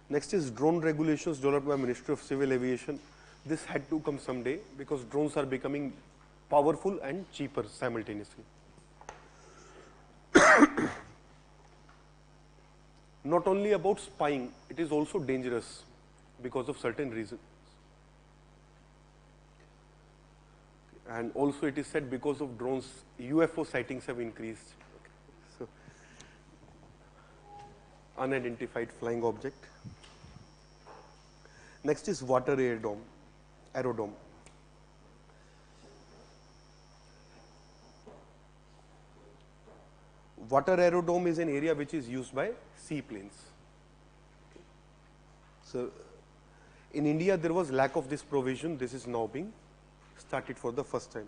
Next is drone regulations developed by Ministry of Civil Aviation. This had to come someday because drones are becoming powerful and cheaper simultaneously. Not only about spying, it is also dangerous because of certain reasons. And also it is said because of drones, UFO sightings have increased. So, unidentified flying object. Next is water aerodrome. Water aerodrome is an area which is used by seaplanes. So, in India there was lack of this provision. This is now being started for the first time.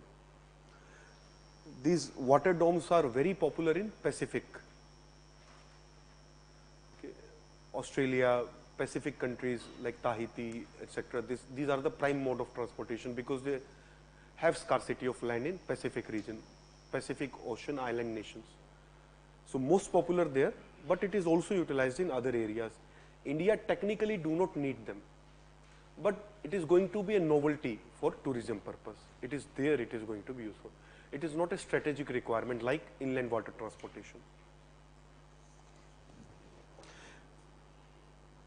These water domes are very popular in Pacific. Okay. Australia, Pacific countries like Tahiti, etc. These are the prime mode of transportation because they have scarcity of land in Pacific region, Pacific Ocean island nations. So, most popular there, but it is also utilized in other areas. India technically do not need them, but it is going to be a novelty for tourism purpose. It is there, it is going to be useful. It is not a strategic requirement like inland water transportation.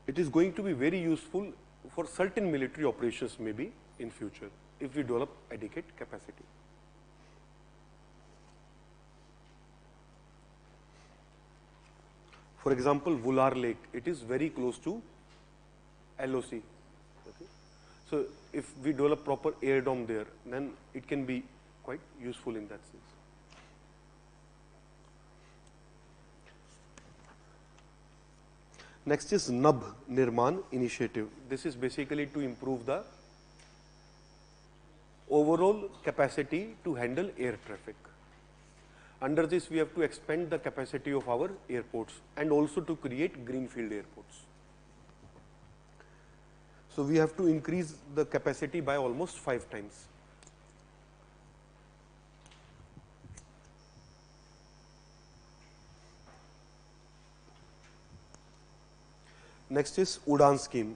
It is going to be very useful for certain military operations maybe in future if we develop adequate capacity. For example, Vular Lake, it is very close to LOC. Okay. So, if we develop proper aerodrome there, then it can be quite useful in that sense. Next is NAB, Nirman initiative. This is basically to improve the overall capacity to handle air traffic. Under this, we have to expand the capacity of our airports and also to create greenfield airports. So, we have to increase the capacity by almost 5 times. Next is Udan scheme.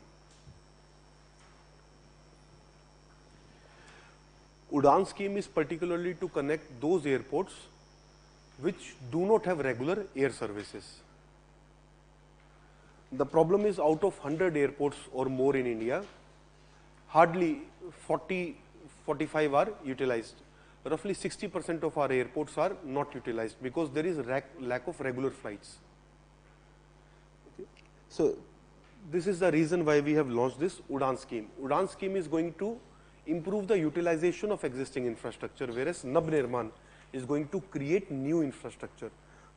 Udan scheme is particularly to connect those airports which do not have regular air services. The problem is out of 100 airports or more in India, hardly 40-45 are utilized. Roughly 60% of our airports are not utilized because there is lack of regular flights. Okay. So, this is the reason why we have launched this Udan scheme. Udan scheme is going to improve the utilization of existing infrastructure, whereas NAB Nirman is going to create new infrastructure.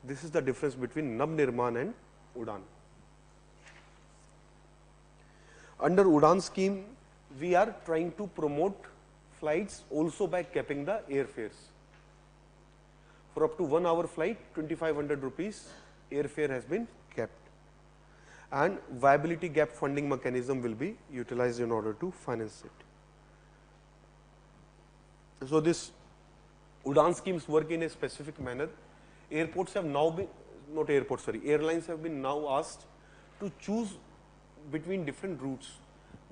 This is the difference between NAB Nirman and Udan. Under Udan scheme, we are trying to promote flights also by capping the airfares. For up to 1 hour flight, 2,500 rupees airfare has been capped. And viability gap funding mechanism will be utilized in order to finance it. So, this Udan schemes work in a specific manner. Airports have now been, not airports, sorry, airlines have been now asked to choose between different routes.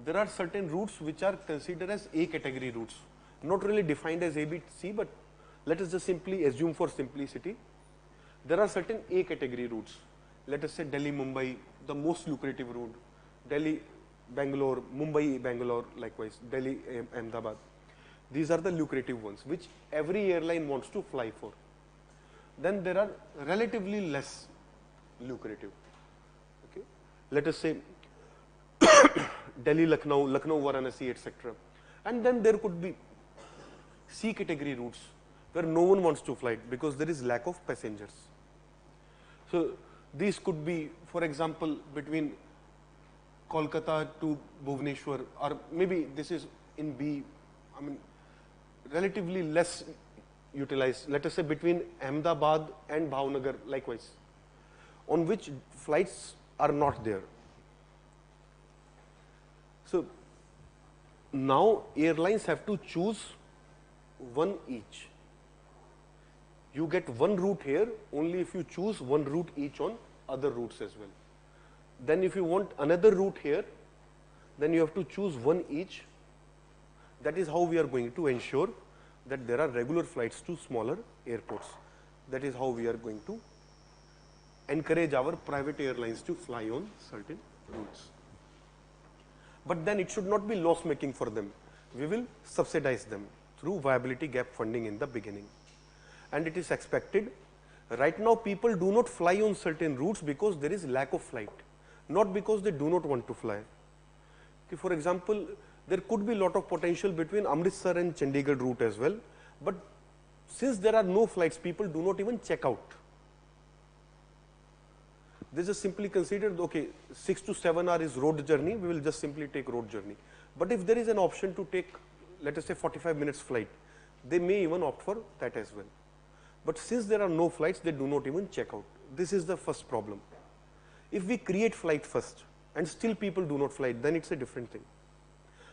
There are certain routes which are considered as A category routes, not really defined as A, B, C, but let us just simply assume for simplicity. There are certain A category routes. Let us say Delhi, Mumbai, the most lucrative route, Delhi, Bangalore, Mumbai, Bangalore, likewise, Delhi, Ahmedabad. These are the lucrative ones, which every airline wants to fly for. Then there are relatively less lucrative. Okay? Let us say Delhi, Lucknow, Lucknow, Varanasi, etc. And then there could be C category routes where no one wants to fly because there is lack of passengers. So these could be, for example, between Kolkata to Bhubaneswar, or maybe this is in B, I mean, relatively less utilized, let us say between Ahmedabad and Bhavnagar, likewise, on which flights are not there. So now airlines have to choose one each. You get one route here only if you choose one route each on other routes as well. Then if you want another route here, then you have to choose one each. That is how we are going to ensure that there are regular flights to smaller airports. That is how we are going to encourage our private airlines to fly on certain routes. But then it should not be loss making for them. We will subsidize them through viability gap funding in the beginning. And it is expected, right now people do not fly on certain routes because there is lack of flight, not because they do not want to fly. Okay, for example, there could be a lot of potential between Amritsar and Chandigarh route as well, but since there are no flights, people do not even check out. They just simply consider, okay, 6 to 7 hours is road journey, we will just simply take road journey. But if there is an option to take, let us say 45 minutes flight, they may even opt for that as well. But since there are no flights, they do not even check out. This is the first problem. If we create flight first and still people do not fly, then it's a different thing.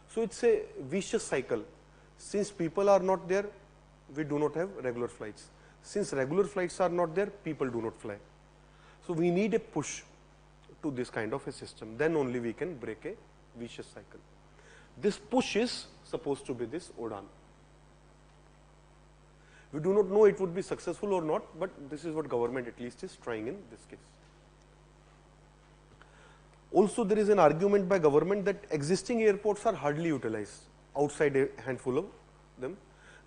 So it's a vicious cycle. Since people are not there, we do not have regular flights. Since regular flights are not there, people do not fly. So we need a push to this kind of a system. Then only we can break a vicious cycle. This push is supposed to be this UDAN. We do not know it would be successful or not, but this is what government at least is trying in this case. Also, there is an argument by government that existing airports are hardly utilized, outside a handful of them.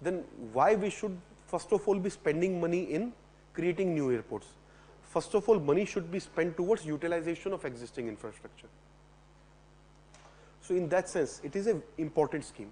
Then why we should first of all be spending money in creating new airports? First of all, money should be spent towards utilization of existing infrastructure. So in that sense, it is an important scheme.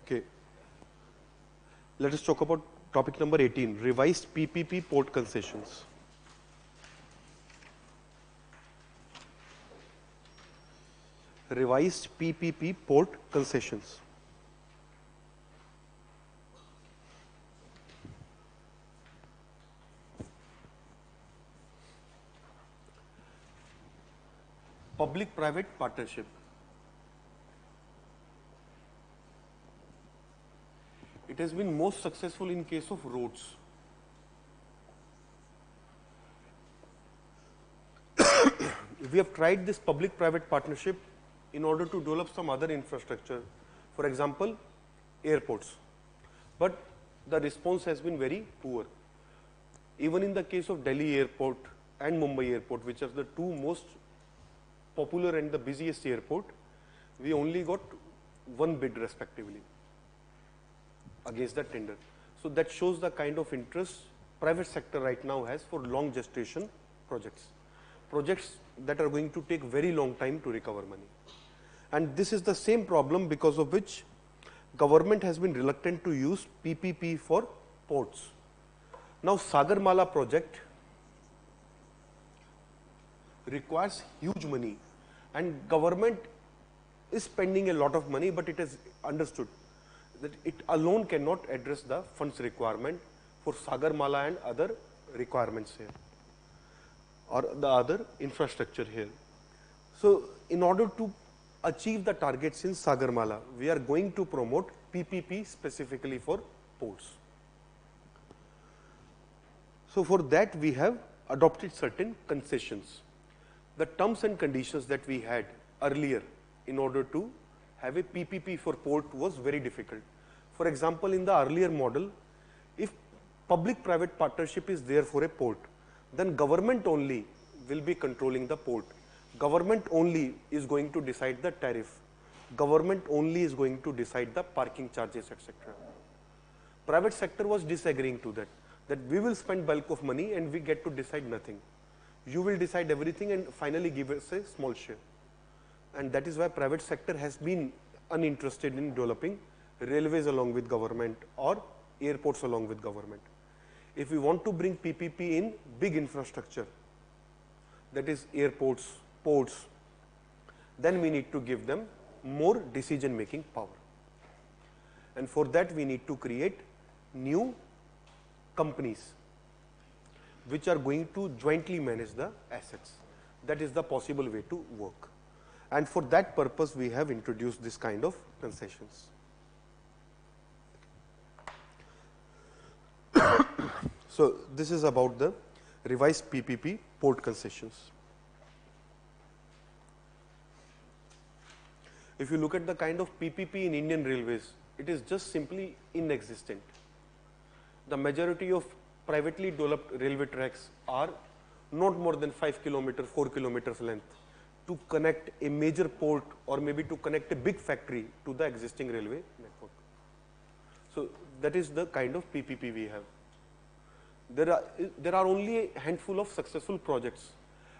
Okay. Let us talk about topic number 18, revised PPP port concessions. Revised PPP port concessions. Public-private partnership. It has been most successful in case of roads. We have tried this public-private partnership in order to develop some other infrastructure, for example, airports. But the response has been very poor. Even in the case of Delhi airport and Mumbai airport, which are the two most popular and the busiest airport, we only got one bid respectively against the tender. So that shows the kind of interest private sector right now has for long gestation projects. Projects that are going to take very long time to recover money. And this is the same problem because of which government has been reluctant to use PPP for ports. Now Sagarmala project requires huge money and government is spending a lot of money, but it is understood that it alone cannot address the funds requirement for Sagarmala and other requirements here, or the other infrastructure here. So, in order to achieve the targets in Sagarmala, we are going to promote PPP specifically for ports. So, for that we have adopted certain concessions. The terms and conditions that we had earlier in order to have a PPP for port was very difficult. For example, in the earlier model, if public-private partnership is there for a port, then government only will be controlling the port. Government only is going to decide the tariff. Government only is going to decide the parking charges, etc. Private sector was disagreeing to that we will spend bulk of money and we get to decide nothing. You will decide everything and finally give us a small share. And that is why private sector has been uninterested in developing railways along with government or airports along with government. If we want to bring PPP in big infrastructure, that is airports, ports, then we need to give them more decision making power. And for that we need to create new companies which are going to jointly manage the assets. That is the possible way to work. And for that purpose we have introduced this kind of concessions. So, this is about the revised PPP port concessions. If you look at the kind of PPP in Indian railways, it is just simply inexistent. The majority of privately developed railway tracks are not more than 5 kilometers, 4 kilometers length to connect a major port or maybe to connect a big factory to the existing railway network. So, that is the kind of PPP we have. There are only a handful of successful projects,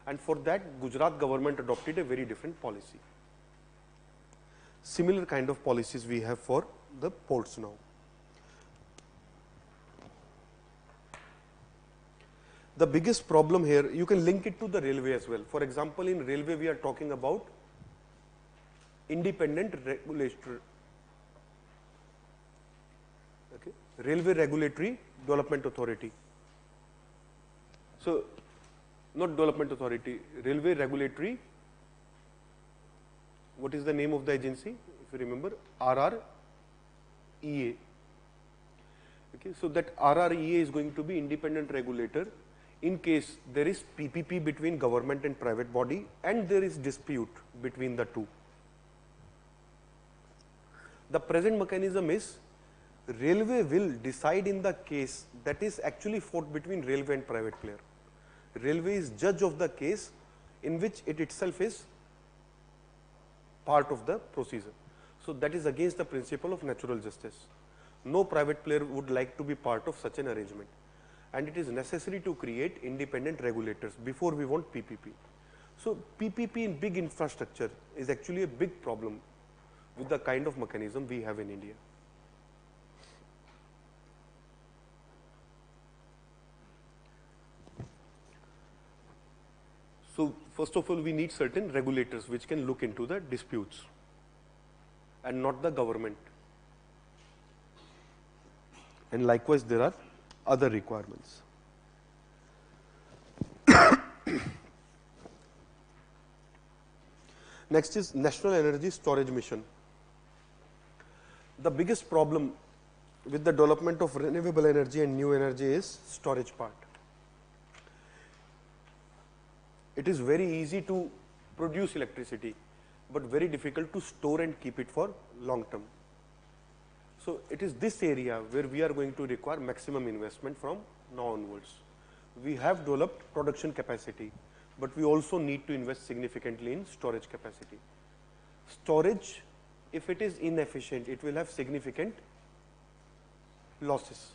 and for that Gujarat government adopted a very different policy. Similar kind of policies we have for the ports now. The biggest problem here, you can link it to the railway as well. For example, in railway we are talking about independent regulator, okay, Railway Regulatory Development Authority. So, not development authority, Railway Regulatory, what is the name of the agency? If you remember, RREA. Okay, so that RREA is going to be independent regulator in case there is PPP between government and private body and there is dispute between the two. The present mechanism is railway will decide in the case that is actually fought between railway and private player. Railway is judge of the case in which it itself is part of the procedure. So, that is against the principle of natural justice. No private player would like to be part of such an arrangement, and it is necessary to create independent regulators before we want PPP. So, PPP in big infrastructure is actually a big problem with the kind of mechanism we have in India. So, first of all, we need certain regulators which can look into the disputes and not the government. And likewise, there are other requirements. Next is National Energy Storage Mission. The biggest problem with the development of renewable energy and new energy is storage part. It is very easy to produce electricity, but very difficult to store and keep it for long term. So, it is this area where we are going to require maximum investment from now onwards. We have developed production capacity, but we also need to invest significantly in storage capacity. Storage, if it is inefficient, it will have significant losses.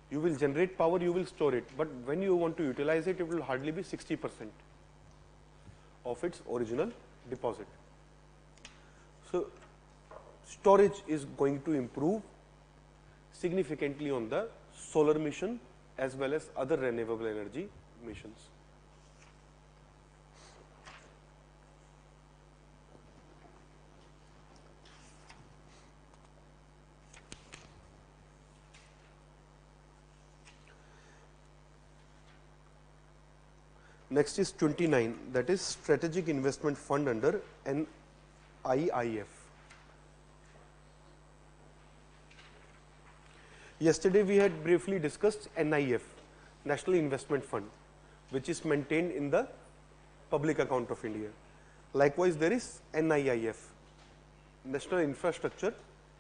You will generate power, you will store it, but when you want to utilize it, it will hardly be 60% of its original deposit. So, storage is going to improve significantly on the solar mission as well as other renewable energy missions. Next is 29, that is Strategic Investment Fund under NIIF. Yesterday we had briefly discussed NIF, National Investment Fund, which is maintained in the public account of India. Likewise, there is NIIF, National Infrastructure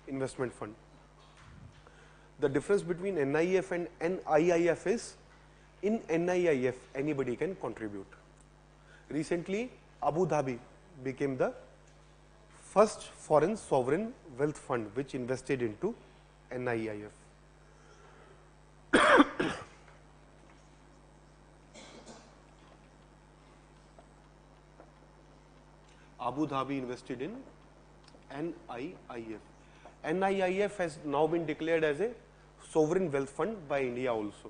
Investment Fund. The difference between NIF and NIIF is, in NIIF, anybody can contribute. Recently, Abu Dhabi became the first foreign sovereign wealth fund which invested into NIIF. Abu Dhabi invested in NIIF. NIIF has now been declared as a sovereign wealth fund by India also.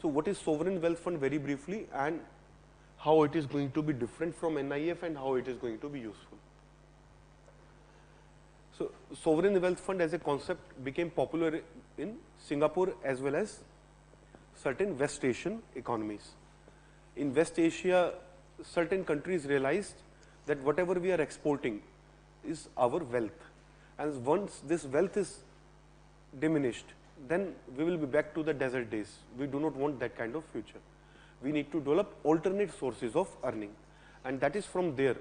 So, what is sovereign wealth fund very briefly, and how it is going to be different from NIIF and how it is going to be useful. So, sovereign wealth fund as a concept became popular in Singapore as well as certain West Asian economies. In West Asia, certain countries realized that whatever we are exporting is our wealth, and once this wealth is diminished, then we will be back to the desert days. We do not want that kind of future. We need to develop alternate sources of earning, and that is from there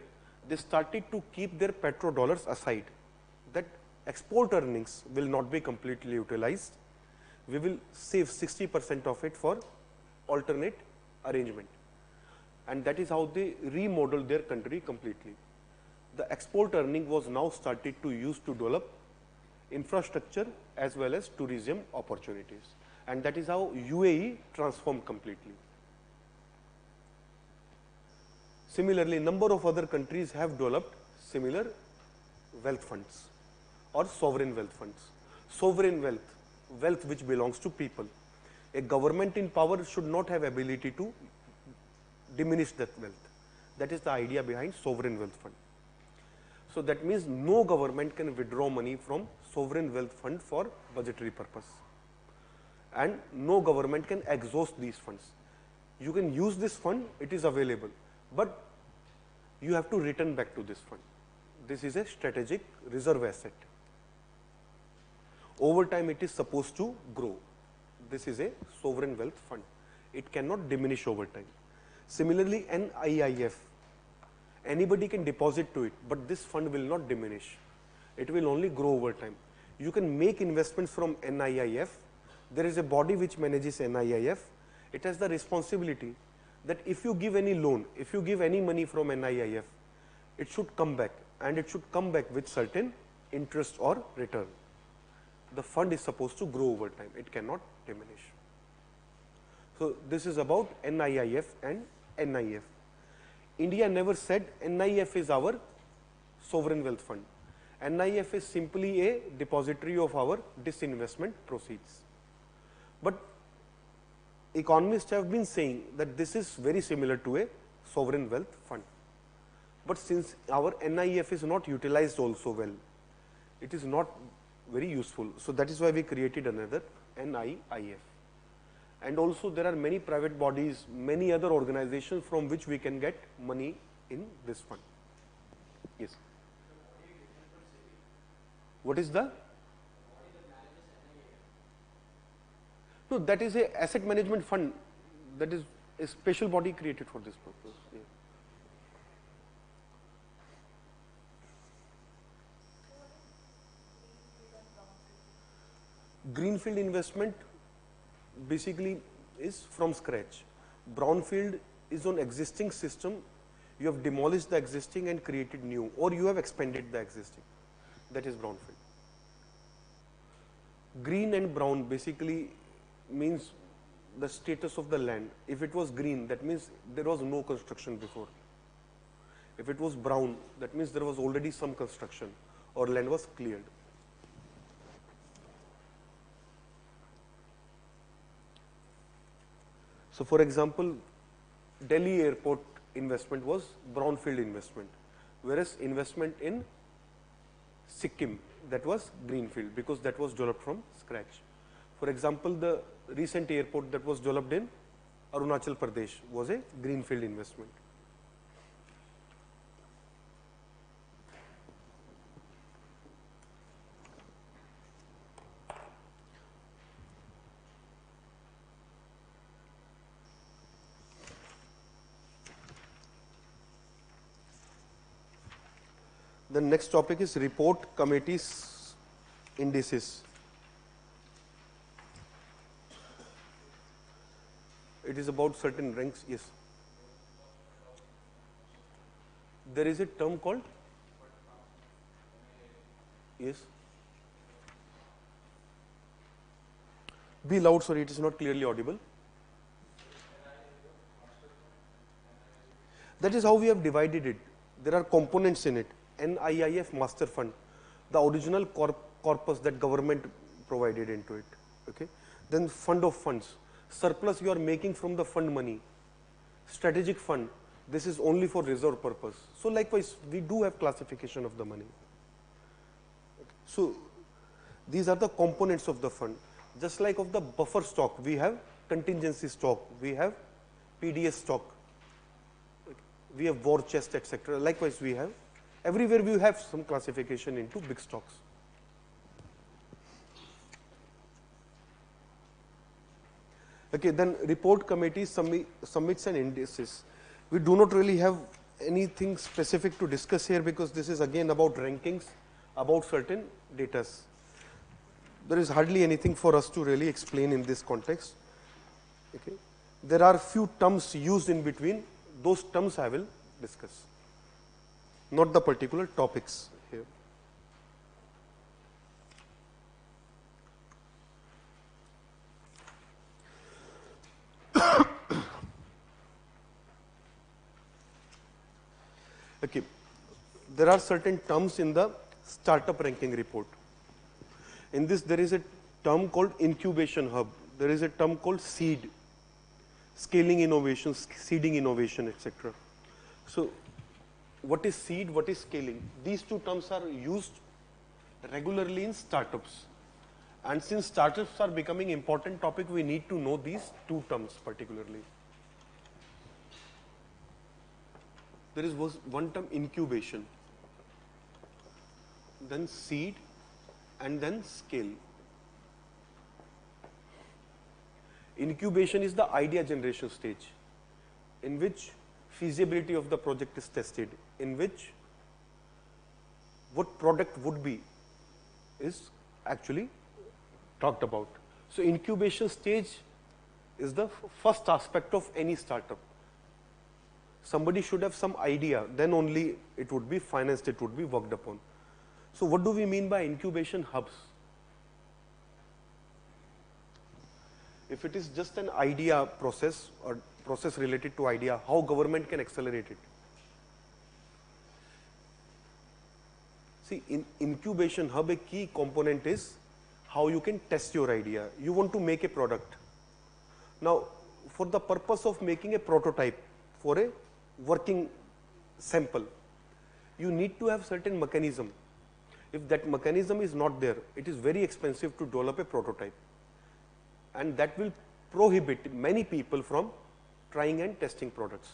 they started to keep their petrodollars aside, that export earnings will not be completely utilized. We will save 60% of it for alternate arrangement, and that is how they remodeled their country completely. The export earning was now started to use to develop infrastructure as well as tourism opportunities, and that is how UAE transformed completely. Similarly, number of other countries have developed similar wealth funds or sovereign wealth funds. Sovereign wealth, wealth which belongs to people. A government in power should not have ability to diminish that wealth. That is the idea behind sovereign wealth fund. So that means no government can withdraw money from sovereign wealth fund for budgetary purpose, and no government can exhaust these funds. You can use this fund, it is available, but you have to return back to this fund. This is a strategic reserve asset. Over time it is supposed to grow. This is a sovereign wealth fund. It cannot diminish over time. Similarly, NIIF, anybody can deposit to it, but this fund will not diminish. It will only grow over time. You can make investments from NIIF. There is a body which manages NIIF. It has the responsibility that if you give any loan, if you give any money from NIIF, it should come back, and it should come back with certain interest or return. The fund is supposed to grow over time. It cannot diminish. So this is about NIIF and NIF. India never said NIF is our sovereign wealth fund. NIF is simply a depository of our disinvestment proceeds. But economists have been saying that this is very similar to a sovereign wealth fund. But since our NIF is not utilized also well, it is not very useful. So that is why we created another NIIF. And also there are many private bodies, many other organizations from which we can get money in this fund. Yes. What is the? No, that is a asset management fund. That is a special body created for this purpose. Yeah. Greenfield investment basically is from scratch. Brownfield is on existing system. You have demolished the existing and created new, or you have expanded the existing. That is brownfield. Green and brown basically means the status of the land. If it was green, that means there was no construction before. If it was brown, that means there was already some construction or land was cleared. So for example, Delhi airport investment was brownfield investment, whereas investment in Sikkim, that was greenfield, because that was developed from scratch. For example, the recent airport that was developed in Arunachal Pradesh was a greenfield investment. The next topic is report committees indices. It is about certain ranks, yes. There is a term called, yes. Be loud, sorry, it is not clearly audible. That is how we have divided it. There are components in it. NIIF Master Fund, the original corpus that government provided into it. Okay. Then fund of funds, surplus you are making from the fund money. Strategic fund, this is only for reserve purpose. So likewise, we do have classification of the money. Okay. So these are the components of the fund. Just like of the buffer stock, we have contingency stock, we have PDS stock, we have war chest, etc. Likewise, we have everywhere we have some classification into big stocks. Okay, then report committee submits and indices. We do not really have anything specific to discuss here because this is again about rankings, about certain data. There is hardly anything for us to really explain in this context. Okay. There are few terms used in between. Those terms I will discuss, not the particular topics here. Okay. There are certain terms in the startup ranking report. In this, there is a term called incubation hub. There is a term called seed, scaling innovation, seeding innovation, etc. So, what is seed, what is scaling? These two terms are used regularly in startups. And since startups are becoming important topic, we need to know these two terms particularly. There is one term incubation, then seed, and then scale. Incubation is the idea generation stage in which feasibility of the project is tested, in which what product would be is actually talked about. So incubation stage is the first aspect of any startup. Somebody should have some idea, then only it would be financed, it would be worked upon. So what do we mean by incubation hubs? If it is just an idea process or process related to idea, how government can accelerate it? See, in incubation hub, a key component is how you can test your idea. You want to make a product. Now, for the purpose of making a prototype for a working sample, you need to have certain mechanism. If that mechanism is not there, it is very expensive to develop a prototype. And that will prohibit many people from trying and testing products.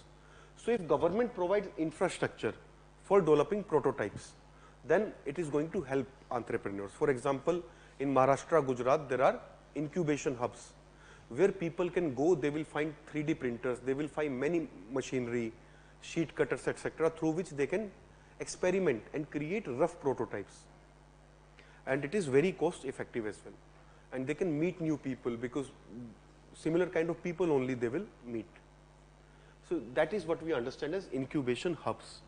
So if government provides infrastructure for developing prototypes, then it is going to help entrepreneurs. For example, in Maharashtra, Gujarat, there are incubation hubs where people can go, they will find 3D printers, they will find many machinery, sheet cutters, etc., through which they can experiment and create rough prototypes. And it is very cost effective as well. And they can meet new people because similar kind of people only they will meet. So that is what we understand as incubation hubs.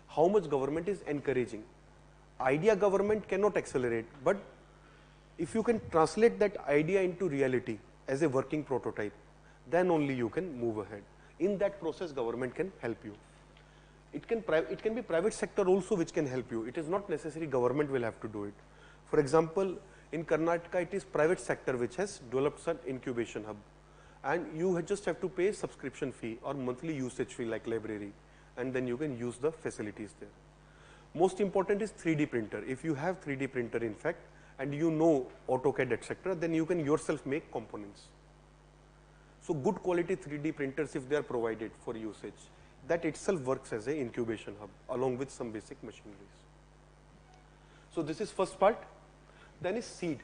How much government is encouraging. Idea government cannot accelerate, but if you can translate that idea into reality as a working prototype, then only you can move ahead. In that process, government can help you. It can be private sector also which can help you. It is not necessary government will have to do it. For example, in Karnataka, it is private sector which has developed such incubation hub. And you just have to pay a subscription fee or monthly usage fee like library, and then you can use the facilities there. Most important is 3D printer. If you have 3D printer in fact, and you know AutoCAD, etc., then you can yourself make components. So good quality 3D printers, if they are provided for usage, that itself works as an incubation hub along with some basic machineries. So this is first part. Then is seed.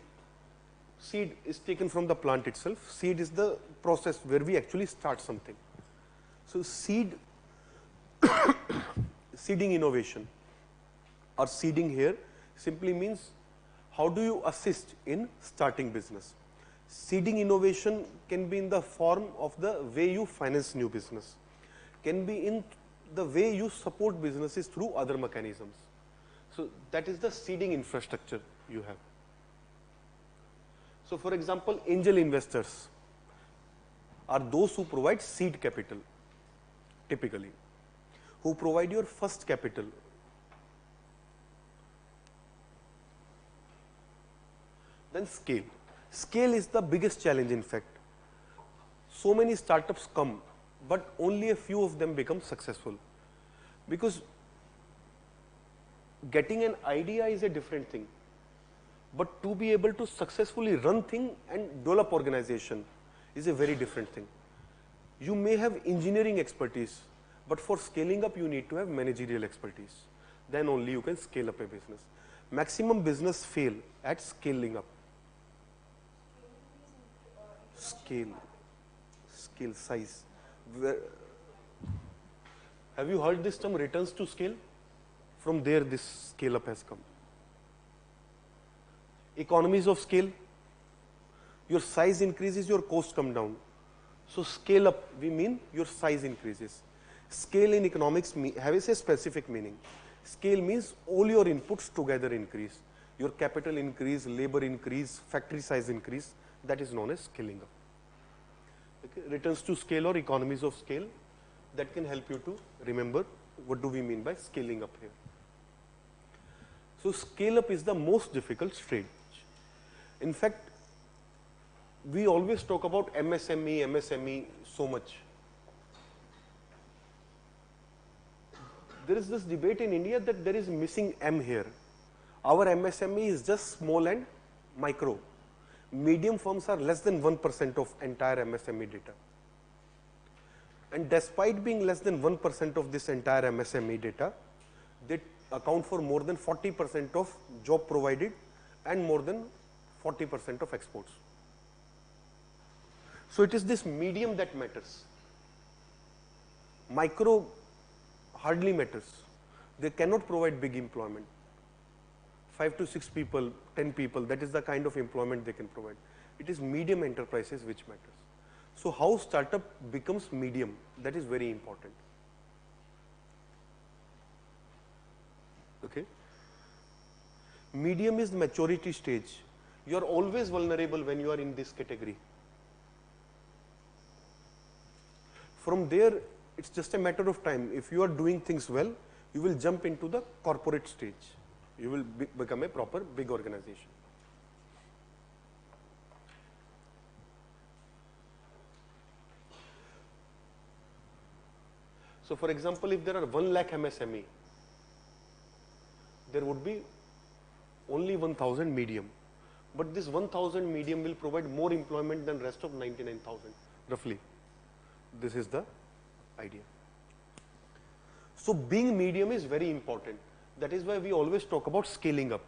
Seed is taken from the plant itself. Seed is the process where we actually start something. So seeding innovation or seeding here simply means how do you assist in starting business. Seeding innovation can be in the form of the way you finance new business, can be in the way you support businesses through other mechanisms. So that is the seeding infrastructure you have. So for example, angel investors are those who provide seed capital, typically, who provide your first capital. Then scale. Scale is the biggest challenge, in fact. So many startups come, but only a few of them become successful. Because getting an idea is a different thing. But to be able to successfully run thing and develop organization is a very different thing. You may have engineering expertise, but for scaling up you need to have managerial expertise. Then only you can scale up a business. Maximum business fail at scaling up. Scale, size. Have you heard this term, returns to scale? From there this scale up has come. Economies of scale. Your size increases, your cost come down. So scale up, we mean your size increases. Scale in economics has a specific meaning. Scale means all your inputs together increase. Your capital increase, labor increase, factory size increase. That is known as scaling up. Okay. Returns to scale or economies of scale, that can help you to remember what do we mean by scaling up here. So scale up is the most difficult stage. In fact, we always talk about MSME so much. There is this debate in India that there is missing M here. Our MSME is just small and micro. Medium firms are less than 1% of entire MSME data. And despite being less than 1% of this entire MSME data, they account for more than 40% of job provided and more than 40% of exports. So it is this medium that matters. Micro hardly matters. They cannot provide big employment. 5 to 6 people, 10 people, that is the kind of employment they can provide. It is medium enterprises which matters. So how startup becomes medium, that is very important. Okay. Medium is the maturity stage. You are always vulnerable when you are in this category. From there, it's just a matter of time. If you are doing things well, you will jump into the corporate stage. You will become a proper big organization. So for example, if there are 1 lakh MSME, there would be only 1,000 medium. But this 1,000 medium will provide more employment than rest of 99,000, roughly. This is the idea. So being medium is very important. That is why we always talk about scaling up.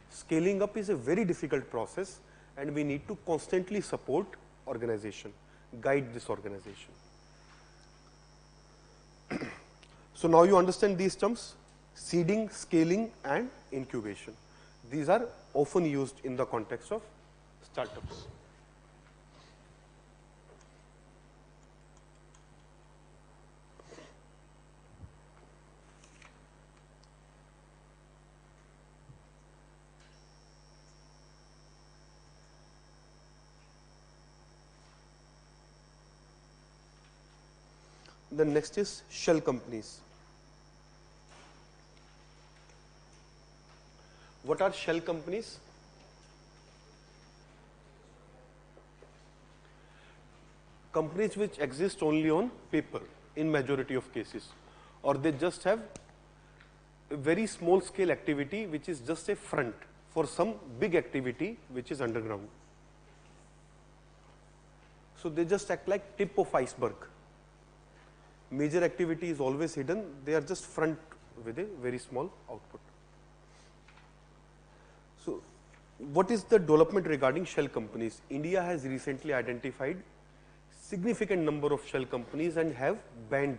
Scaling up is a very difficult process and we need to constantly support organization, guide this organization. So now you understand these terms, seeding, scaling and incubation. These are often used in the context of startups. The next is shell companies. What are shell companies? Companies which exist only on paper in majority of cases, or they just have a very small scale activity which is just a front for some big activity which is underground. So they just act like tip of iceberg. Major activity is always hidden. They are just front with a very small output. So what is the development regarding shell companies? India has recently identified significant number of shell companies and have banned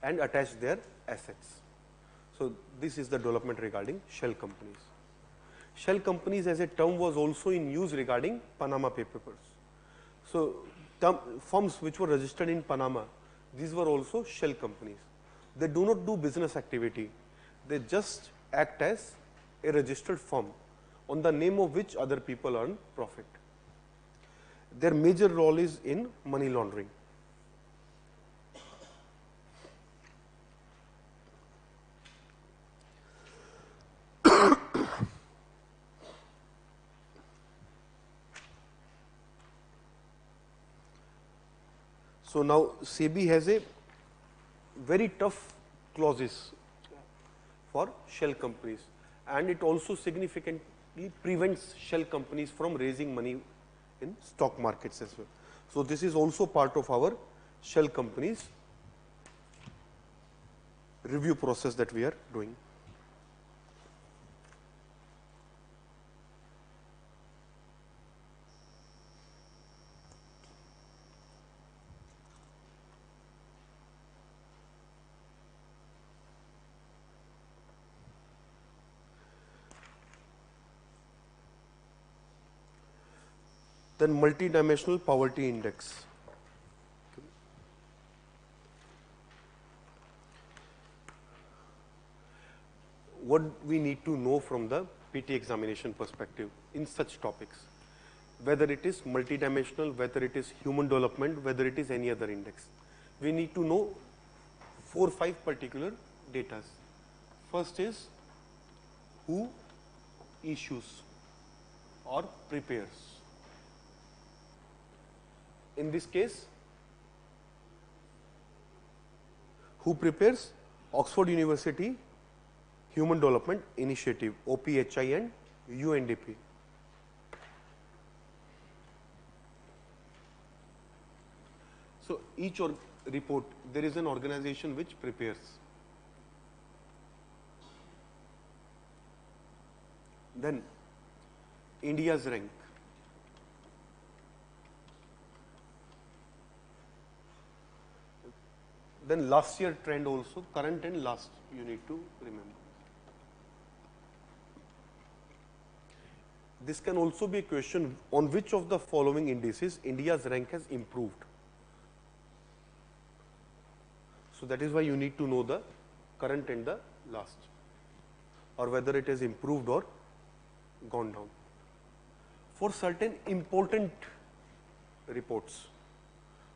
and attached their assets. So this is the development regarding shell companies. Shell companies as a term was also in use regarding Panama Papers. So firms which were registered in Panama, these were also shell companies. They do not do business activity. They just act as a registered firm on the name of which other people earn profit. Their major role is in money laundering. So now SEBI has a very tough clauses for shell companies, and it also significantly prevents shell companies from raising money in stock markets as well. So this is also part of our shell companies review process that we are doing. Then multidimensional poverty index. What we need to know from the PT examination perspective in such topics, whether it is multidimensional, whether it is human development, whether it is any other index, we need to know 4 or 5 particular data. First is who issues or prepares. In this case, who prepares? Oxford University Human Development Initiative, OPHI and UNDP. So each report, there is an organization which prepares. Then India's rank. Then last year trend also, current and last, you need to remember. This can also be a question on which of the following indices India's rank has improved. So that is why you need to know the current and the last, or whether it has improved or gone down. For certain important reports,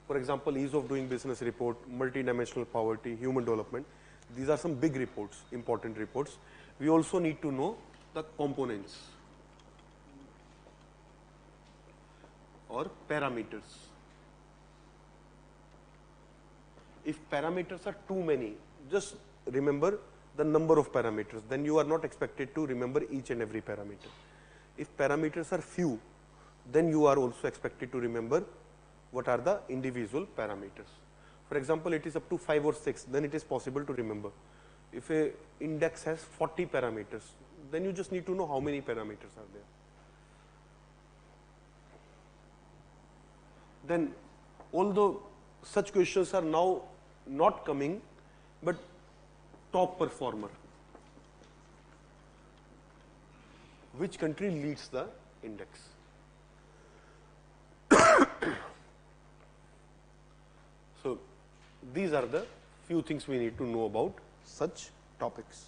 for example, ease of doing business report, multidimensional poverty, human development, these are some big reports, important reports. We also need to know the components or parameters. If parameters are too many, just remember the number of parameters, then you are not expected to remember each and every parameter. If parameters are few, then you are also expected to remember what are the individual parameters. For example, it is up to 5 or 6, then it is possible to remember. If a index has 40 parameters, then you just need to know how many parameters are there. Then, although such questions are now not coming, but top performer, which country leads the index? So these are the few things we need to know about such topics.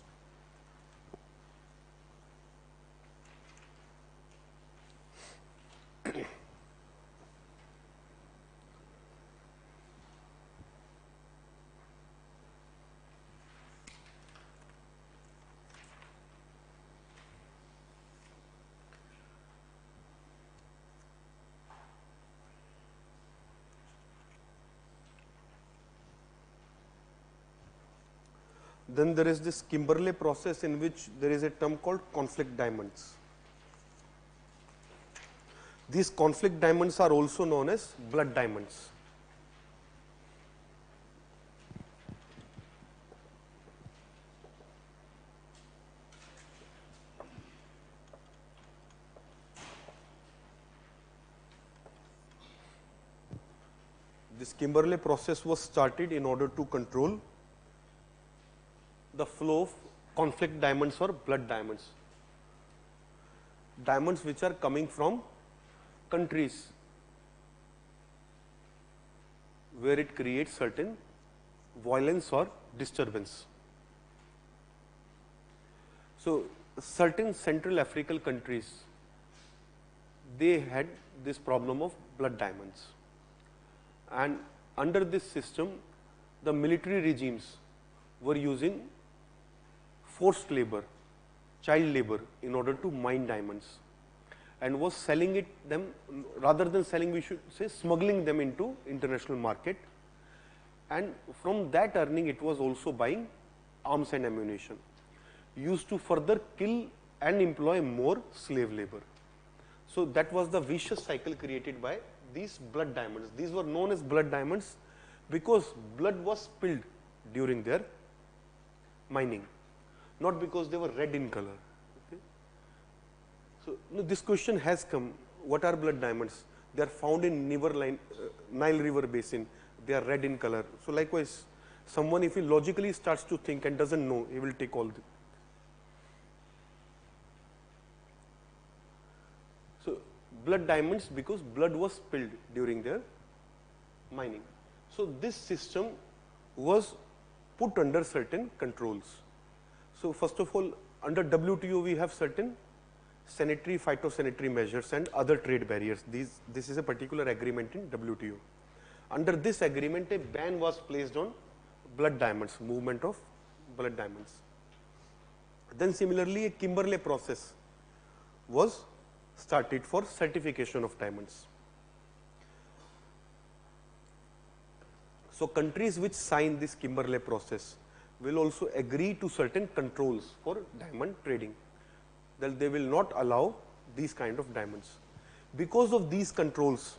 Then there is this Kimberley process in which there is a term called conflict diamonds. These conflict diamonds are also known as blood diamonds. This Kimberley process was started in order to control the flow of conflict diamonds or blood diamonds. Diamonds which are coming from countries where it creates certain violence or disturbance. So, certain Central African countries, they had this problem of blood diamonds. And under this system, the military regimes were using forced labor, child labor in order to mine diamonds, and was selling it them, rather than selling, we should say smuggling them into international market, and from that earning it was also buying arms and ammunition, used to further kill and employ more slave labor. So that was the vicious cycle created by these blood diamonds. These were known as blood diamonds because blood was spilled during their mining, not because they were red in color. Okay. So this question has come, what are blood diamonds? They are found in Nile River basin, they are red in color. So likewise, someone if he logically starts to think and doesn't know, he will take all the. So blood diamonds because blood was spilled during their mining. So this system was put under certain controls. So first of all, under WTO we have certain sanitary, phytosanitary measures and other trade barriers. This is a particular agreement in WTO. Under this agreement, a ban was placed on blood diamonds, movement of blood diamonds. Then similarly, a Kimberley process was started for certification of diamonds. So countries which sign this Kimberley process will also agree to certain controls for diamond trading, that they will not allow these kind of diamonds. Because of these controls,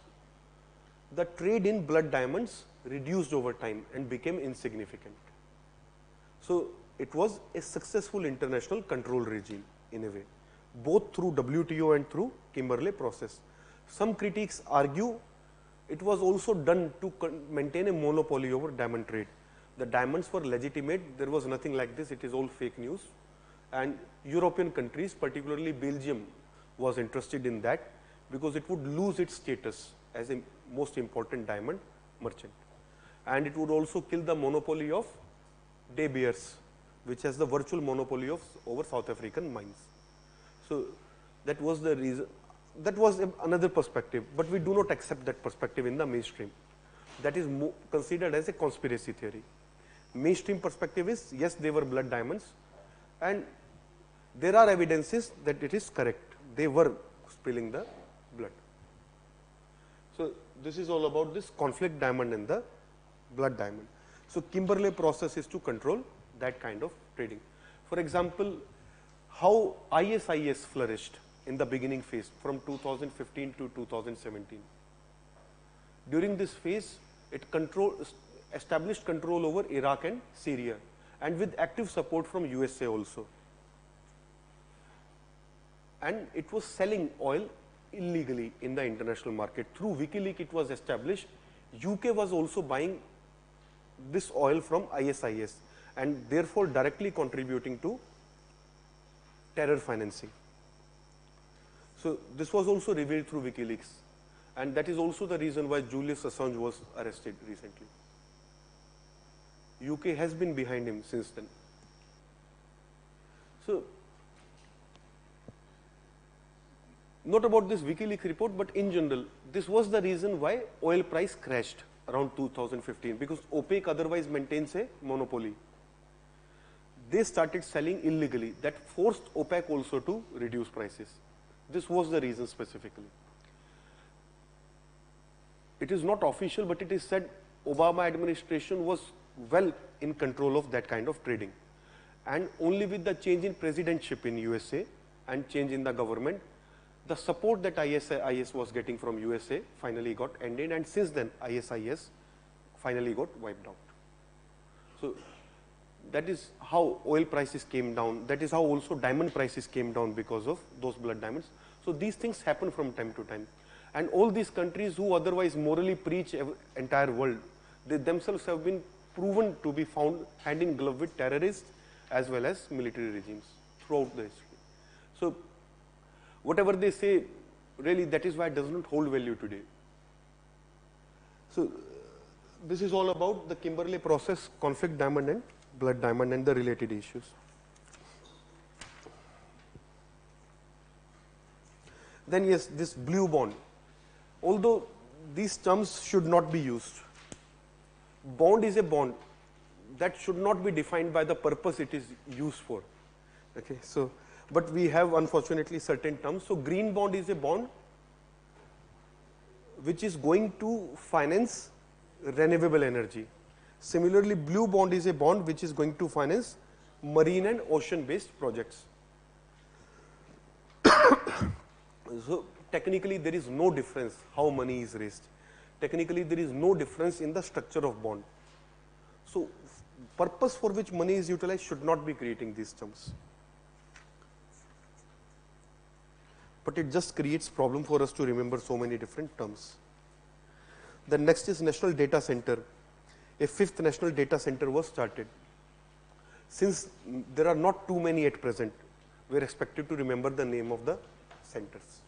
the trade in blood diamonds reduced over time and became insignificant. So it was a successful international control regime in a way, both through WTO and through Kimberley process. Some critics argue it was also done to maintain a monopoly over diamond trade. The diamonds were legitimate, there was nothing like this, it is all fake news. And European countries, particularly Belgium, was interested in that because it would lose its status as a most important diamond merchant. And it would also kill the monopoly of De Beers, which has the virtual monopoly of over South African mines. So that was the reason. That was another perspective, but we do not accept that perspective in the mainstream. That is considered as a conspiracy theory. Mainstream perspective is, yes, they were blood diamonds, and there are evidences that it is correct. They were spilling the blood. So this is all about this conflict diamond and the blood diamond. So Kimberley process is to control that kind of trading. For example, how ISIS flourished in the beginning phase from 2015 to 2017. During this phase, it established control over Iraq and Syria, and with active support from USA also. And it was selling oil illegally in the international market. Through WikiLeaks it was established, UK was also buying this oil from ISIS and therefore directly contributing to terror financing. So this was also revealed through WikiLeaks, and that is also the reason why Julius Assange was arrested recently. UK has been behind him since then. So not about this WikiLeaks report, but in general, this was the reason why oil price crashed around 2015, because OPEC otherwise maintains a monopoly. They started selling illegally. That forced OPEC also to reduce prices. This was the reason specifically. It is not official, but it is said Obama administration was well in control of that kind of trading. And only with the change in presidentship in USA and change in the government, The support that ISIS was getting from USA finally got ended, and since then ISIS finally got wiped out. So that is how oil prices came down. That is how also diamond prices came down because of those blood diamonds. So these things happen from time to time. And all these countries who otherwise morally preach entire world, they themselves have been proven to be found hand in glove with terrorists as well as military regimes throughout the history. So whatever they say, really that is why it does not hold value today. So this is all about the Kimberley process, conflict diamond and blood diamond and the related issues. Then yes, this blue bond. Although these terms should not be used. Bond is a bond that should not be defined by the purpose it is used for. Okay, so but we have unfortunately certain terms. So green bond is a bond which is going to finance renewable energy. Similarly, blue bond is a bond which is going to finance marine and ocean based projects. So technically there is no difference how money is raised. Technically there is no difference in the structure of bond. So purpose for which money is utilized should not be creating these terms. But it just creates problem for us to remember so many different terms. The next is National Data Center. A fifth National Data Center was started. Since there are not too many at present, we are expected to remember the name of the centers.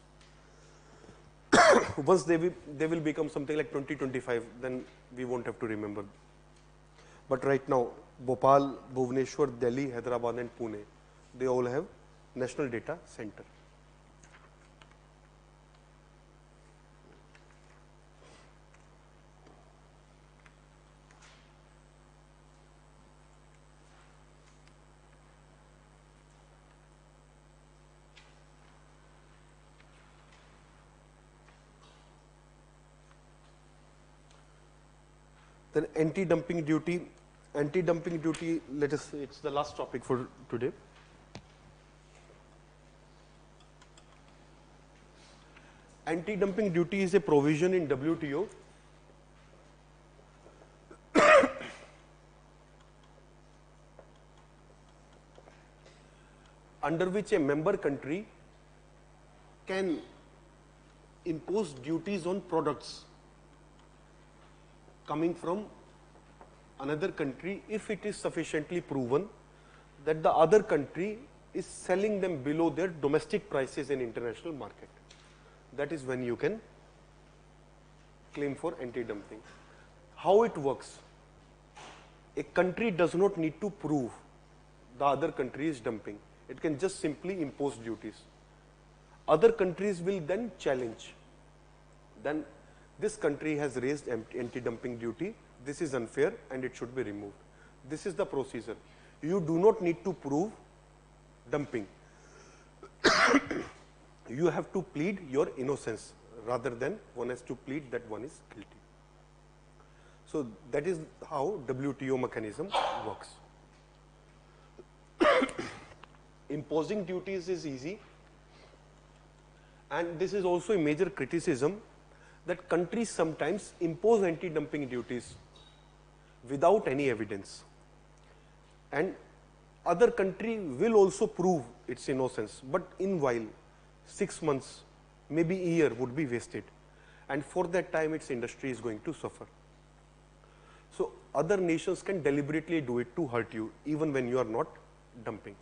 Once they will become something like 2025, then we won't have to remember. But right now, Bhopal, Bhubaneswar, Delhi, Hyderabad and Pune, they all have National Data Center. Then anti-dumping duty. Anti-dumping duty, let us say it's the last topic for today. Anti-dumping duty is a provision in WTO under which a member country can impose duties on products coming from another country if it is sufficiently proven that the other country is selling them below their domestic prices in international market. That is when you can claim for anti-dumping. How it works? A country does not need to prove the other country is dumping. It can just simply impose duties. Other countries will then challenge. Then this country has raised anti-dumping duty, this is unfair and it should be removed. This is the procedure. You do not need to prove dumping. You have to plead your innocence rather than one has to plead that one is guilty. So that is how WTO mechanism works. Imposing duties is easy, and this is also a major criticism that countries sometimes impose anti-dumping duties without any evidence, and other country will also prove its innocence, but in while 6 months, maybe a year would be wasted, and for that time its industry is going to suffer. So other nations can deliberately do it to hurt you even when you are not dumping.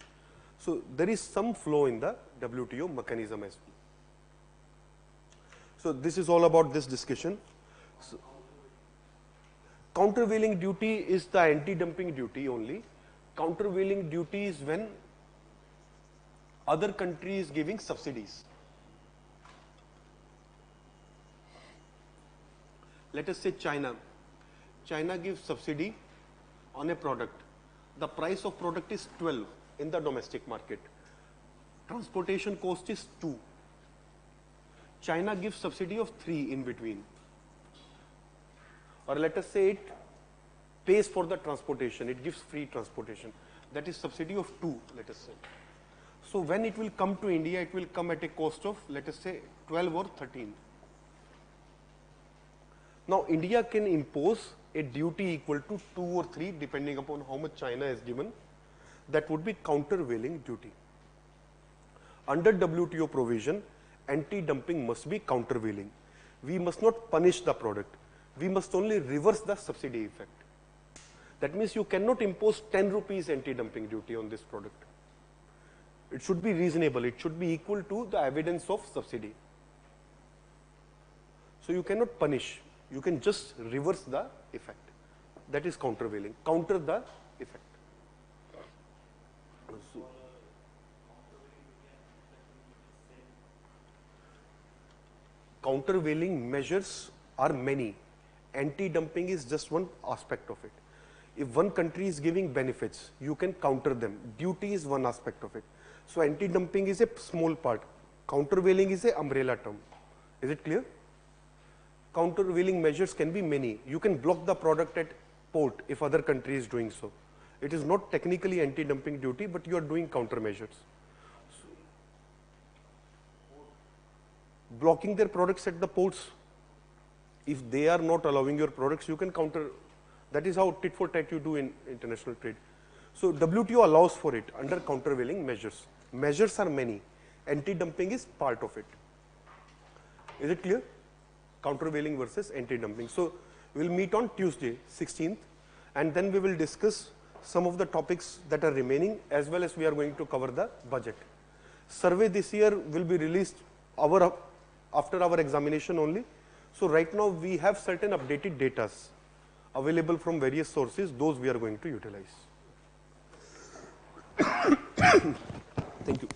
So there is some flaw in the WTO mechanism as well. So this is all about this discussion. So, countervailing duty is the anti-dumping duty only. Countervailing duty is when other country is giving subsidies. Let us say China. China gives subsidy on a product. The price of product is 12 in the domestic market. Transportation cost is 2. China gives subsidy of 3 in between. Or let us say it pays for the transportation, it gives free transportation. That is subsidy of 2, let us say. So when it will come to India, it will come at a cost of, let us say, 12 or 13. Now, India can impose a duty equal to 2 or 3 depending upon how much China has given. That would be countervailing duty. Under WTO provision, anti-dumping must be countervailing. We must not punish the product. We must only reverse the subsidy effect. That means you cannot impose 10 rupees anti-dumping duty on this product. It should be reasonable. It should be equal to the evidence of subsidy. So you cannot punish. You can just reverse the effect. That is countervailing. Counter the effect. So, countervailing measures are many. Anti-dumping is just one aspect of it. If one country is giving benefits, you can counter them. Duty is one aspect of it. So anti-dumping is a small part. Countervailing is an umbrella term. Is it clear? Countervailing measures can be many. You can block the product at port if other country is doing so. It is not technically anti-dumping duty, but you are doing countermeasures. So, blocking their products at the ports. If they are not allowing your products, you can counter. That is how tit for tat you do in international trade. So WTO allows for it under countervailing measures. Measures are many. Anti-dumping is part of it. Is it clear? Countervailing versus anti-dumping. So we'll meet on Tuesday, 16th, and then we will discuss some of the topics that are remaining, as well as we are going to cover the budget. Survey this year will be released after our examination only. So right now we have certain updated data available from various sources. Those we are going to utilize. Thank you.